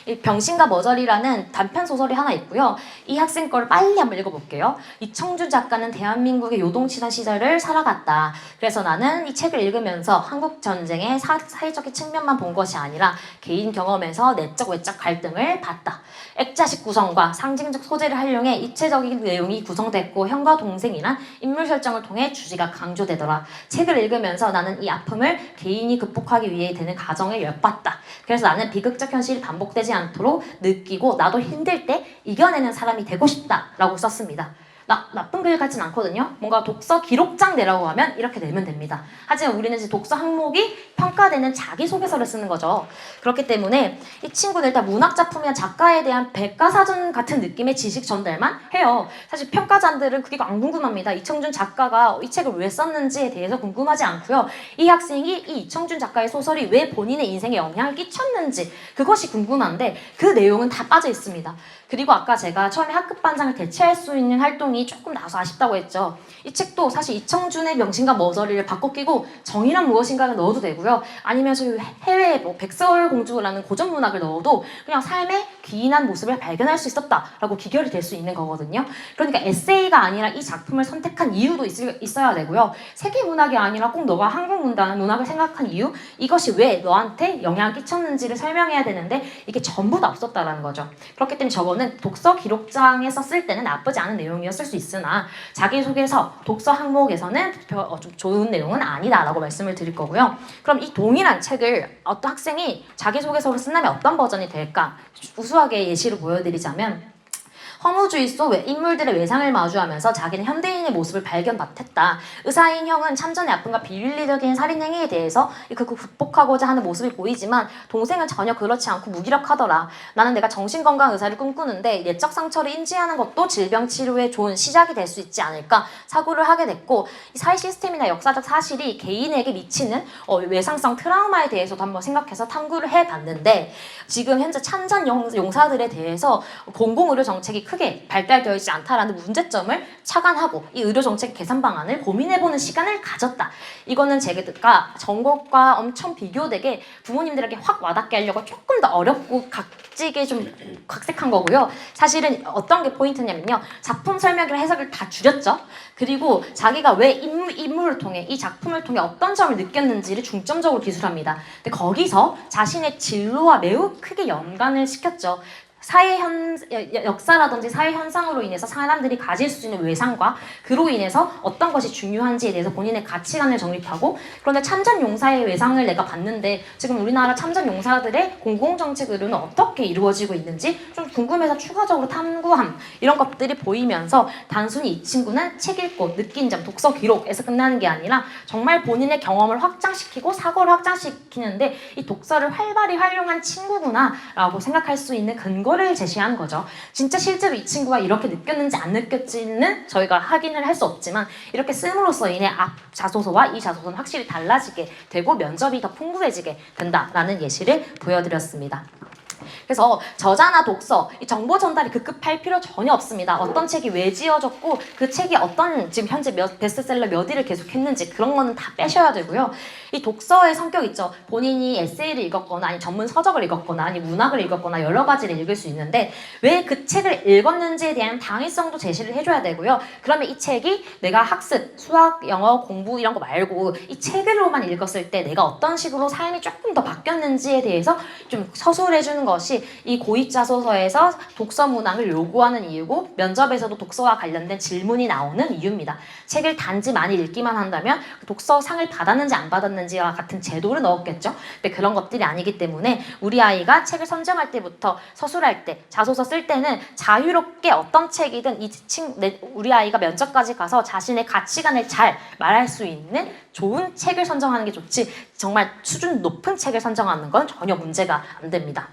이 병신과 머저리라는 단편 소설이 하나 있고요. 이 학생 거를 빨리 한번 읽어볼게요. 이청준 작가는 대한민국의 요동치던 시절을 살아갔다. 그래서 나는 이 책을 읽으면서 한국 전쟁의 사회적인 측면만 본 것이 아니라 개인 경험에서 내적 외적 갈등을 봤다. 액자식 구성과 상징적 소재를 활용해 입체적인 내용이 구성됐고 형과 동생이란 인물 설정을 통해 주제가 강조되더라. 책을 읽으면서 나는 이 아픔을 개인이 극복하기 위해 되는 과정을 엿봤다. 그래서 나는 비극적 현실이 반복되지 않도록 느끼고 나도 힘들 때 이겨내는 사람이 되고 싶다라고 썼습니다. 나쁜 글 같진 않거든요. 뭔가 독서 기록장 내라고 하면 이렇게 내면 됩니다. 하지만 우리는 이제 독서 항목이 평가되는 자기소개서를 쓰는 거죠. 그렇기 때문에 이 친구는 일단 문학작품이나 작가에 대한 백과사전 같은 느낌의 지식 전달만 해요. 사실 평가자들은 그게 안 궁금합니다. 이청준 작가가 이 책을 왜 썼는지에 대해서 궁금하지 않고요. 이 학생이 이 이청준 작가의 소설이 왜 본인의 인생에 영향을 끼쳤는지 그것이 궁금한데 그 내용은 다 빠져 있습니다. 그리고 아까 제가 처음에 학급 반장을 대체할 수 있는 활동이 조금 나와서 아쉽다고 했죠. 이 책도 사실 이청준의 명신과 머저리를 바꿔 끼고 정의란 무엇인가를 넣어도 되고요. 아니면 해외에 백설공주라는 고전 문학을 넣어도 그냥 삶의 기인한 모습을 발견할 수 있었다라고 기결이 될 수 있는 거거든요. 그러니까 에세이가 아니라 이 작품을 선택한 이유도 있어야 되고요. 세계 문학이 아니라 꼭 너가 한국 문학을 생각한 이유, 이것이 왜 너한테 영향을 끼쳤는지를 설명해야 되는데 이게 전부 다 없었다라는 거죠. 그렇기 때문에 저거는 독서 기록장에 썼을 때는 나쁘지 않은 내용이었을 수 있으나 자기소개서, 독서 항목에서는 좀 좋은 내용은 아니다라고 말씀을 드릴 거고요. 그럼 이 동일한 책을 어떤 학생이 자기소개서로 쓴다면 어떤 버전이 될까? 우수하게 예시를 보여드리자면 허무주의 속 인물들의 외상을 마주하면서 자기는 현대인의 모습을 발견했다. 의사인 형은 참전의 아픔과 비윤리적인 살인 행위에 대해서 그걸 극복하고자 하는 모습이 보이지만 동생은 전혀 그렇지 않고 무기력하더라. 나는 내가 정신건강 의사를 꿈꾸는데 내적 상처를 인지하는 것도 질병 치료의 좋은 시작이 될 수 있지 않을까 사고를 하게 됐고 이 사회 시스템이나 역사적 사실이 개인에게 미치는 외상성 트라우마에 대해서도 한번 생각해서 탐구를 해봤는데 지금 현재 참전 용사들에 대해서 공공의료 정책이 크게 크게 발달되어 있지 않다라는 문제점을 착안하고 이 의료정책 개선 방안을 고민해보는 시간을 가졌다. 이거는 제가 전국과 엄청 비교되게 부모님들에게 확 와닿게 하려고 조금 더 어렵고 각지게 좀 각색한 거고요. 사실은 어떤 게 포인트냐면요. 작품 설명이랑 해석을 다 줄였죠. 그리고 자기가 왜 인물을 통해 이 작품을 통해 어떤 점을 느꼈는지를 중점적으로 기술합니다. 근데 거기서 자신의 진로와 매우 크게 연관을 시켰죠. 역사라든지 사회 현상으로 인해서 사람들이 가질 수 있는 외상과 그로 인해서 어떤 것이 중요한지에 대해서 본인의 가치관을 정립하고 그런데 참전용사의 외상을 내가 봤는데 지금 우리나라 참전용사들의 공공정책으로는 어떻게 이루어지고 있는지 좀 궁금해서 추가적으로 탐구함 이런 것들이 보이면서 단순히 이 친구는 책 읽고 느낀 점 독서 기록에서 끝나는 게 아니라 정말 본인의 경험을 확장시키고 사고를 확장시키는데 이 독서를 활발히 활용한 친구구나 라고 생각할 수 있는 근거를 제시한 거죠. 진짜 실제로 이 친구가 이렇게 느꼈는지 안 느꼈지는 저희가 확인을 할 수 없지만 이렇게 씀으로써 인해 앞 자소서와 이 자소서는 확실히 달라지게 되고 면접이 더 풍부해지게 된다라는 예시를 보여드렸습니다. 그래서 저자나 독서, 이 정보 전달이 급급할 필요 전혀 없습니다. 어떤 책이 왜 지어졌고 그 책이 어떤 지금 현재 베스트셀러 몇 위를 계속했는지 그런 거는 다 빼셔야 되고요. 이 독서의 성격 있죠. 본인이 에세이를 읽었거나 아니 전문 서적을 읽었거나 아니 문학을 읽었거나 여러 가지를 읽을 수 있는데 왜 그 책을 읽었는지에 대한 당위성도 제시를 해줘야 되고요. 그러면 이 책이 내가 학습, 수학, 영어, 공부 이런 거 말고 이 책으로만 읽었을 때 내가 어떤 식으로 삶이 조금 더 바뀌었는지에 대해서 좀 서술해주는 것이 이 고입자소서에서 독서 문항을 요구하는 이유고 면접에서도 독서와 관련된 질문이 나오는 이유입니다. 책을 단지 많이 읽기만 한다면 독서상을 받았는지 안 받았는지와 같은 제도를 넣었겠죠. 근데 그런 것들이 아니기 때문에 우리 아이가 책을 선정할 때부터 서술할 때 자소서 쓸 때는 자유롭게 어떤 책이든 우리 아이가 면접까지 가서 자신의 가치관을 잘 말할 수 있는 좋은 책을 선정하는 게 좋지 정말 수준 높은 책을 선정하는 건 전혀 문제가 안 됩니다.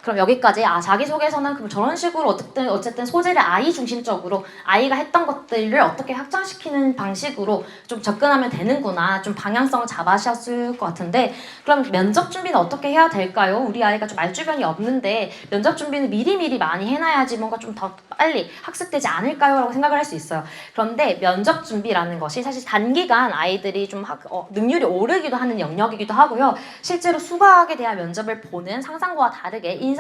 그럼 여기까지 자기소개서는 그럼 저런 식으로 어쨌든 소재를 아이 중심적으로 아이가 했던 것들을 어떻게 확장시키는 방식으로 좀 접근하면 되는구나 좀 방향성을 잡아셨을 것 같은데 그럼 면접 준비는 어떻게 해야 될까요? 우리 아이가 좀 말주변이 없는데 면접 준비는 미리미리 많이 해놔야지 뭔가 좀 더 빨리 학습되지 않을까요? 라고 생각을 할 수 있어요. 그런데 면접 준비라는 것이 사실 단기간 아이들이 좀 능률이 오르기도 하는 영역이기도 하고요. 실제로 수학에 대한 면접을 보는 상상과와 다르게 이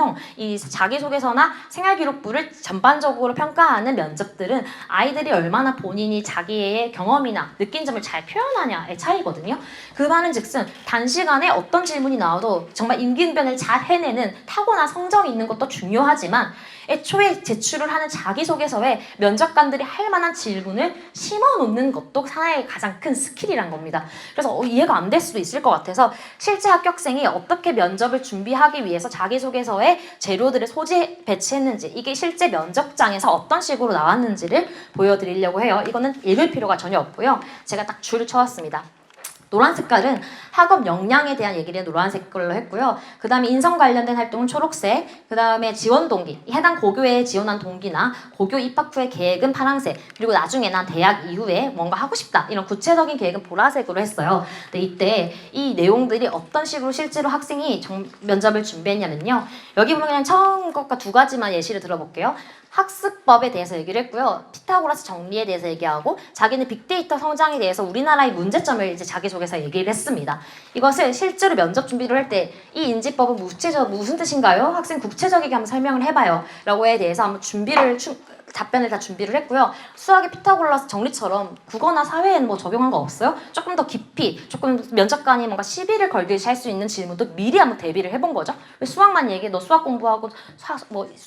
자기소개서나 생활기록부를 전반적으로 평가하는 면접들은 아이들이 얼마나 본인이 자기의 경험이나 느낀 점을 잘 표현하냐의 차이거든요. 그 말은 즉슨 단시간에 어떤 질문이 나와도 정말 임기응변을 잘 해내는 타고난 성정이 있는 것도 중요하지만 애초에 제출을 하는 자기소개서에 면접관들이 할 만한 질문을 심어놓는 것도 하나의 가장 큰 스킬이란 겁니다. 그래서 이해가 안 될 수도 있을 것 같아서 실제 합격생이 어떻게 면접을 준비하기 위해서 자기소개서에 재료들을 소지 배치했는지 이게 실제 면접장에서 어떤 식으로 나왔는지를 보여드리려고 해요. 이거는 읽을 필요가 전혀 없고요. 제가 딱 줄을 쳐왔습니다. 노란 색깔은 학업 역량에 대한 얘기를 노란색 걸로 했고요. 그 다음에 인성 관련된 활동은 초록색, 그 다음에 지원 동기, 해당 고교에 지원한 동기나 고교 입학 후의 계획은 파란색, 그리고 나중에 난 대학 이후에 뭔가 하고 싶다 이런 구체적인 계획은 보라색으로 했어요. 근데 이때 이 내용들이 어떤 식으로 실제로 학생이 면접을 준비했냐면요. 여기 보면 그냥 처음 것과 두 가지만 예시를 들어볼게요. 학습법에 대해서 얘기를 했고요. 피타고라스 정리에 대해서 얘기하고 자기는 빅데이터 성장에 대해서 우리나라의 문제점을 이제 자기소개서 얘기를 했습니다. 이것을 실제로 면접 준비를 할 때 이 인지법은 무슨 뜻인가요? 학생 구체적이게 한번 설명을 해봐요. 라고에 대해서 한번 답변을 다 준비를 했고요. 수학의 피타고라스 정리처럼 국어나 사회에는 뭐 적용한 거 없어요? 조금 더 깊이, 조금 면접관이 뭔가 시비를 걸듯이 할 수 있는 질문도 미리 한번 대비를 해본 거죠. 왜 수학만 얘기해? 너 수학 공부하고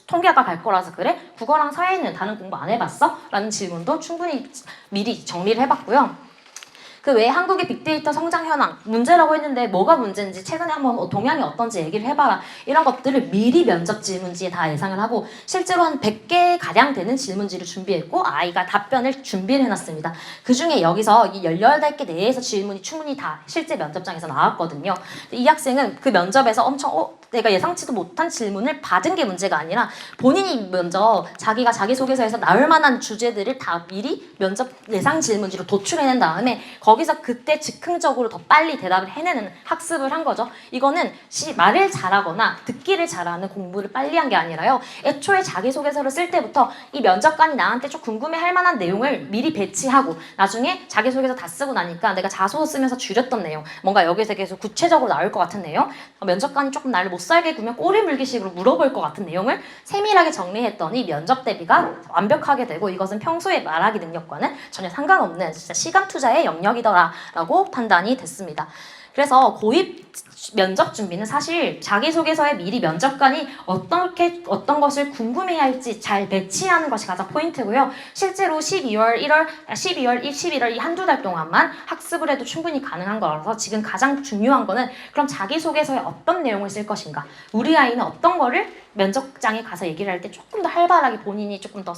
통계학과 갈 거라서 그래? 국어랑 사회는 다른 공부 안 해봤어? 라는 질문도 충분히 미리 정리를 해봤고요. 그 외에 한국의 빅데이터 성장 현황 문제라고 했는데 뭐가 문제인지 최근에 한번 동향이 어떤지 얘기를 해봐라 이런 것들을 미리 면접 질문지에 다 예상을 하고 실제로 한 100개 가량 되는 질문지를 준비했고 아이가 답변을 준비를 해놨습니다. 그 중에 여기서 이 18개 내에서 질문이 충분히 다 실제 면접장에서 나왔거든요. 이 학생은 그 면접에서 엄청 내가 예상치도 못한 질문을 받은 게 문제가 아니라 본인이 먼저 자기가 자기소개서에서 나올 만한 주제들을 다 미리 면접 예상 질문지로 도출해낸 다음에 거기서 그때 즉흥적으로 더 빨리 대답을 해내는 학습을 한 거죠. 이거는 말을 잘하거나 듣기를 잘하는 공부를 빨리 한 게 아니라요. 애초에 자기소개서를 쓸 때부터 이 면접관이 나한테 좀 궁금해할 만한 내용을 미리 배치하고 나중에 자기소개서 다 쓰고 나니까 내가 자소서 쓰면서 줄였던 내용, 뭔가 여기서 계속 구체적으로 나올 것 같은 내용, 면접관이 조금 나를 못 살게 구면 꼬리 물기식으로 물어볼 것 같은 내용을 세밀하게 정리했더니 면접 대비가 완벽하게 되고 이것은 평소에 말하기 능력과는 전혀 상관없는 진짜 시간 투자의 영역이더라라고 판단이 됐습니다. 그래서 고입 면접 준비는 사실 자기소개서에 미리 면접관이 어떤 것을 궁금해할지 잘 배치하는 것이 가장 포인트고요. 실제로 12월, 11월 이 한두 달 동안만 학습을 해도 충분히 가능한 거라서 지금 가장 중요한 거는 그럼 자기소개서에 어떤 내용을 쓸 것인가, 우리 아이는 어떤 거를 면접장에 가서 얘기를 할 때 조금 더 활발하게 본인이 조금 더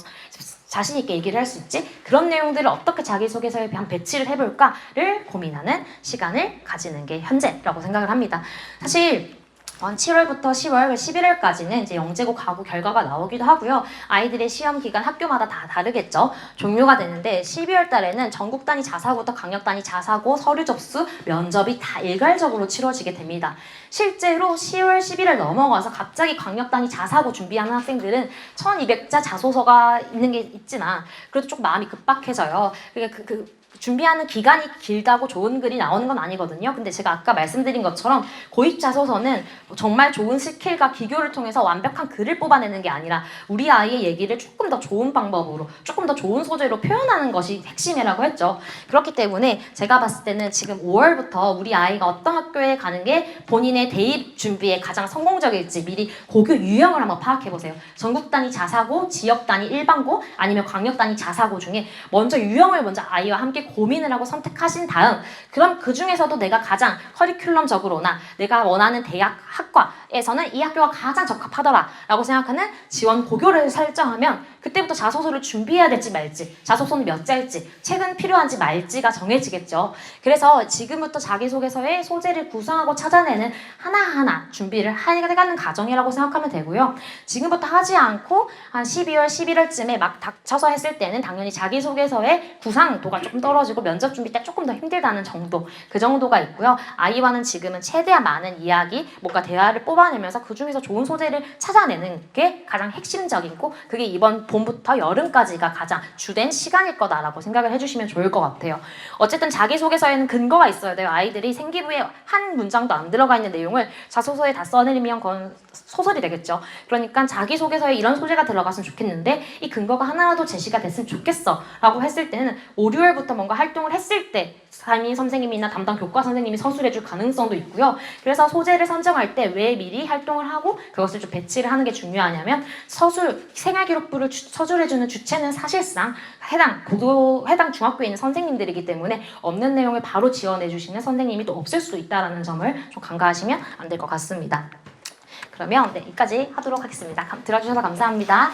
자신 있게 얘기를 할 수 있지? 그런 내용들을 어떻게 자기소개서에 한 배치를 해볼까를 고민하는 시간을 가지는 게 현재라고 생각을 합니다. 사실 7월부터 10월, 11월까지는 이제 영재고 가고 결과가 나오기도 하고요. 아이들의 시험 기간 학교마다 다 다르겠죠. 종료가 되는데 12월 달에는 전국 단위 자사고부터 강력 단위 자사고, 서류 접수, 면접이 다 일괄적으로 치러지게 됩니다. 실제로 10월, 11월 넘어가서 갑자기 강력 단위 자사고 준비하는 학생들은 1200자 자소서가 있는 게 있지만 그래도 조금 마음이 급박해져요. 그러니까 준비하는 기간이 길다고 좋은 글이 나오는 건 아니거든요. 근데 제가 아까 말씀드린 것처럼 고입 자소서는 정말 좋은 스킬과 기교를 통해서 완벽한 글을 뽑아내는 게 아니라 우리 아이의 얘기를 조금 더 좋은 방법으로, 조금 더 좋은 소재로 표현하는 것이 핵심이라고 했죠. 그렇기 때문에 제가 봤을 때는 지금 5월부터 우리 아이가 어떤 학교에 가는 게 본인의 대입 준비에 가장 성공적일지 미리 고교 유형을 한번 파악해보세요. 전국 단위 자사고, 지역 단위 일반고, 아니면 광역 단위 자사고 중에 먼저 유형을 먼저 아이와 함께 고민을 하고 선택하신 다음, 그럼 그 중에서도 내가 가장 커리큘럼적으로나 내가 원하는 대학 학과에서는 이 학교가 가장 적합하더라 라고 생각하는 지원 고교를 설정하면 그때부터 자소서를 준비해야 될지 말지, 자소서는 몇 자일지, 책은 필요한지 말지가 정해지겠죠. 그래서 지금부터 자기소개서의 소재를 구성하고 찾아내는 하나하나 준비를 해가는 과정이라고 생각하면 되고요. 지금부터 하지 않고 한 12월, 11월쯤에 막 닥쳐서 했을 때는 당연히 자기소개서의 구상도가 조금 떨어지고 면접 준비 때 조금 더 힘들다는 정도, 그 정도가 있고요. 아이와는 지금은 최대한 많은 이야기, 뭔가 대화를 뽑아내면서 그 중에서 좋은 소재를 찾아내는 게 가장 핵심적이고 그게 이번 봄부터 여름까지가 가장 주된 시간일 거다라고 생각을 해주시면 좋을 것 같아요. 어쨌든 자기소개서에는 근거가 있어야 돼요. 아이들이 생기부에 한 문장도 안 들어가 있는 내용을 자소서에 다 써내리면 그건 소설이 되겠죠. 그러니까 자기소개서에 이런 소재가 들어갔으면 좋겠는데 이 근거가 하나라도 제시가 됐으면 좋겠어 라고 했을 때는 5, 6월부터 뭔가 활동을 했을 때 담임 선생님이나 담당 교과 선생님이 서술해줄 가능성도 있고요. 그래서 소재를 선정할 때 왜 미리 활동을 하고 그것을 좀 배치를 하는 게 중요하냐면 생활기록부를 서술해주는 주체는 사실상 해당 중학교에 있는 선생님들이기 때문에 없는 내용을 바로 지원해주시는 선생님이 또 없을 수 있다는 점을 좀 간과하시면 안 될 것 같습니다. 그러면 여기까지 하도록 하겠습니다. 들어주셔서 감사합니다.